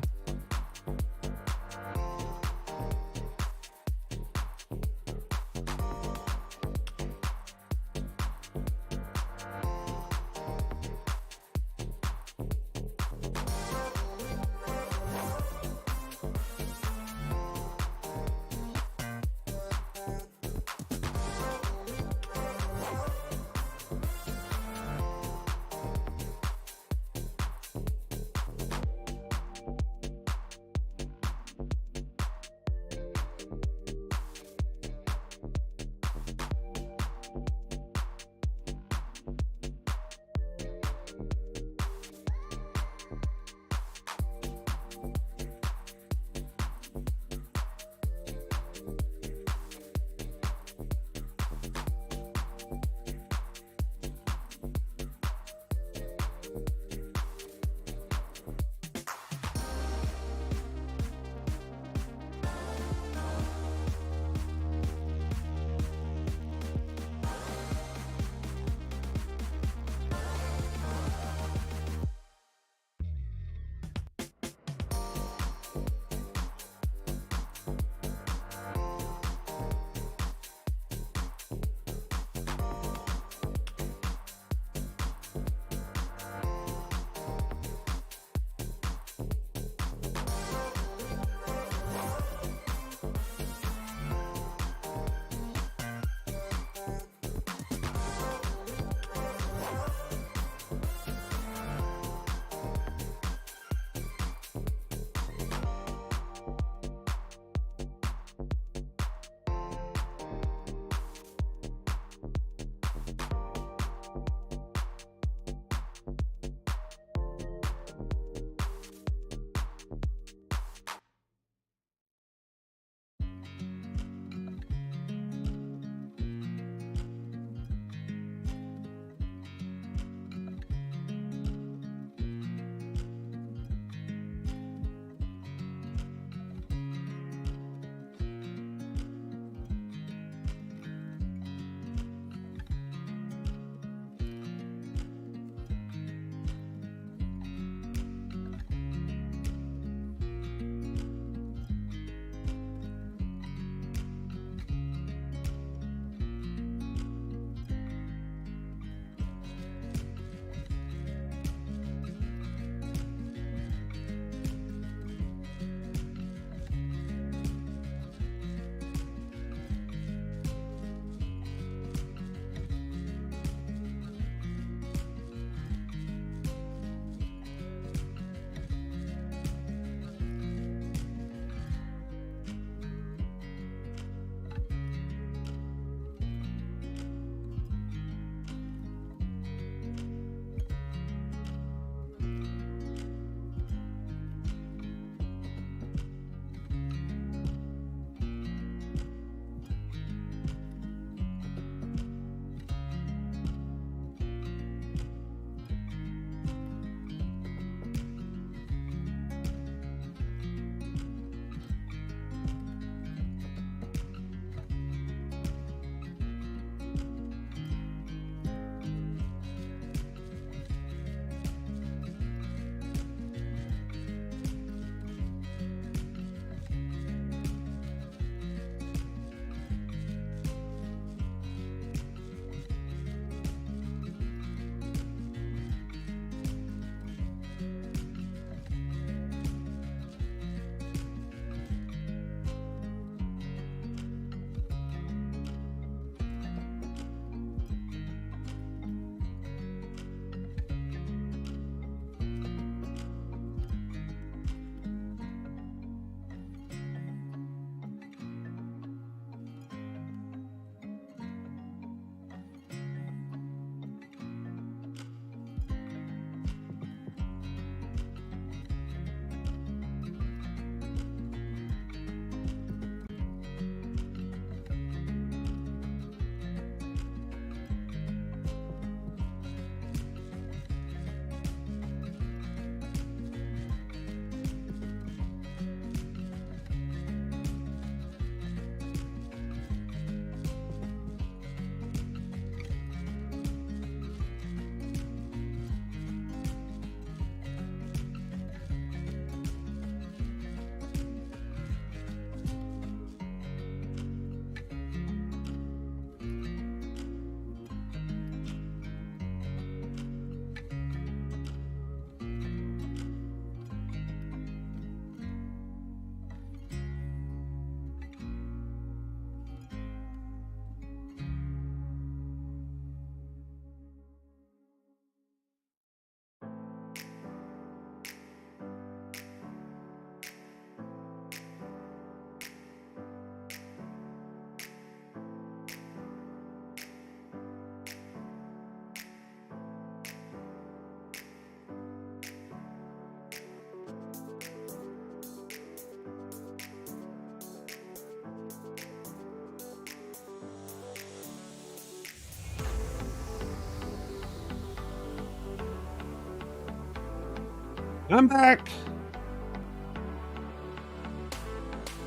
I'm back.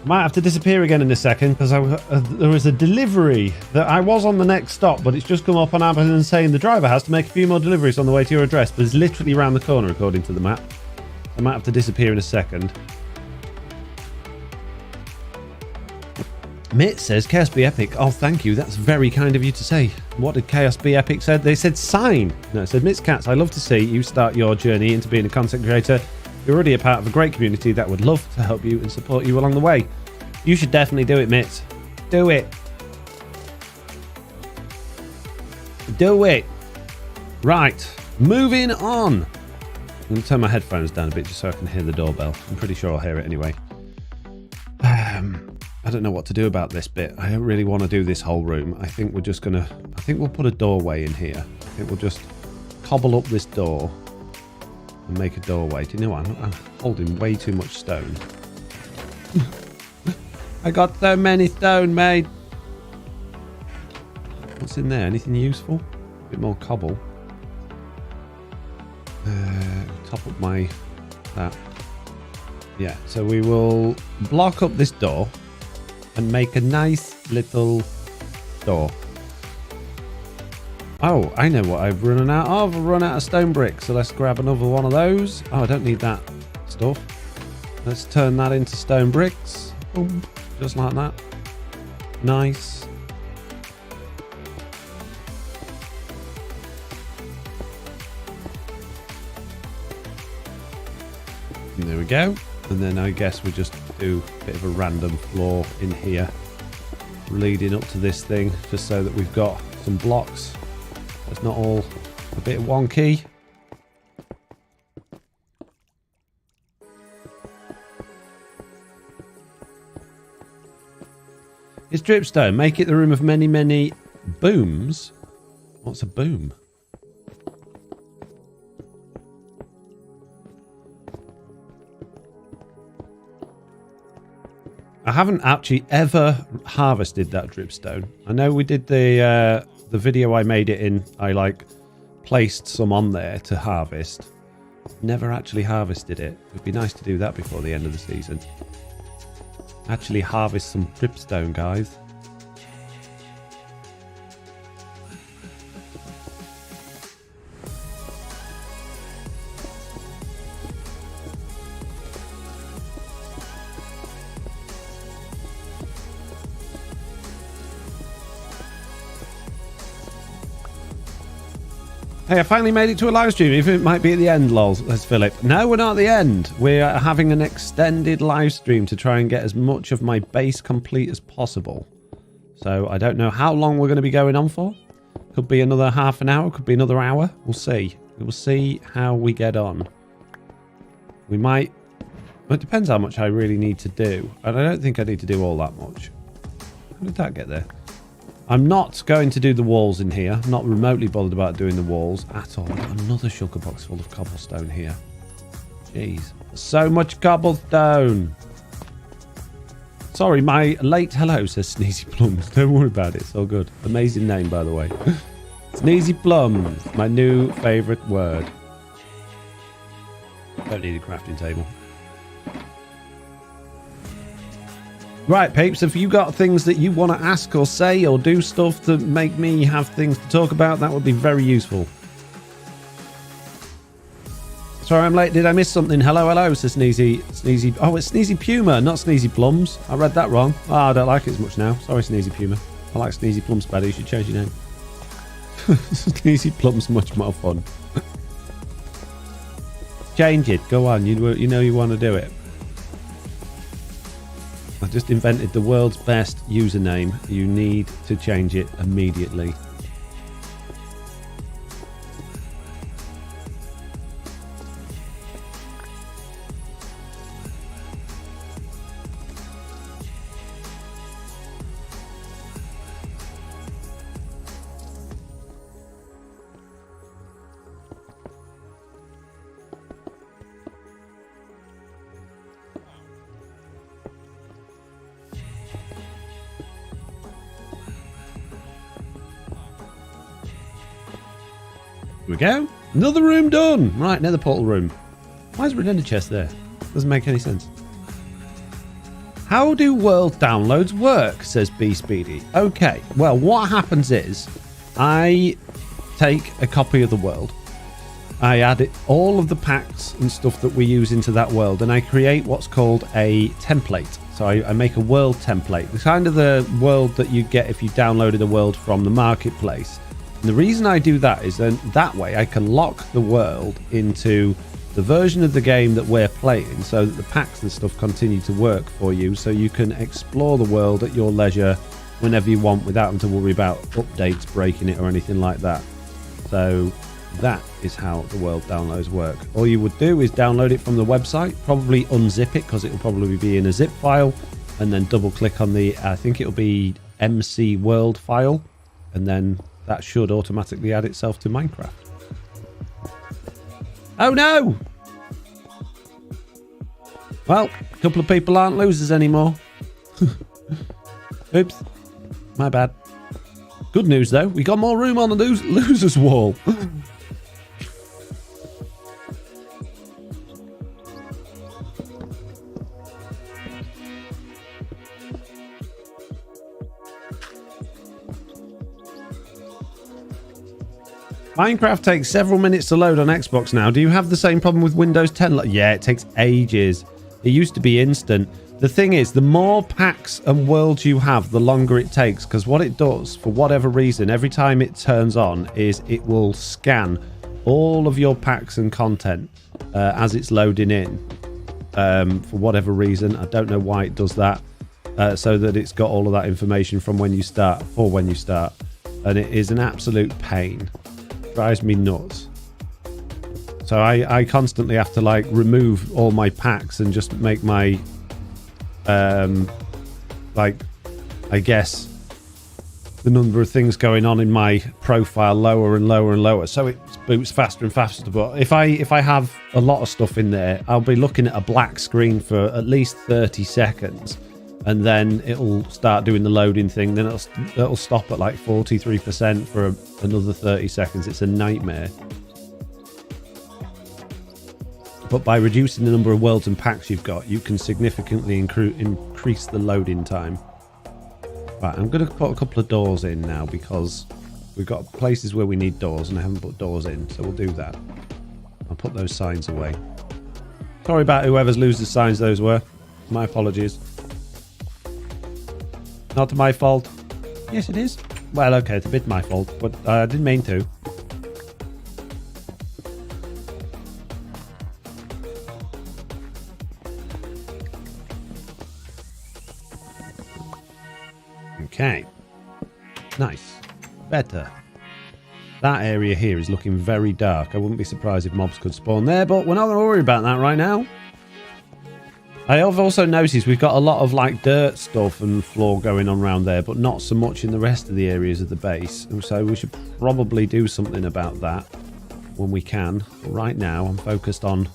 Might have to disappear again in a second because there was a delivery that I was on the next stop, but it's just come up on Amazon saying the driver has to make a few more deliveries on the way to your address, but it's literally around the corner according to the map. I might have to disappear in a second. Mitt says Chaos Be Epic. Oh, thank you. That's very kind of you to say. What did Chaos Be Epic said? They said sign. No, it said Mitt's Cats. I love to see you start your journey into being a content creator. You're already a part of a great community that would love to help you and support you along the way. You should definitely do it, Mitt. Do it. Do it. Right. Moving on. I'm going to turn my headphones down a bit just so I can hear the doorbell. I'm pretty sure I'll hear it anyway. I don't know what to do about this bit. I don't really want to do this whole room. I think we're just going to... I think we'll put a doorway in here. I think we'll just cobble up this door and make a doorway. Do you know what? I'm holding way too much stone. I got so many stone, mate. What's in there? Anything useful? A bit more cobble. Top up my... that. Yeah, so we will block up this door and make a nice little door. Oh, I know what I've run out of. I've run out of stone bricks, so let's grab another one of those. Oh, I don't need that stuff. Let's turn that into stone bricks. Boom. Just like that. Nice. And there we go. And then I guess we just do a bit of a random floor in here leading up to this thing, just so that we've got some blocks. It's not all a bit wonky. It's dripstone. Make it the room of many, many booms. What's a boom? I haven't actually ever harvested that dripstone. I know we did the video I made it in. I like placed some on there to harvest. Never actually harvested it. It would be nice to do that before the end of the season. Actually harvest some dripstone, guys. Hey, I finally made it to a live stream. If it might be at the end, lol, says Philip. No, we're not at the end. We're having an extended live stream to try and get as much of my base complete as possible. So I don't know how long we're going to be going on for. Could be another half an hour. Could be another hour. We'll see. We'll see how we get on. We might... Well, it depends how much I really need to do. And I don't think I need to do all that much. How did that get there? I'm not going to do the walls in here. I'm not remotely bothered about doing the walls at all. I've got another sugar box full of cobblestone here. Jeez. So much cobblestone. Sorry, my late hello, says Sneezy Plums. Don't worry about it. It's all good. Amazing name, by the way. Sneezy Plums. My new favourite word. Don't need a crafting table. Right, peeps, if you got things that you want to ask or say or do stuff to make me have things to talk about, that would be very useful. Sorry, I'm late. Did I miss something? Hello, hello, says Sneezy. Sneezy. Oh, it's Sneezy Puma, not Sneezy Plums. I read that wrong. Oh, I don't like it as much now. Sorry, Sneezy Puma. I like Sneezy Plums better. You should change your name. Sneezy Plums much more fun. Change it. Go on. You know you want to do it. I just invented the world's best username. You need to change it immediately. Here we go. Another room done. Right, another portal room. Why is there an ender chest there? Doesn't make any sense. How do world downloads work, says B Speedy. Okay, well, what happens is I take a copy of the world. I add all of the packs and stuff that we use into that world, and I create what's called a template. So I make a world template. It's kind of the world that you get if you downloaded a world from the marketplace. And the reason I do that is then that way I can lock the world into the version of the game that we're playing, so that the packs and stuff continue to work for you, so you can explore the world at your leisure whenever you want without having to worry about updates breaking it or anything like that. So that is how the world downloads work. All you would do is download it from the website, probably unzip it because it will probably be in a zip file, and then double click on the, I think it'll be MC world file, and then that should automatically add itself to Minecraft. Oh no! Well, a couple of people aren't losers anymore. Oops. My bad. Good news though, we got more room on the losers wall. Minecraft takes several minutes to load on Xbox now. Do you have the same problem with Windows 10? Yeah, it takes ages. It used to be instant. The thing is, the more packs and worlds you have, the longer it takes. Because what it does, for whatever reason, every time it turns on, is it will scan all of your packs and content as it's loading in. For whatever reason, I don't know why it does that. So that it's got all of that information from when you start, for when you start. And it is an absolute pain. Drives me nuts. So I constantly have to like remove all my packs and just make my like I guess the number of things going on in my profile lower and lower and lower, so it boots faster and faster. But if I have a lot of stuff in there, I'll be looking at a black screen for at least 30 seconds, and then it'll start doing the loading thing. Then it'll stop at like 43% for another 30 seconds. It's a nightmare. But by reducing the number of worlds and packs you've got, you can significantly increase the loading time. Right, I'm going to put a couple of doors in now because we've got places where we need doors and I haven't put doors in, so we'll do that. I'll put those signs away. Sorry about whoever's losers signs those were. My apologies. Not my fault. Yes, it is. Well, okay, it's a bit my fault, but I didn't mean to. Okay. Nice. Better. That area here is looking very dark. I wouldn't be surprised if mobs could spawn there, but we're not going to worry about that right now. I have also noticed we've got a lot of like dirt stuff and floor going on around there, but not so much in the rest of the areas of the base. And so we should probably do something about that when we can. But right now I'm focused on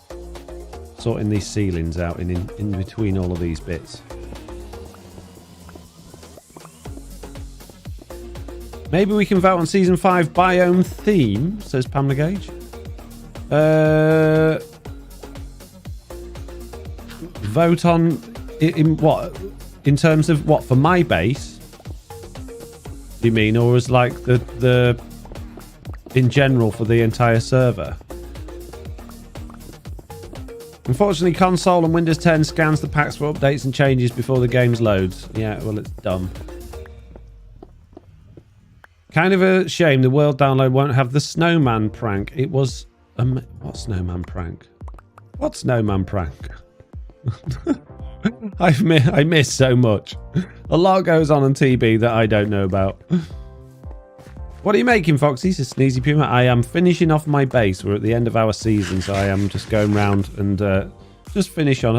sorting these ceilings out in between all of these bits. Maybe we can vote on Season 5 biome theme, says Pamela Gage. Vote on... In what? In terms of what? For my base? Do you mean? Or as like the... In general for the entire server? Unfortunately, console and Windows 10 scans the packs for updates and changes before the game loads. Yeah, well, it's dumb. Kind of a shame the world download won't have the snowman prank. It was... what snowman prank? What snowman prank? I miss so much. A lot goes on TB that I don't know about. What are you making, Foxy? Says Sneezy Puma. I am finishing off my base. We're at the end of our season, so I am just going round and just finishing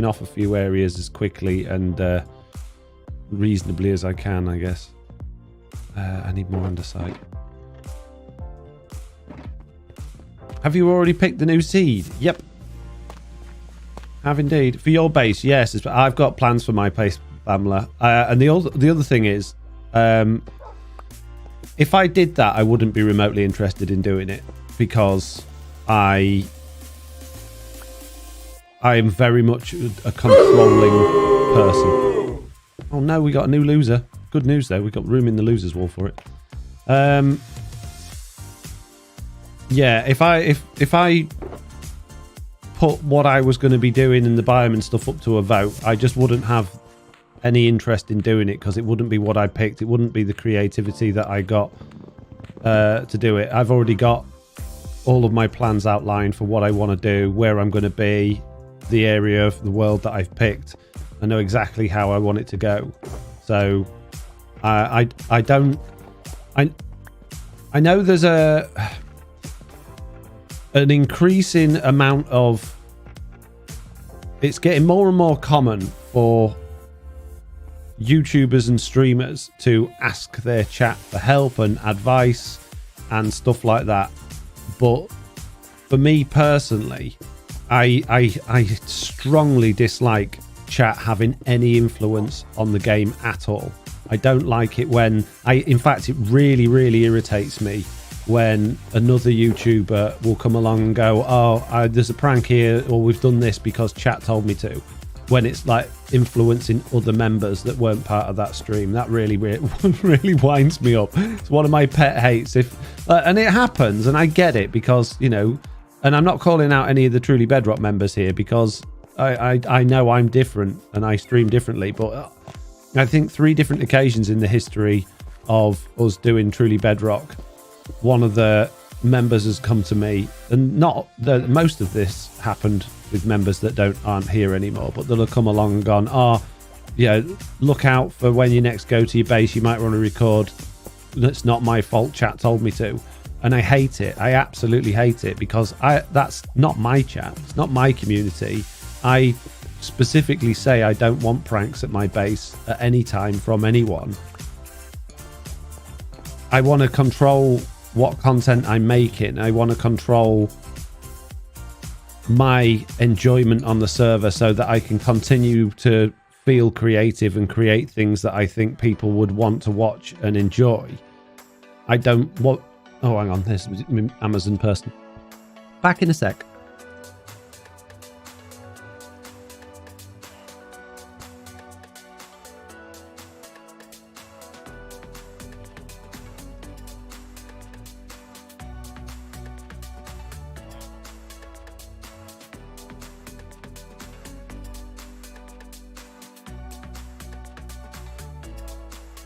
off a few areas as quickly and reasonably as I can, I guess. I need more andesite. Have you already picked the new seed? Yep. Have indeed. For your base, yes. I've got plans for my base, Pamela. And the other thing is, if I did that, I wouldn't be remotely interested in doing it because I I am very much a controlling person. Oh no, we got a new loser. Good news though, we got room in the losers wall for it. Yeah, if I put what I was going to be doing in the biome and stuff up to a vote, I just wouldn't have any interest in doing it because it wouldn't be what I picked. It wouldn't be the creativity that I got to do it. I've already got all of my plans outlined for what I want to do, where I'm going to be, the area of the world that I've picked. I know exactly how I want it to go. So I know there's an increasing amount of, it's getting more and more common for YouTubers and streamers to ask their chat for help and advice and stuff like that. But for me personally, I strongly dislike chat having any influence on the game at all. I don't like it when in fact, it really, really irritates me when another YouTuber will come along and go, oh, there's a prank here, or we've done this because chat told me to, when it's like influencing other members that weren't part of that stream. That really, really, really winds me up. It's one of my pet hates. And it happens, and I get it because, you know, and I'm not calling out any of the Truly Bedrock members here because I know I'm different and I stream differently, but I think 3 different occasions in the history of us doing Truly Bedrock, one of the members has come to me, and most of this happened with members that aren't here anymore, but they'll have come along and gone, oh, yeah, look out for when you next go to your base, you might want to record. That's not my fault, chat told me to. And I hate it. I absolutely hate it because that's not my chat. It's not my community. I specifically say I don't want pranks at my base at any time from anyone. I want to control what content I'm making. I want to control my enjoyment on the server so that I can continue to feel creative and create things that I think people would want to watch and enjoy. I don't want... Oh, hang on. There's an Amazon person. Back in a sec.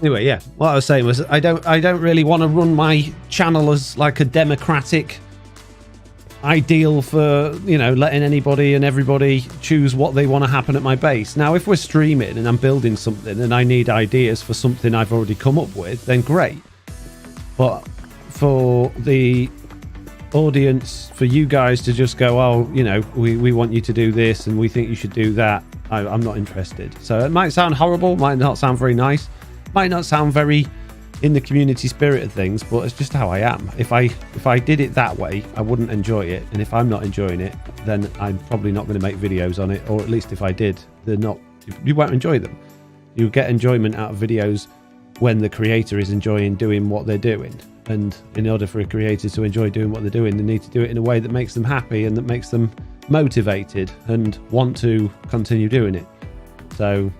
Anyway, yeah, what I was saying was I don't really want to run my channel as like a democratic ideal for, you know, letting anybody and everybody choose what they want to happen at my base. Now, if we're streaming and I'm building something and I need ideas for something I've already come up with, then great. But for the audience, for you guys to just go, oh, you know, we want you to do this and we think you should do that, I'm not interested. So it might sound horrible, might not sound very nice, might not sound very in the community spirit of things, but it's just how I am. If I did it that way, I wouldn't enjoy it, and if I'm not enjoying it, then I'm probably not going to make videos on it, or at least if I did, you won't enjoy them. You get enjoyment out of videos when the creator is enjoying doing what they're doing, and in order for a creator to enjoy doing what they're doing, they need to do it in a way that makes them happy and that makes them motivated and want to continue doing it. So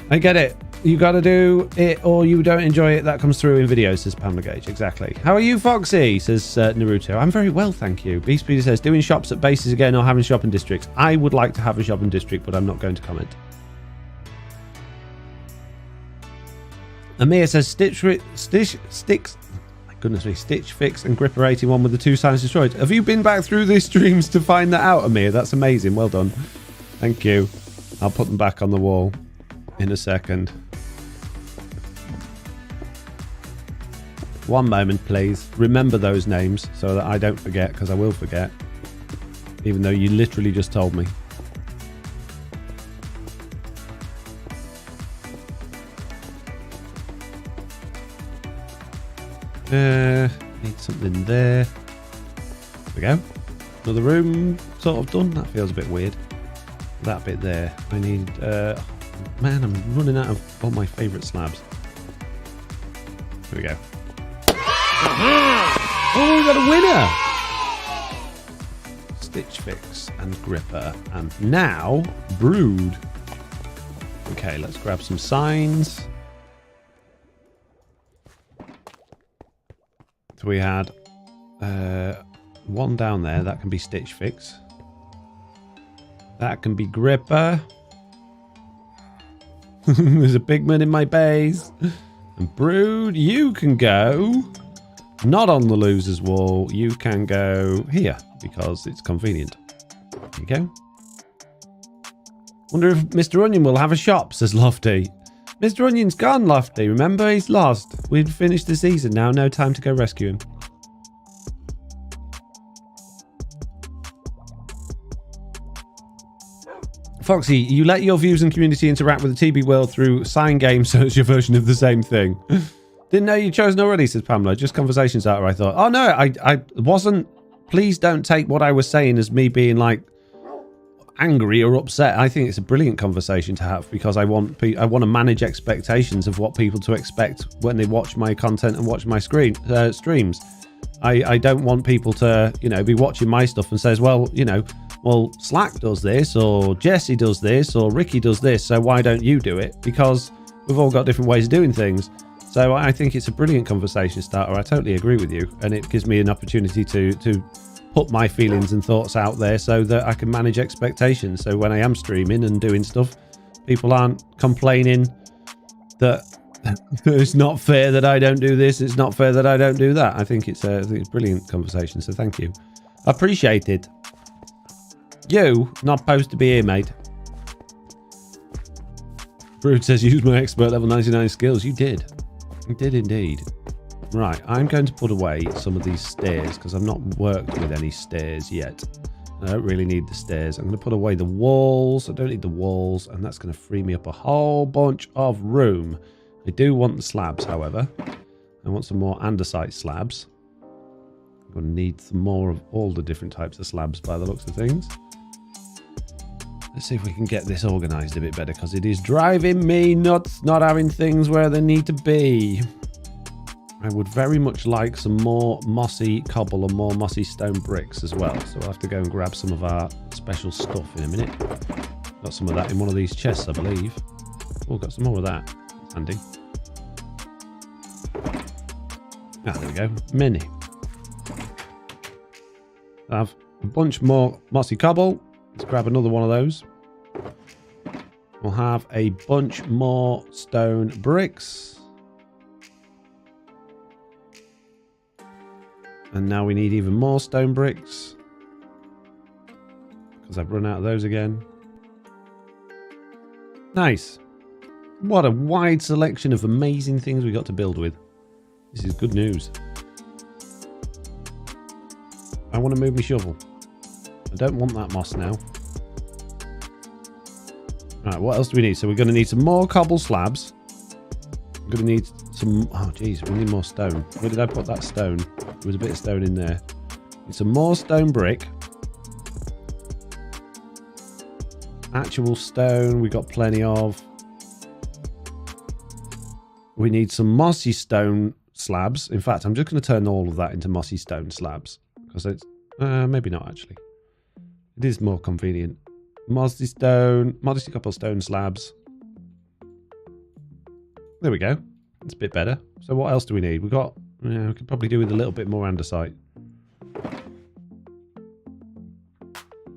I get it. You got to do it or you don't enjoy it. That comes through in videos, says Pamela Gage. Exactly. How are you, Foxy? Says Naruto. I'm very well, thank you. Beast Peter says, doing shops at bases again or having shopping districts. I would like to have a shopping district, but I'm not going to comment. Amir says, Stitch Fix and Gripper 81 with the 2 signs destroyed. Have you been back through these streams to find that out, Amir? That's amazing. Well done. Thank you. I'll put them back on the wall in a second. One moment, please. Remember those names so that I don't forget, because I will forget. Even though you literally just told me. Need something there. There we go. Another room sort of done. That feels a bit weird. That bit there. I need... man, I'm running out of all my favourite slabs. Here we go. Oh, we got a winner! Stitch Fix and Gripper. And now, Brood. Okay, let's grab some signs. So we had one down there. That can be Stitch Fix. That can be Gripper. There's a pigman in my base. And Brood, you can go not on the loser's wall. You can go here because it's convenient. There you go. Wonder if Mr. Onion will have a shop, says Lofty. Mr. Onion's gone, Lofty. Remember, he's lost. We've finished the season now. No time to go rescue him. Foxy, you let your views and community interact with the TB world through sign games, so it's your version of the same thing. Didn't know you'd chosen already, says Pamela. Just conversations out, I thought. Oh, no, I wasn't. Please don't take what I was saying as me being, like, angry or upset. I think it's a brilliant conversation to have because I want to manage expectations of what people to expect when they watch my content and watch my streams. I don't want people to, you know, be watching my stuff and says, well, you know, well, Slack does this, or Jesse does this, or Ricky does this, so why don't you do it? Because we've all got different ways of doing things. So I think it's a brilliant conversation starter. I totally agree with you, and it gives me an opportunity to put my feelings and thoughts out there so that I can manage expectations. So when I am streaming and doing stuff, people aren't complaining that it's not fair that I don't do this, it's not fair that I don't do that. I think it's a brilliant conversation, so thank you. Appreciate it. You, not supposed to be here, mate. Brood says, use my expert level 99 skills. You did. You did indeed. Right, I'm going to put away some of these stairs because I've not worked with any stairs yet. I don't really need the stairs. I'm going to put away the walls. I don't need the walls, and that's going to free me up a whole bunch of room. I do want the slabs, however. I want some more andesite slabs. I'm going to need some more of all the different types of slabs by the looks of things. Let's see if we can get this organised a bit better because it is driving me nuts not having things where they need to be. I would very much like some more mossy cobble and more mossy stone bricks as well. So we'll have to go and grab some of our special stuff in a minute. Got some of that in one of these chests, I believe. Oh, got some more of that. Handy. Ah, there we go. Many. I have a bunch more mossy cobble. Let's grab another one of those. We'll have a bunch more stone bricks. And now we need even more stone bricks. Because I've run out of those again. Nice. What a wide selection of amazing things we got to build with. This is good news. I want to move my shovel. I don't want that moss now. Alright, what else do we need? So we're going to need some more cobble slabs. We're going to need some... Oh, geez, we need more stone. Where did I put that stone? There was a bit of stone in there. Need some more stone brick. Actual stone, we got plenty of. We need some mossy stone slabs. In fact, I'm just going to turn all of that into mossy stone slabs. Because it's... maybe not, actually. It is more convenient. Mossy cobblestone slabs. There we go. It's a bit better. So what else do we need? We could probably do with a little bit more andesite.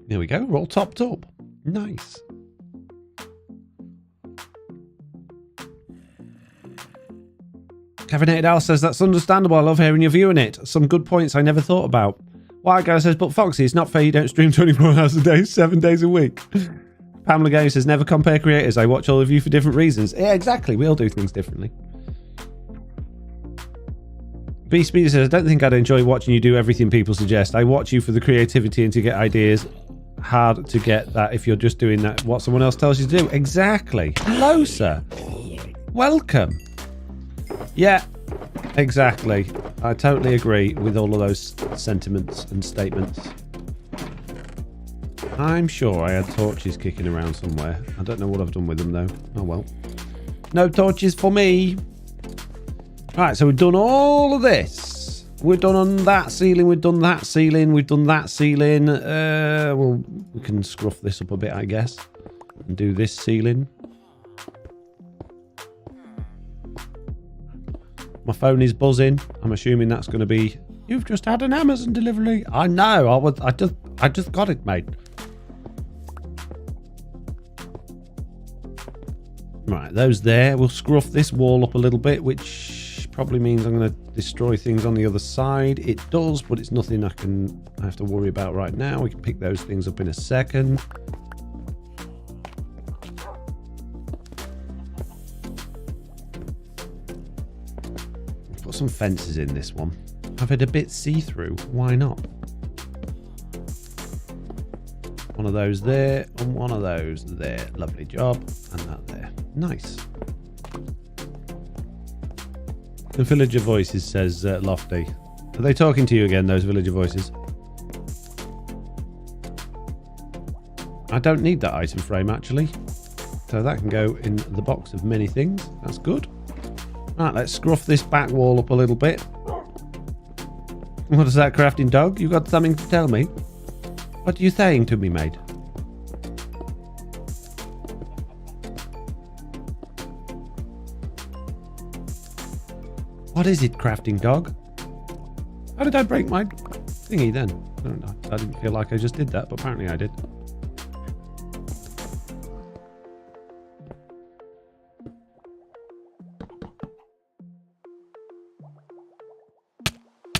There we go. We're all topped up. Nice. Caffeinated Al says, that's understandable. I love hearing your view on it. Some good points I never thought about. White Guy says, but Foxy, it's not fair you don't stream 24 hours a day, 7 days a week. Pamela Game says, never compare creators. I watch all of you for different reasons. Yeah, exactly. We all do things differently. B Speeder says, I don't think I'd enjoy watching you do everything people suggest. I watch you for the creativity and to get ideas. Hard to get that if you're just doing that what someone else tells you to do. Exactly. Hello, sir. Welcome. Yeah, exactly. I totally agree with all of those sentiments and statements. I'm sure I had torches kicking around somewhere. I don't know what I've done with them, though. Oh, well. No torches for me. Right, so we've done all of this. We're done on that ceiling. We've done that ceiling. We've done that ceiling. Well, we can scruff this up a bit, I guess. And do this ceiling. My phone is buzzing. I'm assuming that's going to be... You've just had an Amazon delivery. I know. I just got it, mate. Right, those there. We'll scruff this wall up a little bit, which probably means I'm going to destroy things on the other side. It does, but it's nothing I have to worry about right now. We can pick those things up in a second. Put some fences in this one. Have it a bit see-through. Why not? One of those there and one of those there. Lovely job. And that there. Nice. The villager voices, says Lofty. Are they talking to you again, those villager voices? I don't need that item frame, actually. So that can go in the box of many things. That's good. Right, let's scruff this back wall up a little bit. What is that, crafting dog? You got something to tell me? What are you saying to me, mate? What is it, crafting dog? How did I break my thingy then? I don't know. I didn't feel like I just did that, but apparently I did.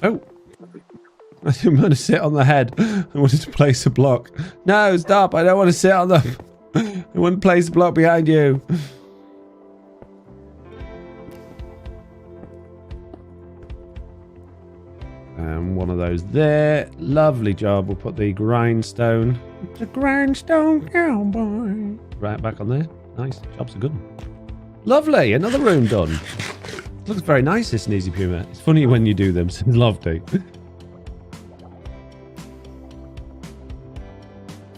Oh. I didn't want to sit on the head. I wanted to place a block. No, stop. I don't want to sit on them. I want to place a block behind you. And one of those there. Lovely job. We'll put the grindstone. The grindstone cowboy. Right back on there. Nice. Job's a good one. Lovely. Another room done. Looks very nice, this Sneezy Puma. It's funny when you do them. It's lovely.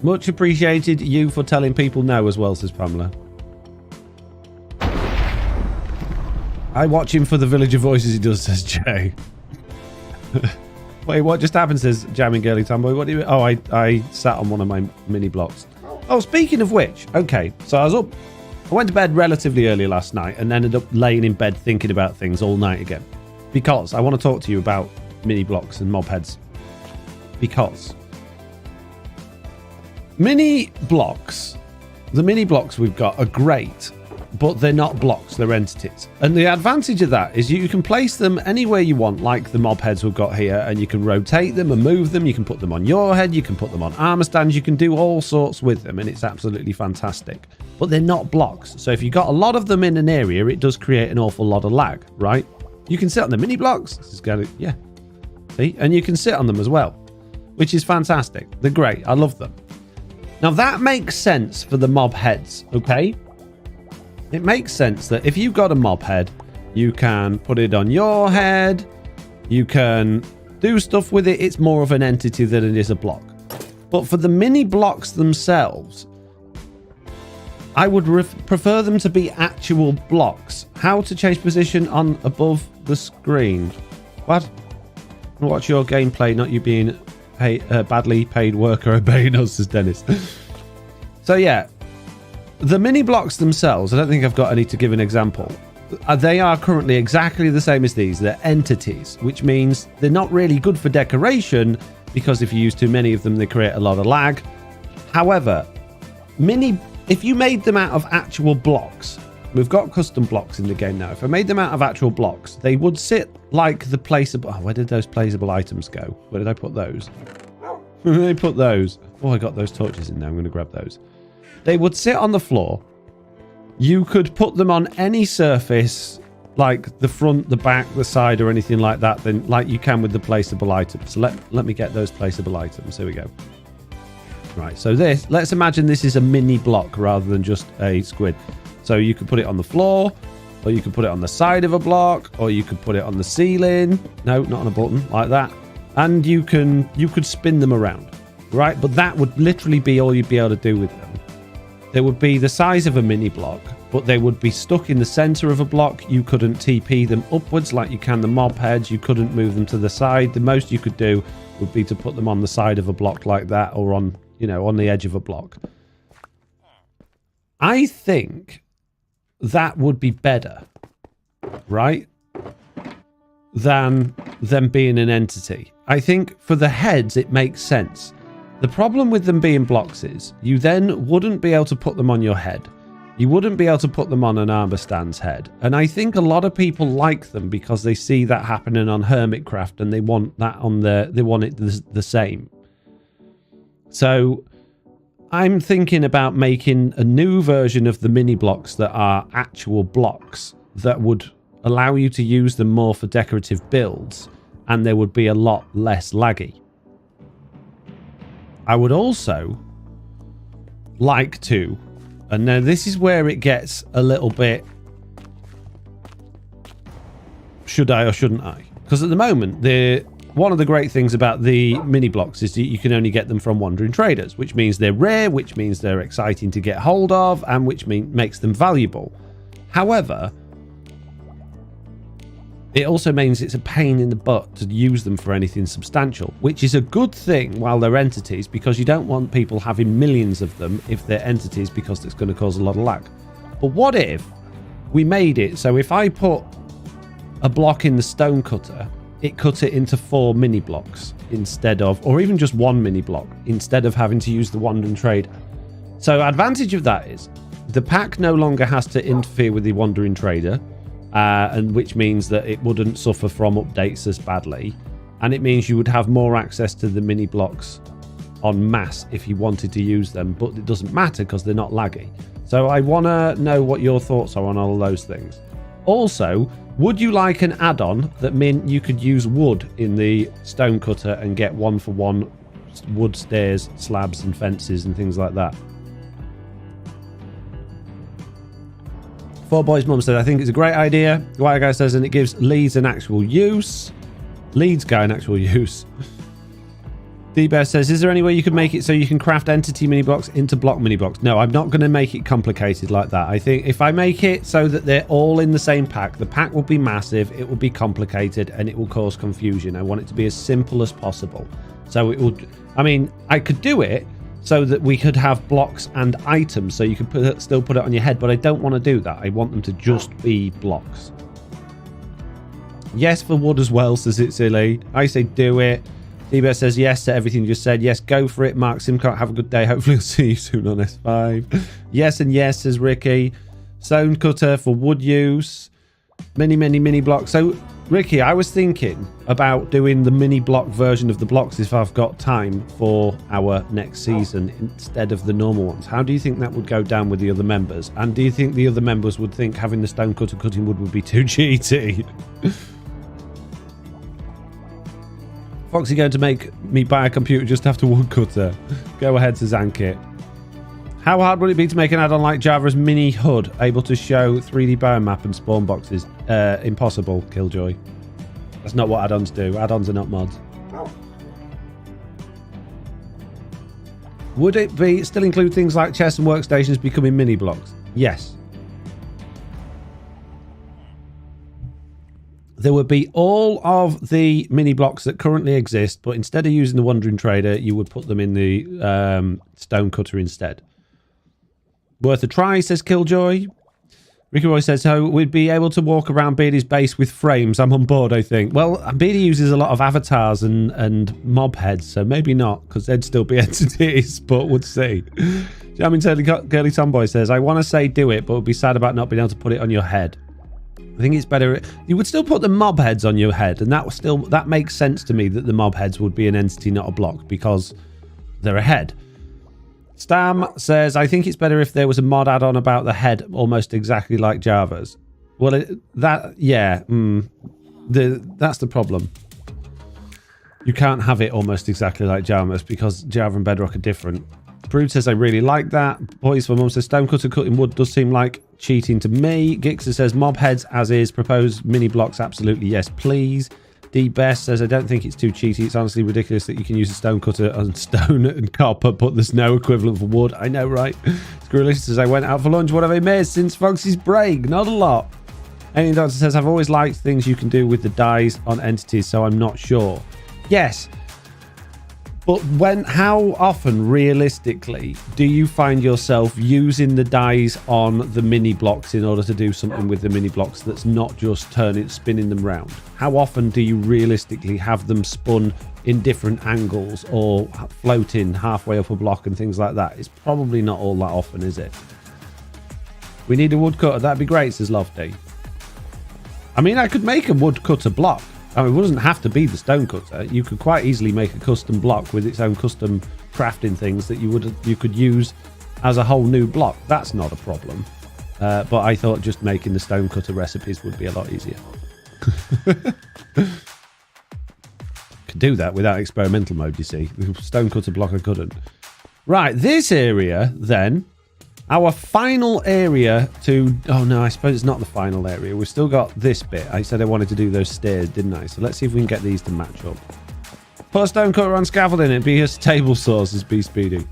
Much appreciated you for telling people no as well, says Pamela. I watch him for the villager voices he does, says Jay. Wait, what just happened, says Jamming Girly Tomboy. What do you... Oh, I sat on one of my mini blocks. Oh, speaking of which, okay, so I went to bed relatively early last night and ended up laying in bed thinking about things all night again. Because I want to talk to you about mini blocks and mob heads. Because the mini blocks we've got are great, but they're not blocks, they're entities. And the advantage of that is you can place them anywhere you want, like the mob heads we've got here, and you can rotate them and move them. You can put them on your head, you can put them on armor stands, you can do all sorts with them, and it's absolutely fantastic. But they're not blocks. So if you've got a lot of them in an area, it does create an awful lot of lag, right? You can sit on the mini blocks. This is going to, yeah. See? And you can sit on them as well, which is fantastic. They're great. I love them. Now that makes sense for the mob heads, okay? It makes sense that if you've got a mob head, you can put it on your head, you can do stuff with it. It's more of an entity than it is a block. But for the mini blocks themselves, I would prefer them to be actual blocks. How to change position on above the screen. What? Watch your gameplay, not you being badly paid worker obeying us, says Dennis. So yeah, the mini blocks themselves, I don't think I've got any to give an example. They are currently exactly the same as these. They're entities, which means they're not really good for decoration because if you use too many of them, they create a lot of lag. However, if you made them out of actual blocks, we've got custom blocks in the game now. If I made them out of actual blocks, they would sit like the placeable... Oh, where did those placeable items go? Where did I put those? Where did I put those? Oh, I got those torches in there. I'm going to grab those. They would sit on the floor. You could put them on any surface, like the front, the back, the side, or anything like that, then like you can with the placeable items. So let me get those placeable items. Here we go. Right, so let's imagine this is a mini block rather than just a squid. So you could put it on the floor, or you could put it on the side of a block, or you could put it on the ceiling. No, not on a button, like that. And you could spin them around, right? But that would literally be all you'd be able to do with them. They would be the size of a mini block, but they would be stuck in the center of a block. You couldn't TP them upwards like you can the mob heads. You couldn't move them to the side. The most you could do would be to put them on the side of a block like that, or on, you know, on the edge of a block. I think that would be better, right, than them being an entity. I think for the heads, it makes sense. The problem with them being blocks is you then wouldn't be able to put them on your head. You wouldn't be able to put them on an armor stand's head. And I think a lot of people like them because they see that happening on Hermitcraft and they want that on they want it the same. So I'm thinking about making a new version of the mini blocks that are actual blocks that would allow you to use them more for decorative builds, and they would be a lot less laggy. I would also like to, and now this is where it gets a little bit, should I or shouldn't I? Because at the moment, one of the great things about the mini blocks is that you can only get them from wandering traders, which means they're rare, which means they're exciting to get hold of, and which makes them valuable. However, it also means it's a pain in the butt to use them for anything substantial, which is a good thing while they're entities, because you don't want people having millions of them if they're entities, because it's going to cause a lot of lag. But what if we made it so if I put a block in the stone cutter, it cut it into 4 mini blocks instead of, or even just 1 mini block, instead of having to use the wandering trader. So advantage of that is the pack no longer has to interfere with the wandering trader, and which means that it wouldn't suffer from updates as badly, and it means you would have more access to the mini blocks en masse if you wanted to use them, but it doesn't matter because they're not laggy. So I want to know what your thoughts are on all those things. Also, would you like an add-on that meant you could use wood in the stone cutter and get 1-for-1 wood stairs, slabs and fences and things like that? Four Boys Mum said, I think it's a great idea. White Guy says, and it gives leads an actual use. Leads guy an actual use. D-Bear says, is there any way you could make it so you can craft entity mini blocks into block mini blocks? No, I'm not going to make it complicated like that. I think if I make it so that they're all in the same pack, the pack will be massive, it will be complicated, and it will cause confusion. I want it to be as simple as possible. So it will, I mean, I could do it so that we could have blocks and items, so you could still put it on your head, but I don't want to do that. I want them to just be blocks. Yes for wood as well, says It's Silly. I say do it. D-Bear says yes to everything you just said. Yes, go for it. Mark Simcott, have a good day. Hopefully I'll see you soon on S5. Yes and yes, says Ricky. Stone cutter for wood use. Mini blocks. So, Ricky, I was thinking about doing the mini block version of the blocks if I've got time for our next season instead of the normal ones. How do you think that would go down with the other members? And do you think the other members would think having the stone cutter cutting wood would be too cheaty? Foxy going to make me buy a computer just after woodcutter. Go ahead, says Ankit. How hard would it be to make an add-on like Java's mini HUD, able to show 3D biomap and spawn boxes? Impossible, Killjoy. That's not what add-ons do. Add-ons are not mods. Would it be still include things like chests and workstations becoming mini blocks? Yes. There would be all of the mini blocks that currently exist, but instead of using the Wandering Trader, you would put them in the stone cutter instead. Worth a try, says Killjoy. Ricky Roy says, so we'd be able to walk around Beardy's base with frames. I'm on board, I think. Well, Beardy uses a lot of avatars and mob heads, so maybe not, because they'd still be entities, but we'll see. Jamming Girly Tomboy says, I want to say do it, but would be sad about not being able to put it on your head. I think it's better. You would still put the mob heads on your head, and that makes sense to me that the mob heads would be an entity, not a block, because they're a head. Stam says, I think it's better if there was a mod add-on about the head almost exactly like Java's. Well, that's the problem. You can't have it almost exactly like Java's because Java and Bedrock are different. Brood says, I really like that. Boys for Mum says, Stonecutter cutting wood does seem like cheating to me. Gixer says, mob heads as is. Proposed mini blocks, absolutely yes, please. D Best says, I don't think it's too cheaty. It's honestly ridiculous that you can use a stone cutter on stone and copper, but there's no equivalent for wood. I know, right? Squirrelish says, I went out for lunch. What have I missed since Foxy's break? Not a lot. Alien Doctor says, I've always liked things you can do with the dies on entities, so I'm not sure. Yes. But how often, realistically, do you find yourself using the dies on the mini blocks in order to do something with the mini blocks that's not just spinning them round? How often do you realistically have them spun in different angles or floating halfway up a block and things like that? It's probably not all that often, is it? We need a woodcutter. That'd be great, says Lofty. I mean, I could make a woodcutter block. I mean, it doesn't have to be the stone cutter. You could quite easily make a custom block with its own custom crafting things that you could use as a whole new block. That's not a problem. But I thought just making the stone cutter recipes would be a lot easier. Could do that without experimental mode, you see. Stone cutter block I couldn't. Right, this area then. Our final area to... Oh, no, I suppose it's not the final area. We've still got this bit. I said I wanted to do those stairs, didn't I? So let's see if we can get these to match up. Put a stone cutter on scaffolding. It'd be a table saw, says B Speedy.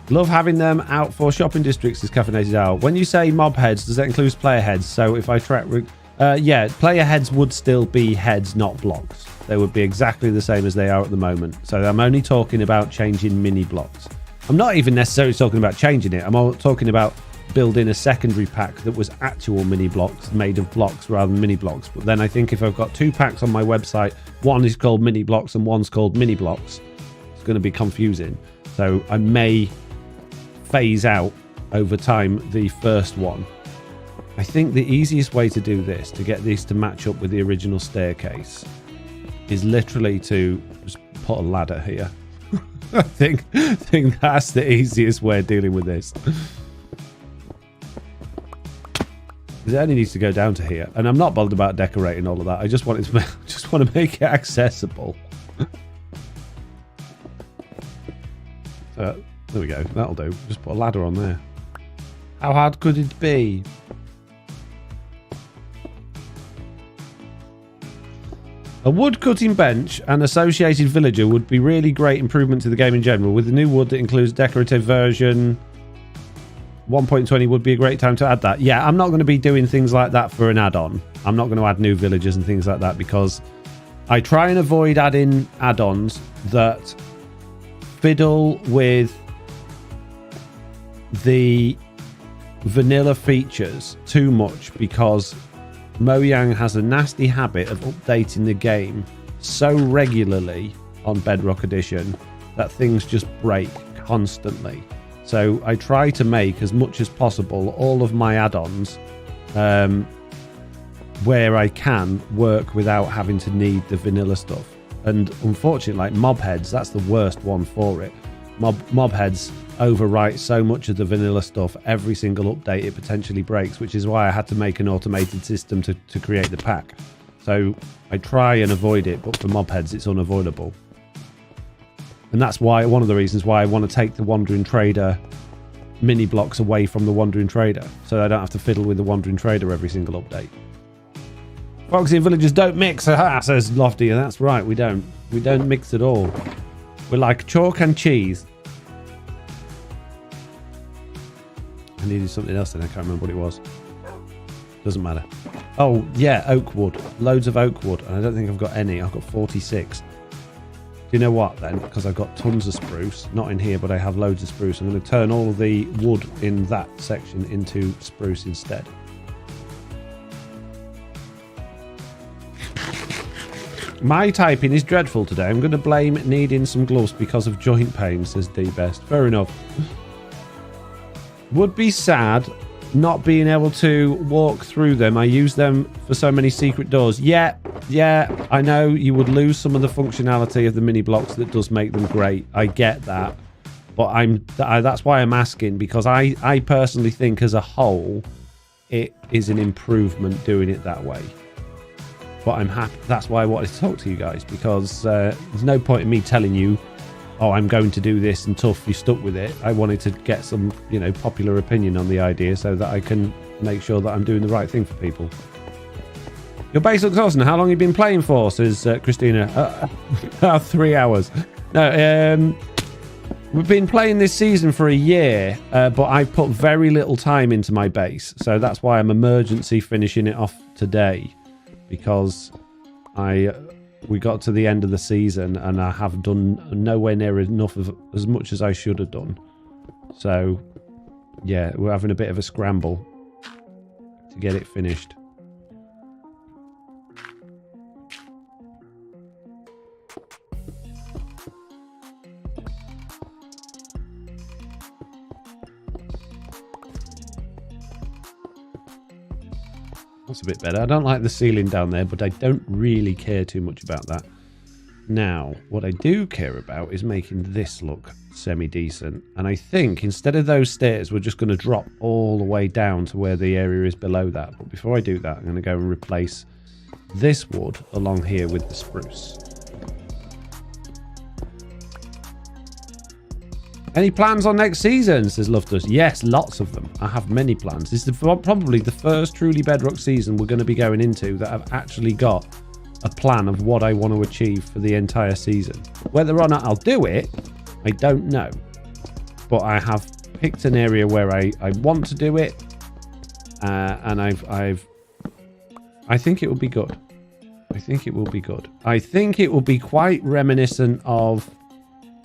Love having them out for shopping districts, is Caffeinated Owl. When you say mob heads, does that include player heads? So if I track... yeah, player heads would still be heads, not blocks. They would be exactly the same as they are at the moment. So I'm only talking about changing mini blocks. I'm not even necessarily talking about changing it. I'm all talking about building a secondary pack that was actual mini blocks made of blocks rather than mini blocks. But then I think if I've got 2 packs on my website, one is called mini blocks and one's called mini blocks, it's going to be confusing. So I may phase out over time the first one. I think the easiest way to do this, to get these to match up with the original staircase, is literally to just put a ladder here. I think that's the easiest way of dealing with this. It only needs to go down to here, and I'm not bothered about decorating all of that. I just want to make it accessible. There we go. That'll do. Just put a ladder on there. How hard could it be? A wood cutting bench and associated villager would be really great improvement to the game in general. With the new wood that includes decorative version 1.20 would be a great time to add that. Yeah, I'm not going to be doing things like that for an add-on. I'm not going to add new villagers and things like that because I try and avoid adding add-ons that fiddle with the vanilla features too much, because Mojang has a nasty habit of updating the game so regularly on Bedrock Edition that things just break constantly. So I try to make as much as possible all of my add-ons where I can work without having to need the vanilla stuff. And unfortunately, like mob heads, that's the worst one for it. Mob heads overwrite so much of the vanilla stuff. Every single update it potentially breaks, which is why I had to make an automated system to create the pack. So I try and avoid it, but for mob heads it's unavoidable. And that's why one of the reasons why I want to take the Wandering Trader mini blocks away from the Wandering Trader, so I don't have to fiddle with the Wandering Trader every single update. Foxy and villagers don't mix, haha, says Lofty. And that's right, we don't mix at all. We're like chalk and cheese. I needed something else then, I can't remember what it was. Doesn't matter. Oh yeah, oak wood. Loads of oak wood, and I don't think I've got any. I've got 46. Do you know what then? Because I've got tons of spruce. Not in here, but I have loads of spruce. I'm going to turn all of the wood in that section into spruce instead. My typing is dreadful today. I'm going to blame needing some gloves because of joint pain, says D-Best. Fair enough. Would be sad not being able to walk through them. I use them for so many secret doors. Yeah, I know you would lose some of the functionality of the mini blocks that does make them great. I get that. But that's why I'm asking, because I personally think as a whole it is an improvement doing it that way. But I'm happy. That's why I wanted to talk to you guys, because there's no point in me telling you, oh, I'm going to do this and tough, you stuck with it. I wanted to get some, popular opinion on the idea so that I can make sure that I'm doing the right thing for people. Your base looks awesome. How long have you been playing for? Says Christina. 3 hours. No, we've been playing this season for a year, but I've put very little time into my base. So that's why I'm emergency finishing it off today. Because we got to the end of the season and I have done nowhere near enough of as much as I should have done. So, yeah, we're having a bit of a scramble to get it finished. That's a bit better. I don't like the ceiling down there, but I don't really care too much about that. Now, what I do care about is making this look semi-decent. And I think instead of those stairs, we're just going to drop all the way down to where the area is below that. But before I do that, I'm going to go and replace this wood along here with the spruce. Any plans on next season? Says Loftus. Yes, lots of them. I have many plans. This is probably the first truly Bedrock season we're going to be going into that I've actually got a plan of what I want to achieve for the entire season. Whether or not I'll do it, I don't know. But I have picked an area where I want to do it, and I think it will be good. I think it will be good. I think it will be quite reminiscent of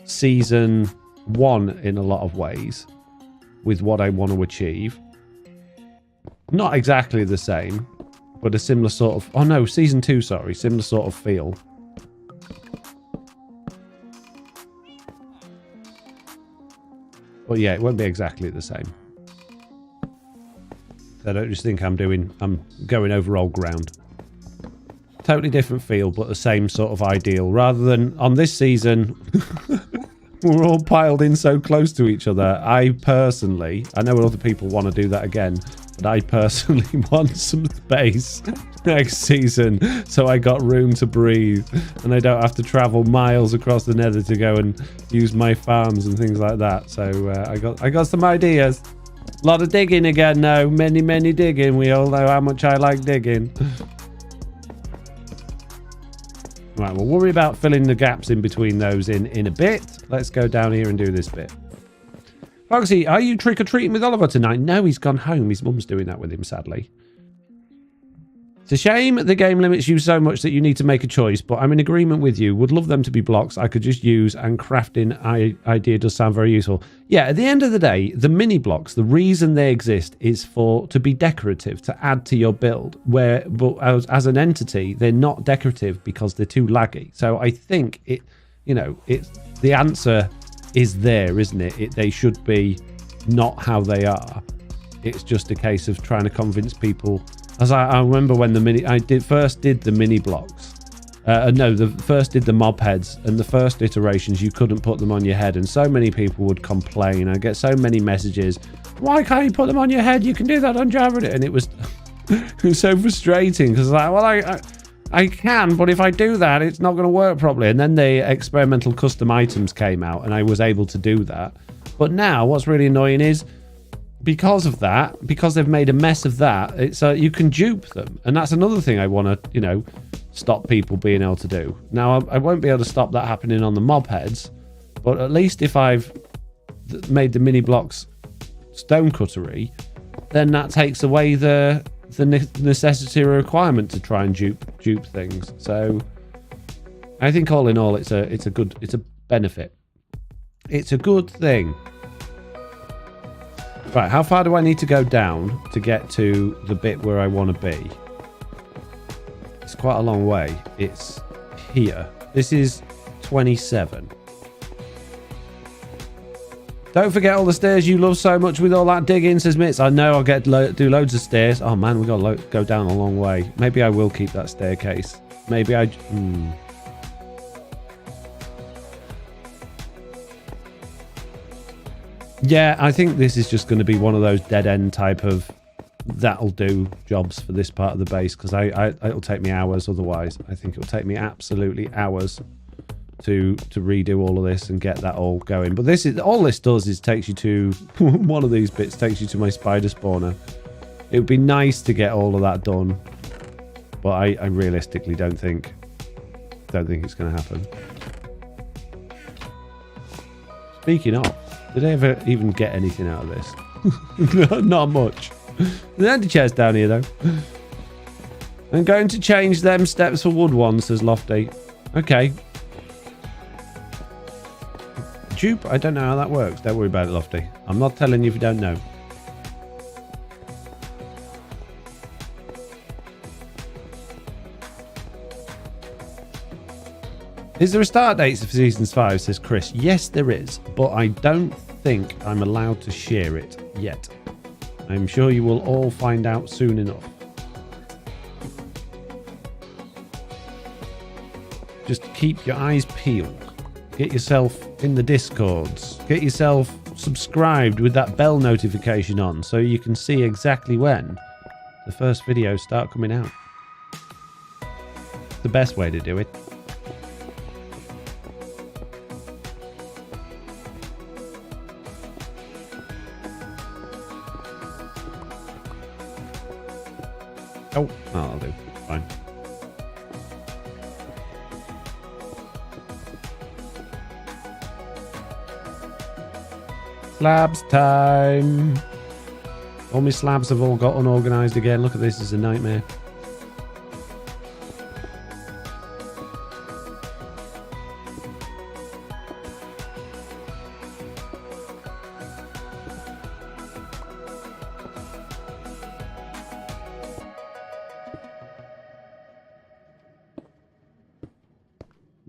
season 1 in a lot of ways with what I want to achieve. Not exactly the same, but a similar sort of... Oh no, season 2, sorry. Similar sort of feel. But yeah, it won't be exactly the same. I don't just think I'm going over old ground. Totally different feel, but the same sort of ideal. Rather than on this season... We're all piled in so close to each other. I personally, I know other people want to do that again, but I personally want some space next season so I got room to breathe and I don't have to travel miles across the nether to go and use my farms and things like that. So I got some ideas. A lot of digging again now. Many digging. We all know how much I like digging. Right, we'll worry about filling the gaps in between those in a bit. Let's go down here and do this bit. Foxy, are you trick-or-treating with Oliver tonight? No, he's gone home. His mum's doing that with him, sadly. It's a shame the game limits you so much that you need to make a choice, but I'm in agreement with you. Would love them to be blocks I could just use, and crafting idea does sound very useful. Yeah, at the end of the day, the mini blocks, the reason they exist is to be decorative, to add to your build, but as an entity, they're not decorative because they're too laggy. So I think the answer is there, isn't it? They should be not how they are. It's just a case of trying to convince people. As I remember when first did the mini blocks. First did the mob heads, and the first iterations you couldn't put them on your head, and so many people would complain. I get so many messages, why can't you put them on your head? You can do that on Java. And it was, it was so frustrating because I can, but if I do that, it's not going to work properly. And then the experimental custom items came out, and I was able to do that. But now, what's really annoying is, because of that, because they've made a mess of that, it's you can dupe them. And that's another thing I want to, stop people being able to do. Now, I won't be able to stop that happening on the mob heads, but at least if I've made the mini blocks stonecuttery, then that takes away the necessity or requirement to try and dupe things. So I think all in all, it's a benefit. It's a good thing. Right, how far do I need to go down to get to the bit where I want to be? It's quite a long way. It's here. This is 27. Don't forget all the stairs you love so much with all that digging, says Mitz. I know I'll do loads of stairs. Oh man, we got to go down a long way. Maybe I will keep that staircase. Maybe I... Yeah, I think this is just going to be one of those dead-end type of that'll do jobs for this part of the base, because it'll take me hours otherwise. I think it'll take me absolutely hours to redo all of this and get that all going. But all this does is takes you to one of these bits takes you to my spider spawner. It would be nice to get all of that done But I realistically don't think it's going to happen. Speaking of, did I ever even get anything out of this? Not much. There's empty chairs down here, though. I'm going to change them steps for wood ones, says Lofty. Okay. Dupe, I don't know how that works. Don't worry about it, Lofty. I'm not telling you if you don't know. Is there a start date for Season 5, says Chris? Yes, there is, but I don't think I'm allowed to share it yet. I'm sure you will all find out soon enough. Just keep your eyes peeled. Get yourself in the Discords. Get yourself subscribed with that bell notification on so you can see exactly when the first videos start coming out. The best way to do it. Oh, that'll do. Fine. Slabs time. All my slabs have all got unorganized again. Look at this, it's a nightmare.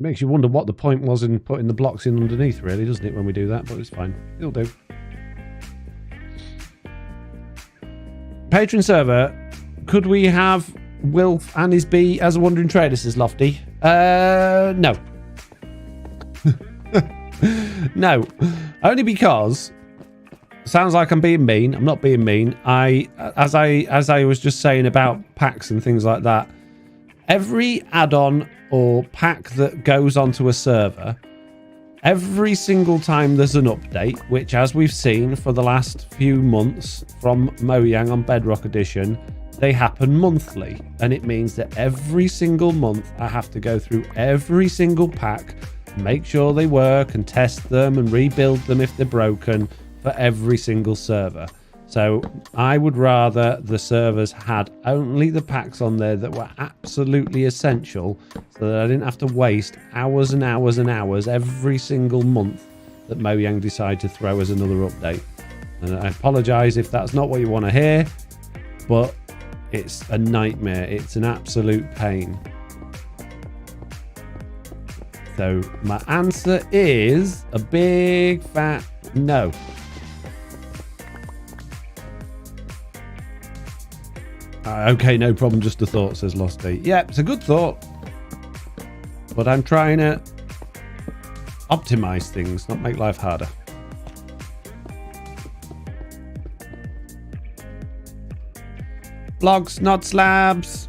Makes you wonder what the point was in putting the blocks in underneath, really, doesn't it, when we do that? But it's fine. It'll do. Patron server. Could we have Wilf and his bee as a wandering trader, says Lofty? No. No. Only because... Sounds like I'm being mean. I'm not being mean. As I was just saying about packs and things like that, every add-on or pack that goes onto a server, every single time there's an update, which as we've seen for the last few months from Mojang on Bedrock Edition, they happen monthly. And it means that every single month I have to go through every single pack, make sure they work and test them and rebuild them if they're broken for every single server. So I would rather the servers had only the packs on there that were absolutely essential so that I didn't have to waste hours and hours and hours every single month that Mojang decide to throw as another update. And I apologise if that's not what you want to hear, but it's a nightmare. It's an absolute pain. So my answer is a big fat no. Okay, no problem, just a thought, says Losty. Yeah, it's a good thought. But I'm trying to optimize things, not make life harder. Blocks, not slabs.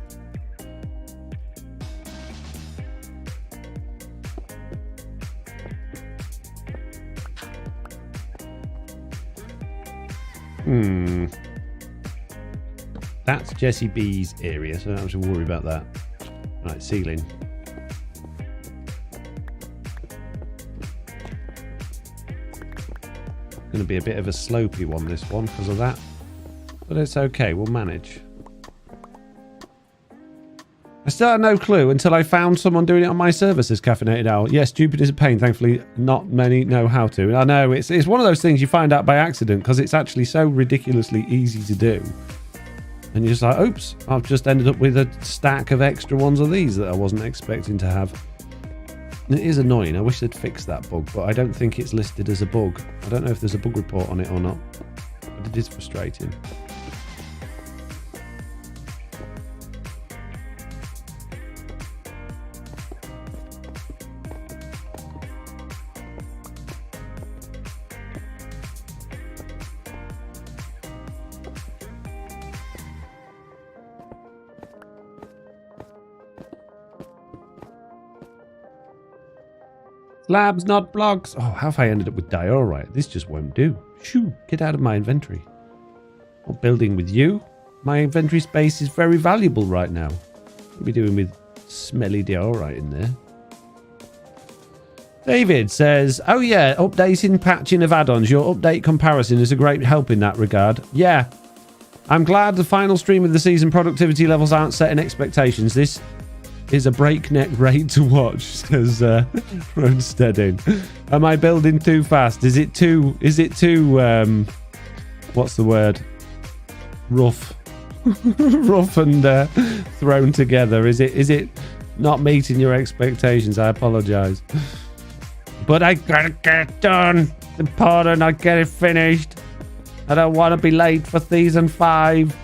That's Jessie B's area, so I don't have to worry about that. Right, ceiling. Going to be a bit of a slopey one, this one, because of that. But it's okay, we'll manage. I still had no clue until I found someone doing it on my server, says Caffeinated Owl. Yes, stupid is a pain. Thankfully, not many know how to. I know, it's one of those things you find out by accident because it's actually so ridiculously easy to do. And you're just like, oops, I've just ended up with a stack of extra ones of these that I wasn't expecting to have. And it is annoying. I wish they'd fixed that bug, but I don't think it's listed as a bug. I don't know if there's a bug report on it or not, but it is frustrating. Slabs, not blocks. Oh, how have I ended up with diorite? This just won't do. Shoo, get out of my inventory. Not building with you. My inventory space is very valuable right now. What are we doing with smelly deodorant in there? David says, oh yeah, updating, patching of add-ons. Your update comparison is a great help in that regard. Yeah. I'm glad the final stream of the season productivity levels aren't setting expectations. This is a breakneck rate to watch, says Ronsteading. Am I building too fast? Is it too what's the word? Rough. Rough and thrown together. Is it not meeting your expectations? I apologize. But I gotta get it done. It's important I get it finished. I don't want to be late for season 5.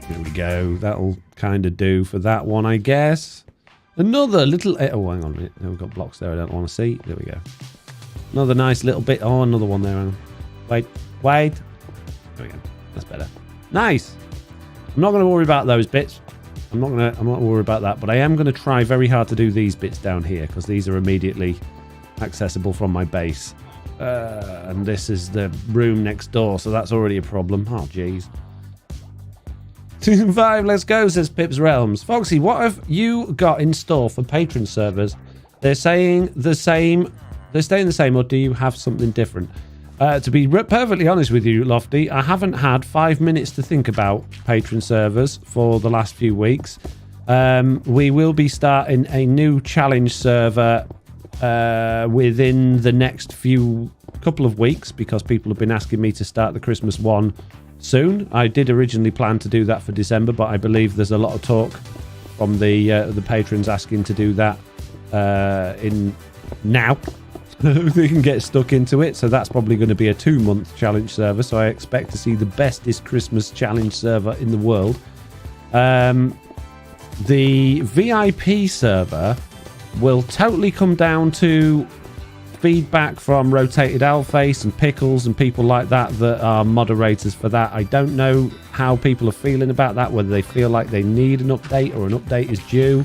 There we go. That'll kind of do for that one, I guess. Another little... Oh, hang on a minute. We've got blocks there I don't want to see. There we go. Another nice little bit. Oh, another one there. Hang on. Wait. There we go. That's better. Nice. I'm not going to worry about those bits. I'm not worried about that, but I am going to try very hard to do these bits down here because these are immediately accessible from my base. And this is the room next door, so that's already a problem. Oh, jeez. Season 5, let's go, says Pip's Realms. Foxy, what have you got in store for patron servers? They're saying the same. They're staying the same, or do you have something different? To be perfectly honest with you, Lofty, I haven't had 5 minutes to think about patron servers for the last few weeks. We will be starting a new challenge server within the next couple of weeks because people have been asking me to start the Christmas one soon. I did originally plan to do that for December, but I believe there's a lot of talk from the patrons asking to do that in now. They can get stuck into it, so that's probably going to be a 2-month challenge server. So I expect to see the bestest Christmas challenge server in the world. The VIP server will totally come down to feedback from Rotated Owlface and Pickles and people like that are moderators for that. I don't know how people are feeling about that, whether they feel like they need an update or an update is due.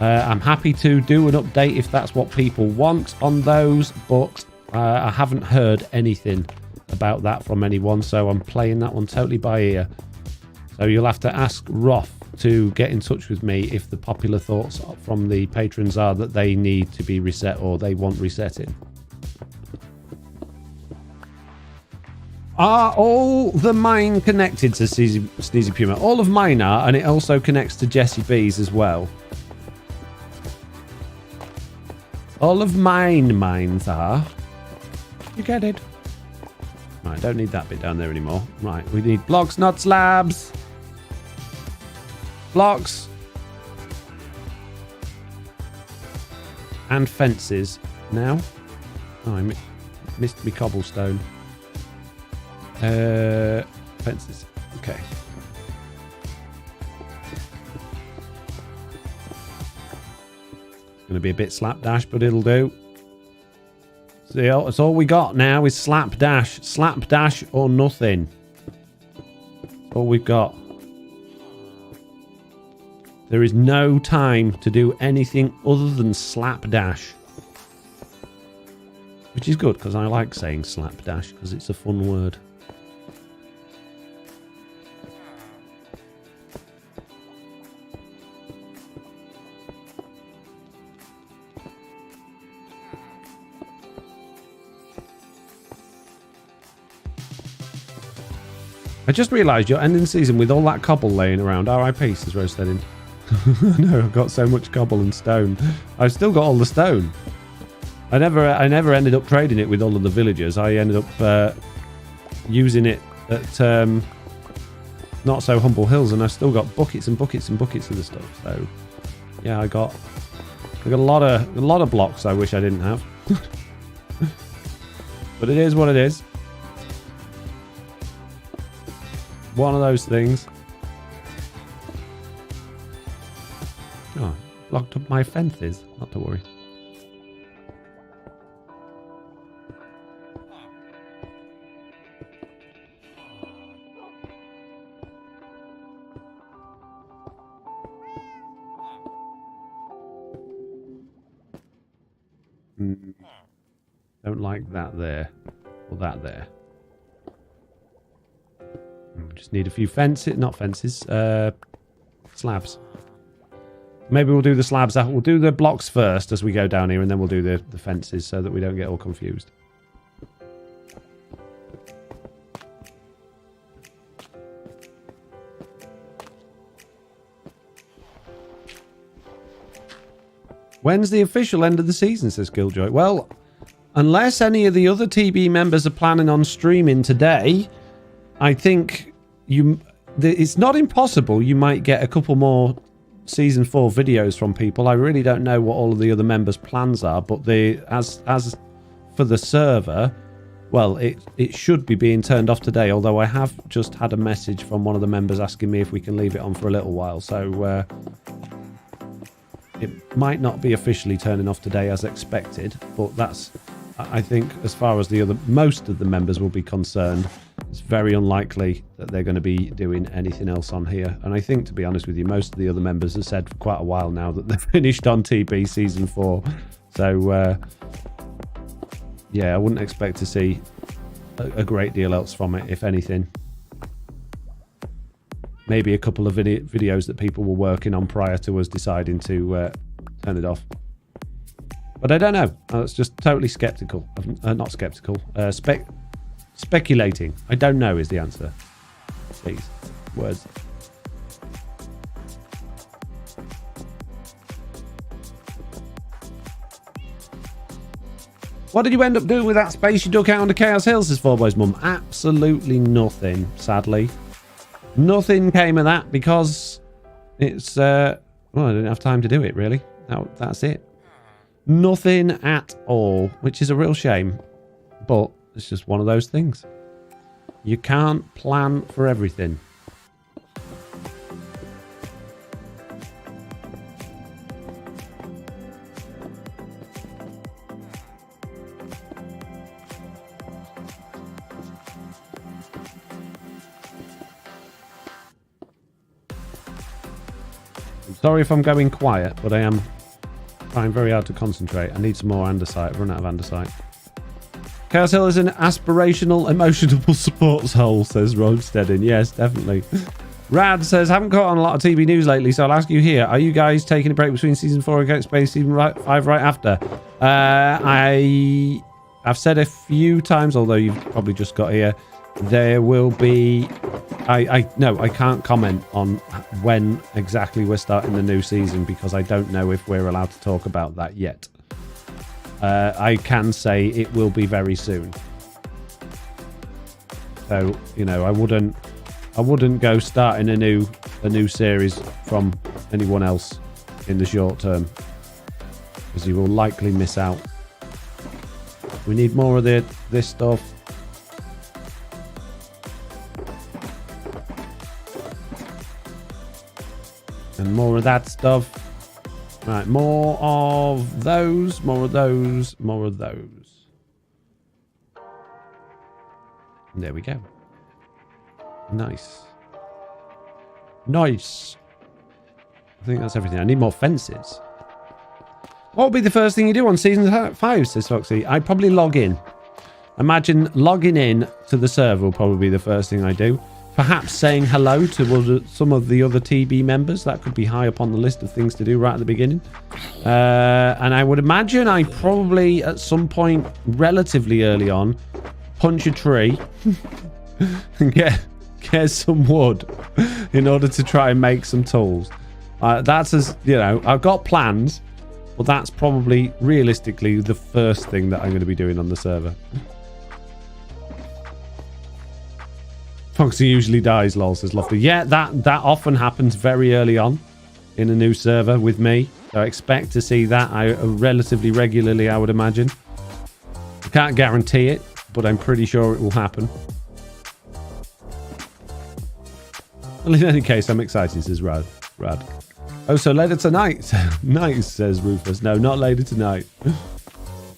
I'm happy to do an update if that's what people want on those, but I haven't heard anything about that from anyone, so I'm playing that one totally by ear. So you'll have to ask Roth to get in touch with me if the popular thoughts from the patrons are that they need to be reset or they want resetting. Are all the mine connected to Sneezy Puma? All of mine are, and it also connects to Jessie B's as well. All of mines are. You get it. Right, don't need that bit down there anymore. Right, we need blocks, not slabs. Blocks. And fences now. Oh, I missed me cobblestone. Fences. Okay. Going to be a bit slapdash, but it'll do. So that's all we got now is slapdash. Slapdash or nothing. That's all we've got. There is no time to do anything other than slapdash. Which is good, because I like saying slapdash, because it's a fun word. I just realised you're ending the season with all that cobble laying around. R.I.P. says Roasted. No, I've got so much cobble and stone. I've still got all the stone. I never ended up trading it with all of the villagers. I ended up using it at Not So Humble Hills, and I've still got buckets and buckets and buckets of the stuff. So yeah, I got a lot of blocks I wish I didn't have. But it is what it is. One of those things. Oh, blocked up my fences. Not to worry. Don't like that there. Or that there. Just need a few fences. Not fences. Slabs. Maybe we'll do the slabs. We'll do the blocks first as we go down here, and then we'll do the fences so that we don't get all confused. When's the official end of the season, says Killjoy? Well, unless any of the other TB members are planning on streaming today, I think it's not impossible. You might get a couple more Season 4 videos from people. I really don't know what all of the other members' plans are, but as for the server, well, it should be being turned off today, although I have just had a message from one of the members asking me if we can leave it on for a little while, so it might not be officially turning off today as expected, but that's, I think, as far as most of the members will be concerned, it's very unlikely that they're going to be doing anything else on here. And I think, to be honest with you, most of the other members have said for quite a while now that they're finished on TB Season 4. So, yeah, I wouldn't expect to see a great deal else from it, if anything. Maybe a couple of videos that people were working on prior to us deciding to turn it off. But I don't know. It's just totally skeptical. Not skeptical. Speculating. I don't know is the answer. Please. Words. What did you end up doing with that space you dug out onto Chaos Hill, says 4Boy's mum? Absolutely nothing, sadly. Nothing came of that because it's, well, I didn't have time to do it, really. That's it. Nothing at all, which is a real shame. But it's just one of those things. You can't plan for everything. Sorry if I'm going quiet, but I am trying very hard to concentrate. I need some more andesite. I've run out of andesite. Chaos Hill is an aspirational, emotional sports hole, says Roadsteading. Yes, definitely. Rad says, haven't caught on a lot of TV news lately, so I'll ask you here. Are you guys taking a break between Season 4 and Get Space Season 5 right after? I've said a few times, although you've probably just got here, there will be... No, I can't comment on when exactly we're starting the new season because I don't know if we're allowed to talk about that yet. I can say it will be very soon. So, you know, I wouldn't go starting a new series from anyone else in the short term because you will likely miss out. We need more of this stuff. And more of that stuff. Right, more of those, more of those, more of those. And there we go. Nice. Nice. I think that's everything. I need more fences. What would be the first thing you do on Season 5, says Foxy? I'd probably log in. Imagine logging in to the server will probably be the first thing I do. Perhaps saying hello to some of the other TB members. That could be high up on the list of things to do right at the beginning. And I would imagine I probably, at some point relatively early on, punch a tree and get some wood in order to try and make some tools. That's as, you know, I've got plans, but that's probably realistically the first thing that I'm going to be doing on the server. Foxy usually dies, lol, says Lofty. Yeah, that often happens very early on in a new server with me. So I expect to see that relatively regularly, I would imagine. I can't guarantee it, but I'm pretty sure it will happen. Well, in any case, I'm excited, says Rad. Oh, so later tonight. Nice, says Rufus. No, not later tonight.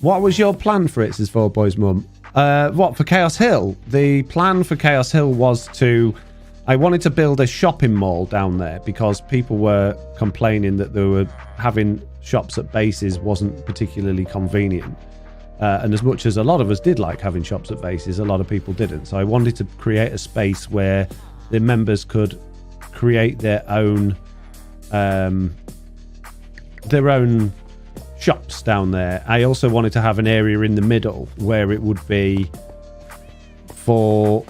What was your plan for it, says 4Boy's mum? What, for Chaos Hill? The plan for Chaos Hill was I wanted to build a shopping mall down there because people were complaining that they were having shops at bases wasn't particularly convenient. And as much as a lot of us did like having shops at bases, a lot of people didn't. So I wanted to create a space where the members could create their own their own shops down there. I also wanted to have an area in the middle where it would be for...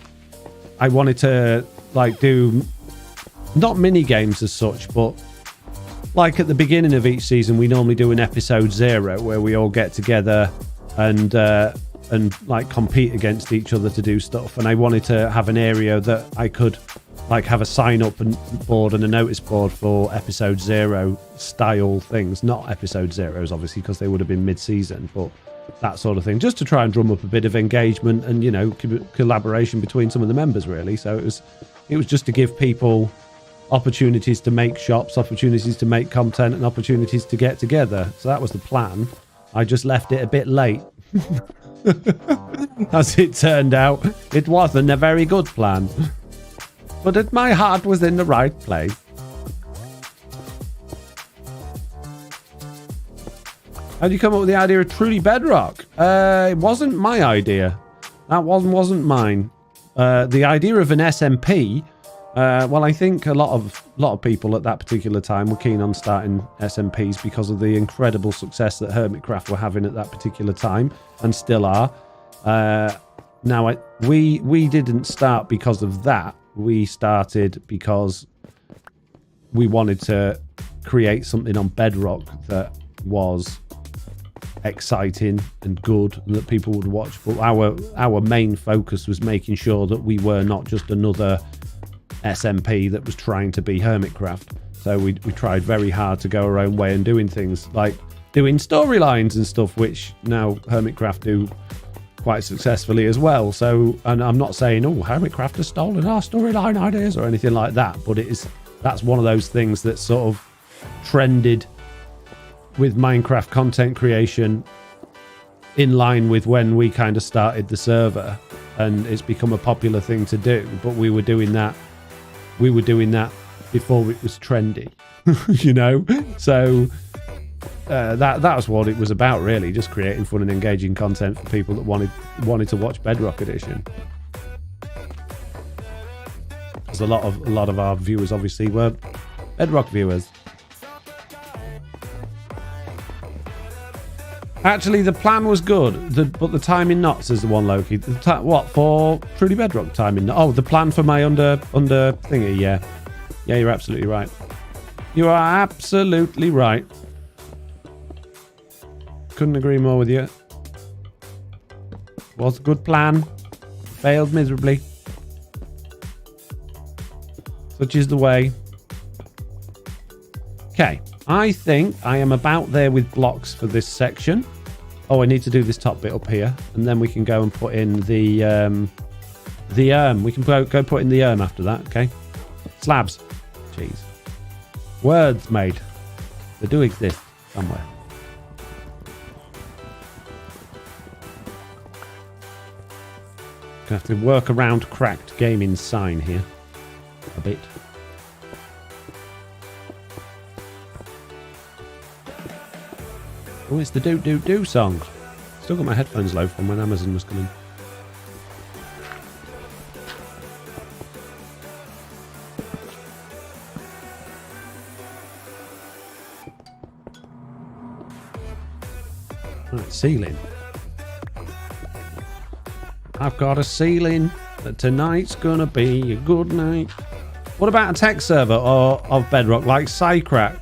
I wanted to like do not mini games as such, but like at the beginning of each season, we normally do an episode 0 where we all get together and like compete against each other to do stuff. And I wanted to have an area that I could like have a sign up and board and a notice board for episode 0 style things, not episode 0s obviously because they would have been mid-season, but that sort of thing, just to try and drum up a bit of engagement and, you know, collaboration between some of the members, really. So it was just to give people opportunities to make shops, opportunities to make content, and opportunities to get together. So that was the plan. I just left it a bit late. As it turned out, it wasn't a very good plan. But my heart was in the right place. How did you come up with the idea of Truly Bedrock? It wasn't my idea. That wasn't mine. The idea of an SMP, well, I think a lot of people at that particular time were keen on starting SMPs because of the incredible success that Hermitcraft were having at that particular time, and still are. Now, we didn't start because of that. We started because we wanted to create something on Bedrock that was exciting and good and that people would watch. But our main focus was making sure that we were not just another SMP that was trying to be Hermitcraft. So we tried very hard to go our own way and doing things like doing storylines and stuff, which now Hermitcraft do quite successfully as well. So, and I'm not saying, oh, Hermitcraft has stolen our storyline ideas or anything like that, but that's one of those things that sort of trended with Minecraft content creation in line with when we kind of started the server, and it's become a popular thing to do. But we were doing that before it was trendy, you know. So that was what it was about, really, just creating fun and engaging content for people that wanted to watch Bedrock Edition. Because a lot of our viewers obviously were Bedrock viewers. Actually, the plan was good, but the timing not, says the one Loki. What, for Truly Bedrock timing? Oh, the plan for my under thingy, yeah. Yeah, you're absolutely right. You are absolutely right. Couldn't agree more with you. Was a good plan. Failed miserably. Such is the way. Okay. I think I am about there with blocks for this section. Oh, I need to do this top bit up here, and then we can go and put in the we can go put in the after that. Okay, slabs. Jeez, words made. They do exist somewhere. Gonna have to work around cracked gaming sign here a bit. Oh, it's the do song. Still got my headphones low from when Amazon was coming. Right, ceiling. I've got a ceiling that tonight's gonna be a good night. What about a tech server of Bedrock like Psycraft?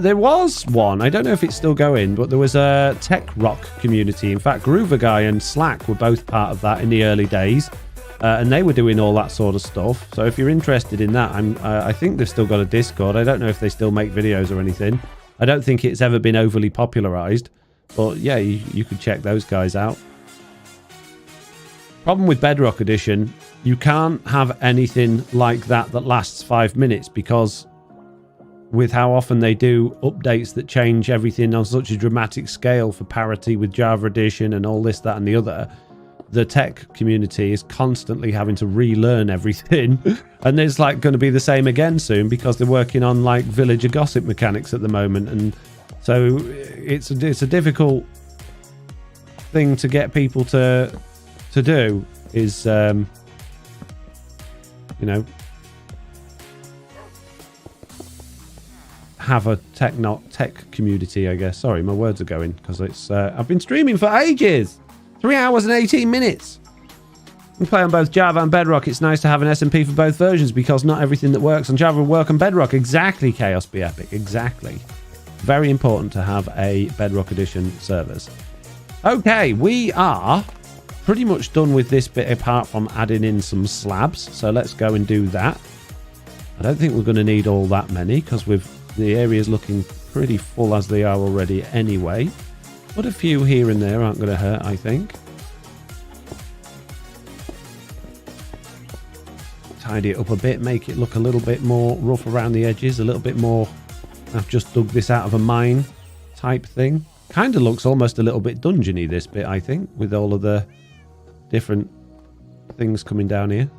There was one. I don't know if it's still going, but there was a tech rock community. In fact, Groover Guy and Slack were both part of that in the early days, and they were doing all that sort of stuff. So if you're interested in that, I think they've still got a Discord. I don't know if they still make videos or anything. I don't think it's ever been overly popularized, but yeah, you could check those guys out. Problem with Bedrock Edition, you can't have anything like that lasts 5 minutes, because with how often they do updates that change everything on such a dramatic scale for parity with Java Edition and all this, that and the other, the tech community is constantly having to relearn everything. And it's like going to be the same again soon, because they're working on like villager gossip mechanics at the moment. And so it's a difficult thing to get people to do is, you know, have a tech community, I guess. Sorry, my words are going because it's I've been streaming for ages. 3 hours and 18 minutes. We play on both Java and Bedrock. It's nice to have an SMP for both versions because not everything that works on Java will work on Bedrock. Exactly, Chaos Be Epic. Exactly. Very important to have a Bedrock Edition servers. Okay, we are pretty much done with this bit apart from adding in some slabs. So let's go and do that. I don't think we're going to need all that many because the area's looking pretty full as they are already anyway. But a few here and there aren't going to hurt, I think. Tidy it up a bit, make it look a little bit more rough around the edges, a little bit more I've just dug this out of a mine type thing. Kind of looks almost a little bit dungeony, this bit, I think, with all of the different things coming down here.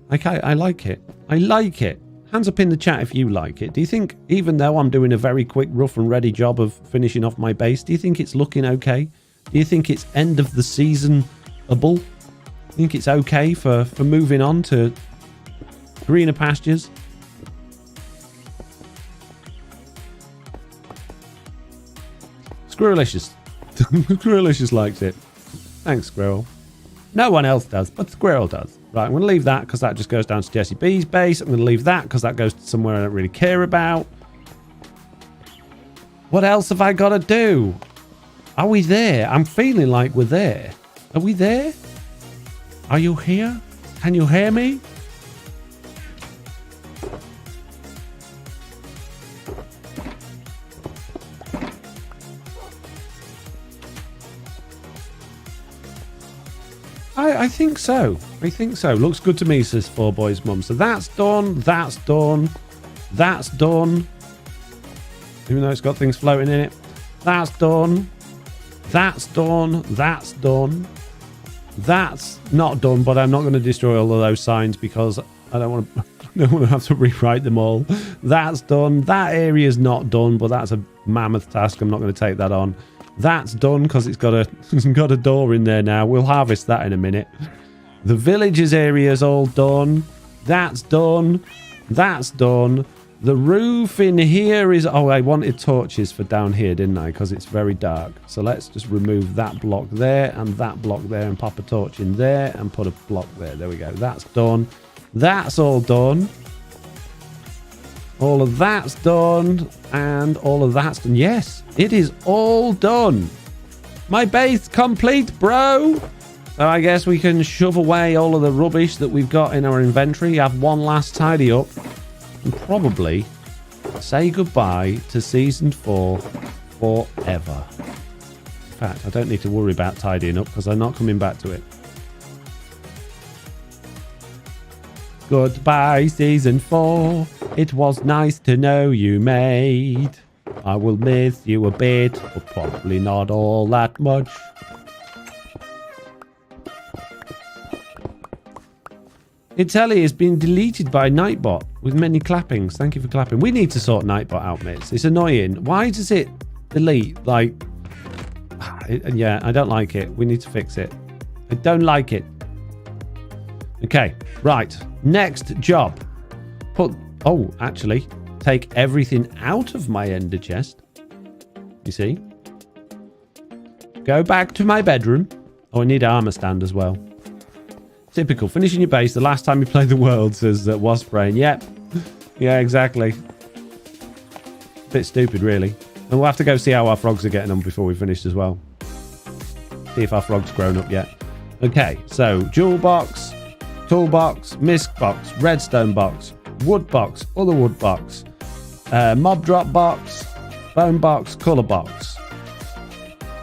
I like it. I like it. Hands up in the chat if you like it. Do you think, even though I'm doing a very quick, rough and ready job of finishing off my base, do you think it's looking okay? Do you think it's end of the season-able? Do you think it's okay for moving on to greener pastures? Squirrelicious. Squirrelicious likes it. Thanks, Squirrel. No one else does, but Squirrel does. Right, I'm going to leave that because that just goes down to Jesse B's base. I'm going to leave that because that goes to somewhere I don't really care about. What else have I got to do? Are we there? I'm feeling like we're there. Are we there? Are you here? Can you hear me? I think so. I think so. Looks good to me, says Four Boys Mum. So that's done. That's done. That's done. Even though it's got things floating in it. That's done. That's done. That's done. That's not done, but I'm not going to destroy all of those signs because I don't want to have to rewrite them all. That's done. That area's not done, but that's a mammoth task. I'm not going to take that on. That's done because it's got a door in there now. We'll harvest that in a minute. The villagers area's all done. That's done. That's done. The roof in here is... Oh, I wanted torches for down here, didn't I? Because it's very dark. So let's just remove that block there and that block there and pop a torch in there and put a block there. There we go. That's done. That's all done. All of that's done. And all of that's done. Yes, it is all done. My base complete, bro. So I guess we can shove away all of the rubbish that we've got in our inventory. Have one last tidy up. And probably say goodbye to Season 4 forever. In fact, I don't need to worry about tidying up because I'm not coming back to it. Goodbye, Season 4. It was nice to know you, mate. I will miss you a bit, but probably not all that much. Italy has been deleted by Nightbot with many clappings. Thank you for clapping. We need to sort Nightbot out, mates. It's annoying. Why does it delete? Like, yeah, I don't like it. We need to fix it. I don't like it. Okay, right. Next job. Actually, take everything out of my ender chest. You see? Go back to my bedroom. Oh, I need an armor stand as well. Typical. Finishing your base the last time you played the world, says Wasprain. Yep. Yeah, exactly. Bit stupid, really. And we'll have to go see how our frogs are getting on before we finish as well. See if our frog's grown up yet. Okay, so jewel box, toolbox, misc box, redstone box, wood box, other wood box, mob drop box, bone box, colour box,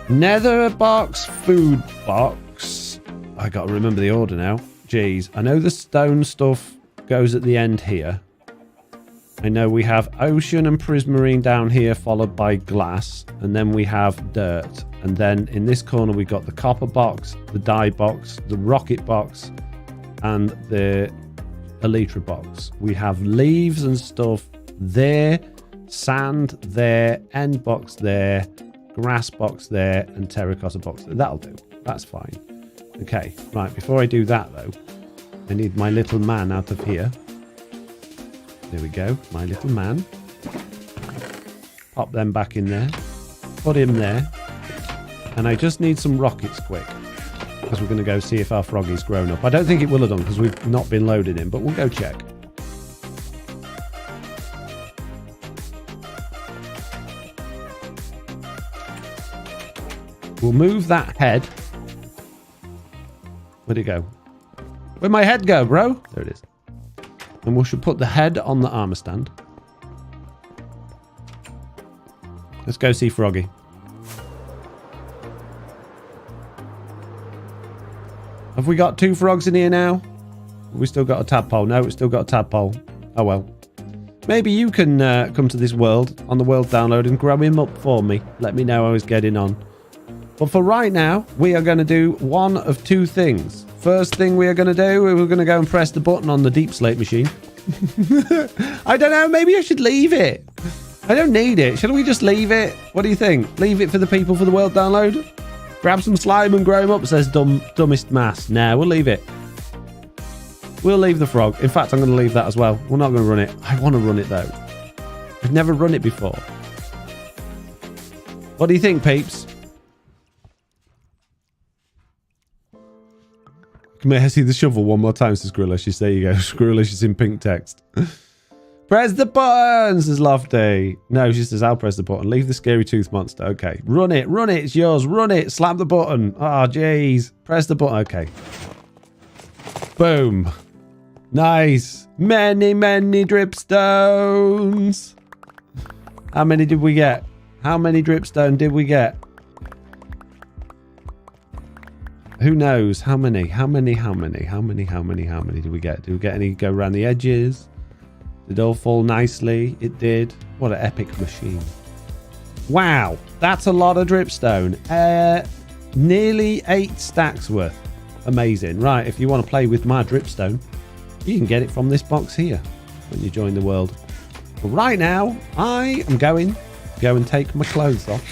nether box, food box. I got to remember the order now. Jeez, I know the stone stuff goes at the end here. I know we have ocean and prismarine down here, followed by glass, and then we have dirt. And then in this corner we got the copper box, the dye box, the rocket box, and the elytra box. We have leaves and stuff there, sand there, end box there, grass box there, and terracotta box there. That'll do. That's fine. Okay, right, before I do that though, I need my little man out of here. There we go, my little man. Pop them back in there. Put him there. And I just need some rockets quick. Because we're going to go see if our froggy's grown up. I don't think it will have done because we've not been loading him. But we'll go check. We'll move that head. Where'd it go? Where'd my head go, bro? There it is. And we should put the head on the armor stand. Let's go see Froggy. Have we got 2 frogs in here now? Have we still got a tadpole? No, we've still got a tadpole. Oh well. Maybe you can come to this world on the world download and grab him up for me. Let me know how he's getting on. But for right now, we are going to do one of 2 things. First thing we are going to do, we're going to go and press the button on the deep slate machine. I don't know, maybe I should leave it. I don't need it. Shall we just leave it? What do you think? Leave it for the people for the world download? Grab some slime and grow him up, says dumbest mass. Nah, we'll leave it. We'll leave the frog. In fact, I'm going to leave that as well. We're not going to run it. I want to run it, though. I've never run it before. What do you think, peeps? May I see the shovel one more time, says Squirrelicious. There you go. Squirrelicious in pink text. Press the button, says Lofty. No, she says, I'll press the button. Leave the scary tooth monster. Okay. Run it. Run it. It's yours. Run it. Slap the button. Oh, jeez. Press the button. Okay. Boom. Nice. Many, many dripstones. How many did we get? How many dripstone did we get? Who knows? How many? How many did we get? Did we get any go around the edges? Did it all fall nicely? It did. What an epic machine. Wow. That's a lot of dripstone. Nearly 8 stacks worth. Amazing. Right. If you want to play with my dripstone, you can get it from this box here when you join the world. But right now, I am going to go and take my clothes off.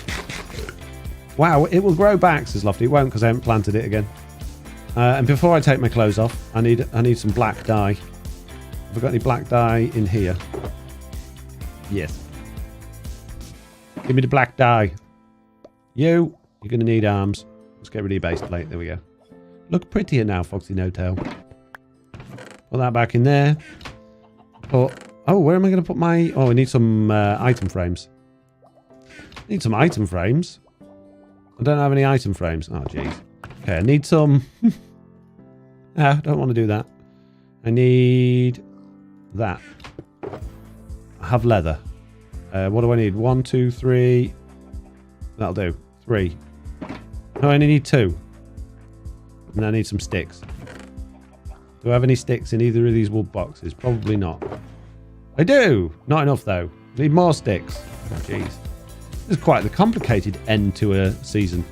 Wow, it will grow back, says Lofty. It won't because I haven't planted it again. And before I take my clothes off, I need some black dye. Have I got any black dye in here? Yes. Give me the black dye. You're going to need arms. Let's get rid of your base plate. There we go. Look prettier now, FoxyNoTail. Put that back in there. Oh, where am I going to put my... Oh, I need some item frames. Need some item frames. I don't have any item frames. Oh, jeez. Okay, I need some... I don't want to do that. I need that. I have leather. What do I need? 1, 2, 3. That'll do. 3. No, I only need 2. And I need some sticks. Do I have any sticks in either of these wood boxes? Probably not. I do! Not enough, though. Need more sticks. Oh, jeez. This is quite the complicated end to a season.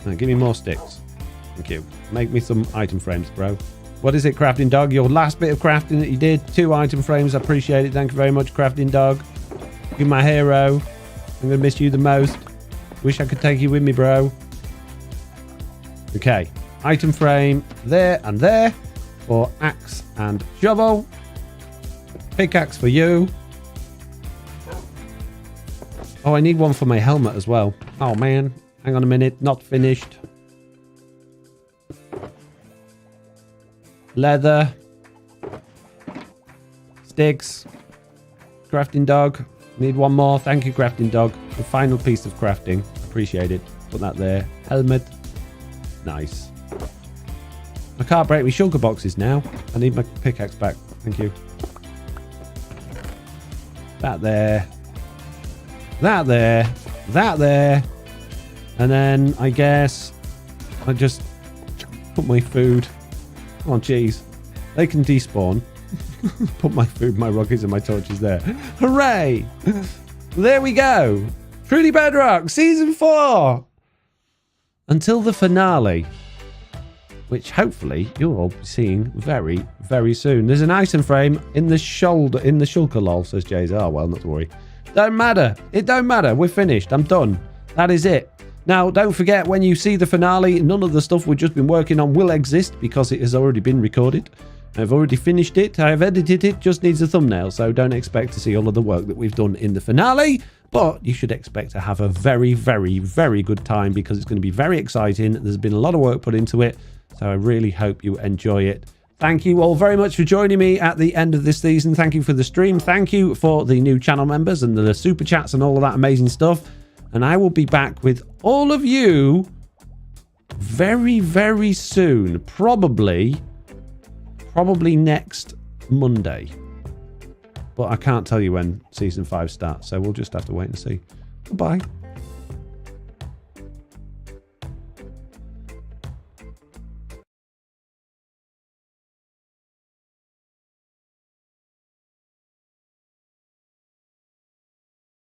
Now, give me more sticks. Thank you. Make me some item frames, bro. What is it, Crafting Dog? Your last bit of crafting that you did. 2 item frames. I appreciate it. Thank you very much, Crafting Dog. You're my hero. I'm going to miss you the most. Wish I could take you with me, bro. Okay. Item frame there and there. For axe and shovel. Pickaxe for you. Oh, I need one for my helmet as well. Oh, man. Hang on a minute. Not finished. Leather. Sticks. Crafting Dog. Need one more. Thank you, Crafting Dog. The final piece of crafting. Appreciate it. Put that there. Helmet. Nice. I can't break my shulker boxes now. I need my pickaxe back. Thank you. That there. That there. That there. And then I guess I just put my food. Oh, jeez. They can despawn. Put my food, my rockets, and my torches there. Hooray! There we go. Truly Bedrock, Season 4. Until the finale, which hopefully you'll all be seeing very, very soon. There's an item frame in the shoulder, in the shulker lol, says Jays. Oh, well, not to worry. Don't matter. It don't matter. We're finished. I'm done. That is it. Now, don't forget, when you see the finale, none of the stuff we've just been working on will exist because it has already been recorded. I've already finished it. I have edited it. Just needs a thumbnail. So don't expect to see all of the work that we've done in the finale But you should expect to have a very, very, very good time because it's going to be very exciting. There's been a lot of work put into it. So I really hope you enjoy it. Thank you all very much for joining me at the end of this season. Thank you for the stream. Thank you for the new channel members and the super chats and all of that amazing stuff. And I will be back with all of you very, very soon. Probably next Monday. But I can't tell you when season 5 starts. So we'll just have to wait and see. Goodbye.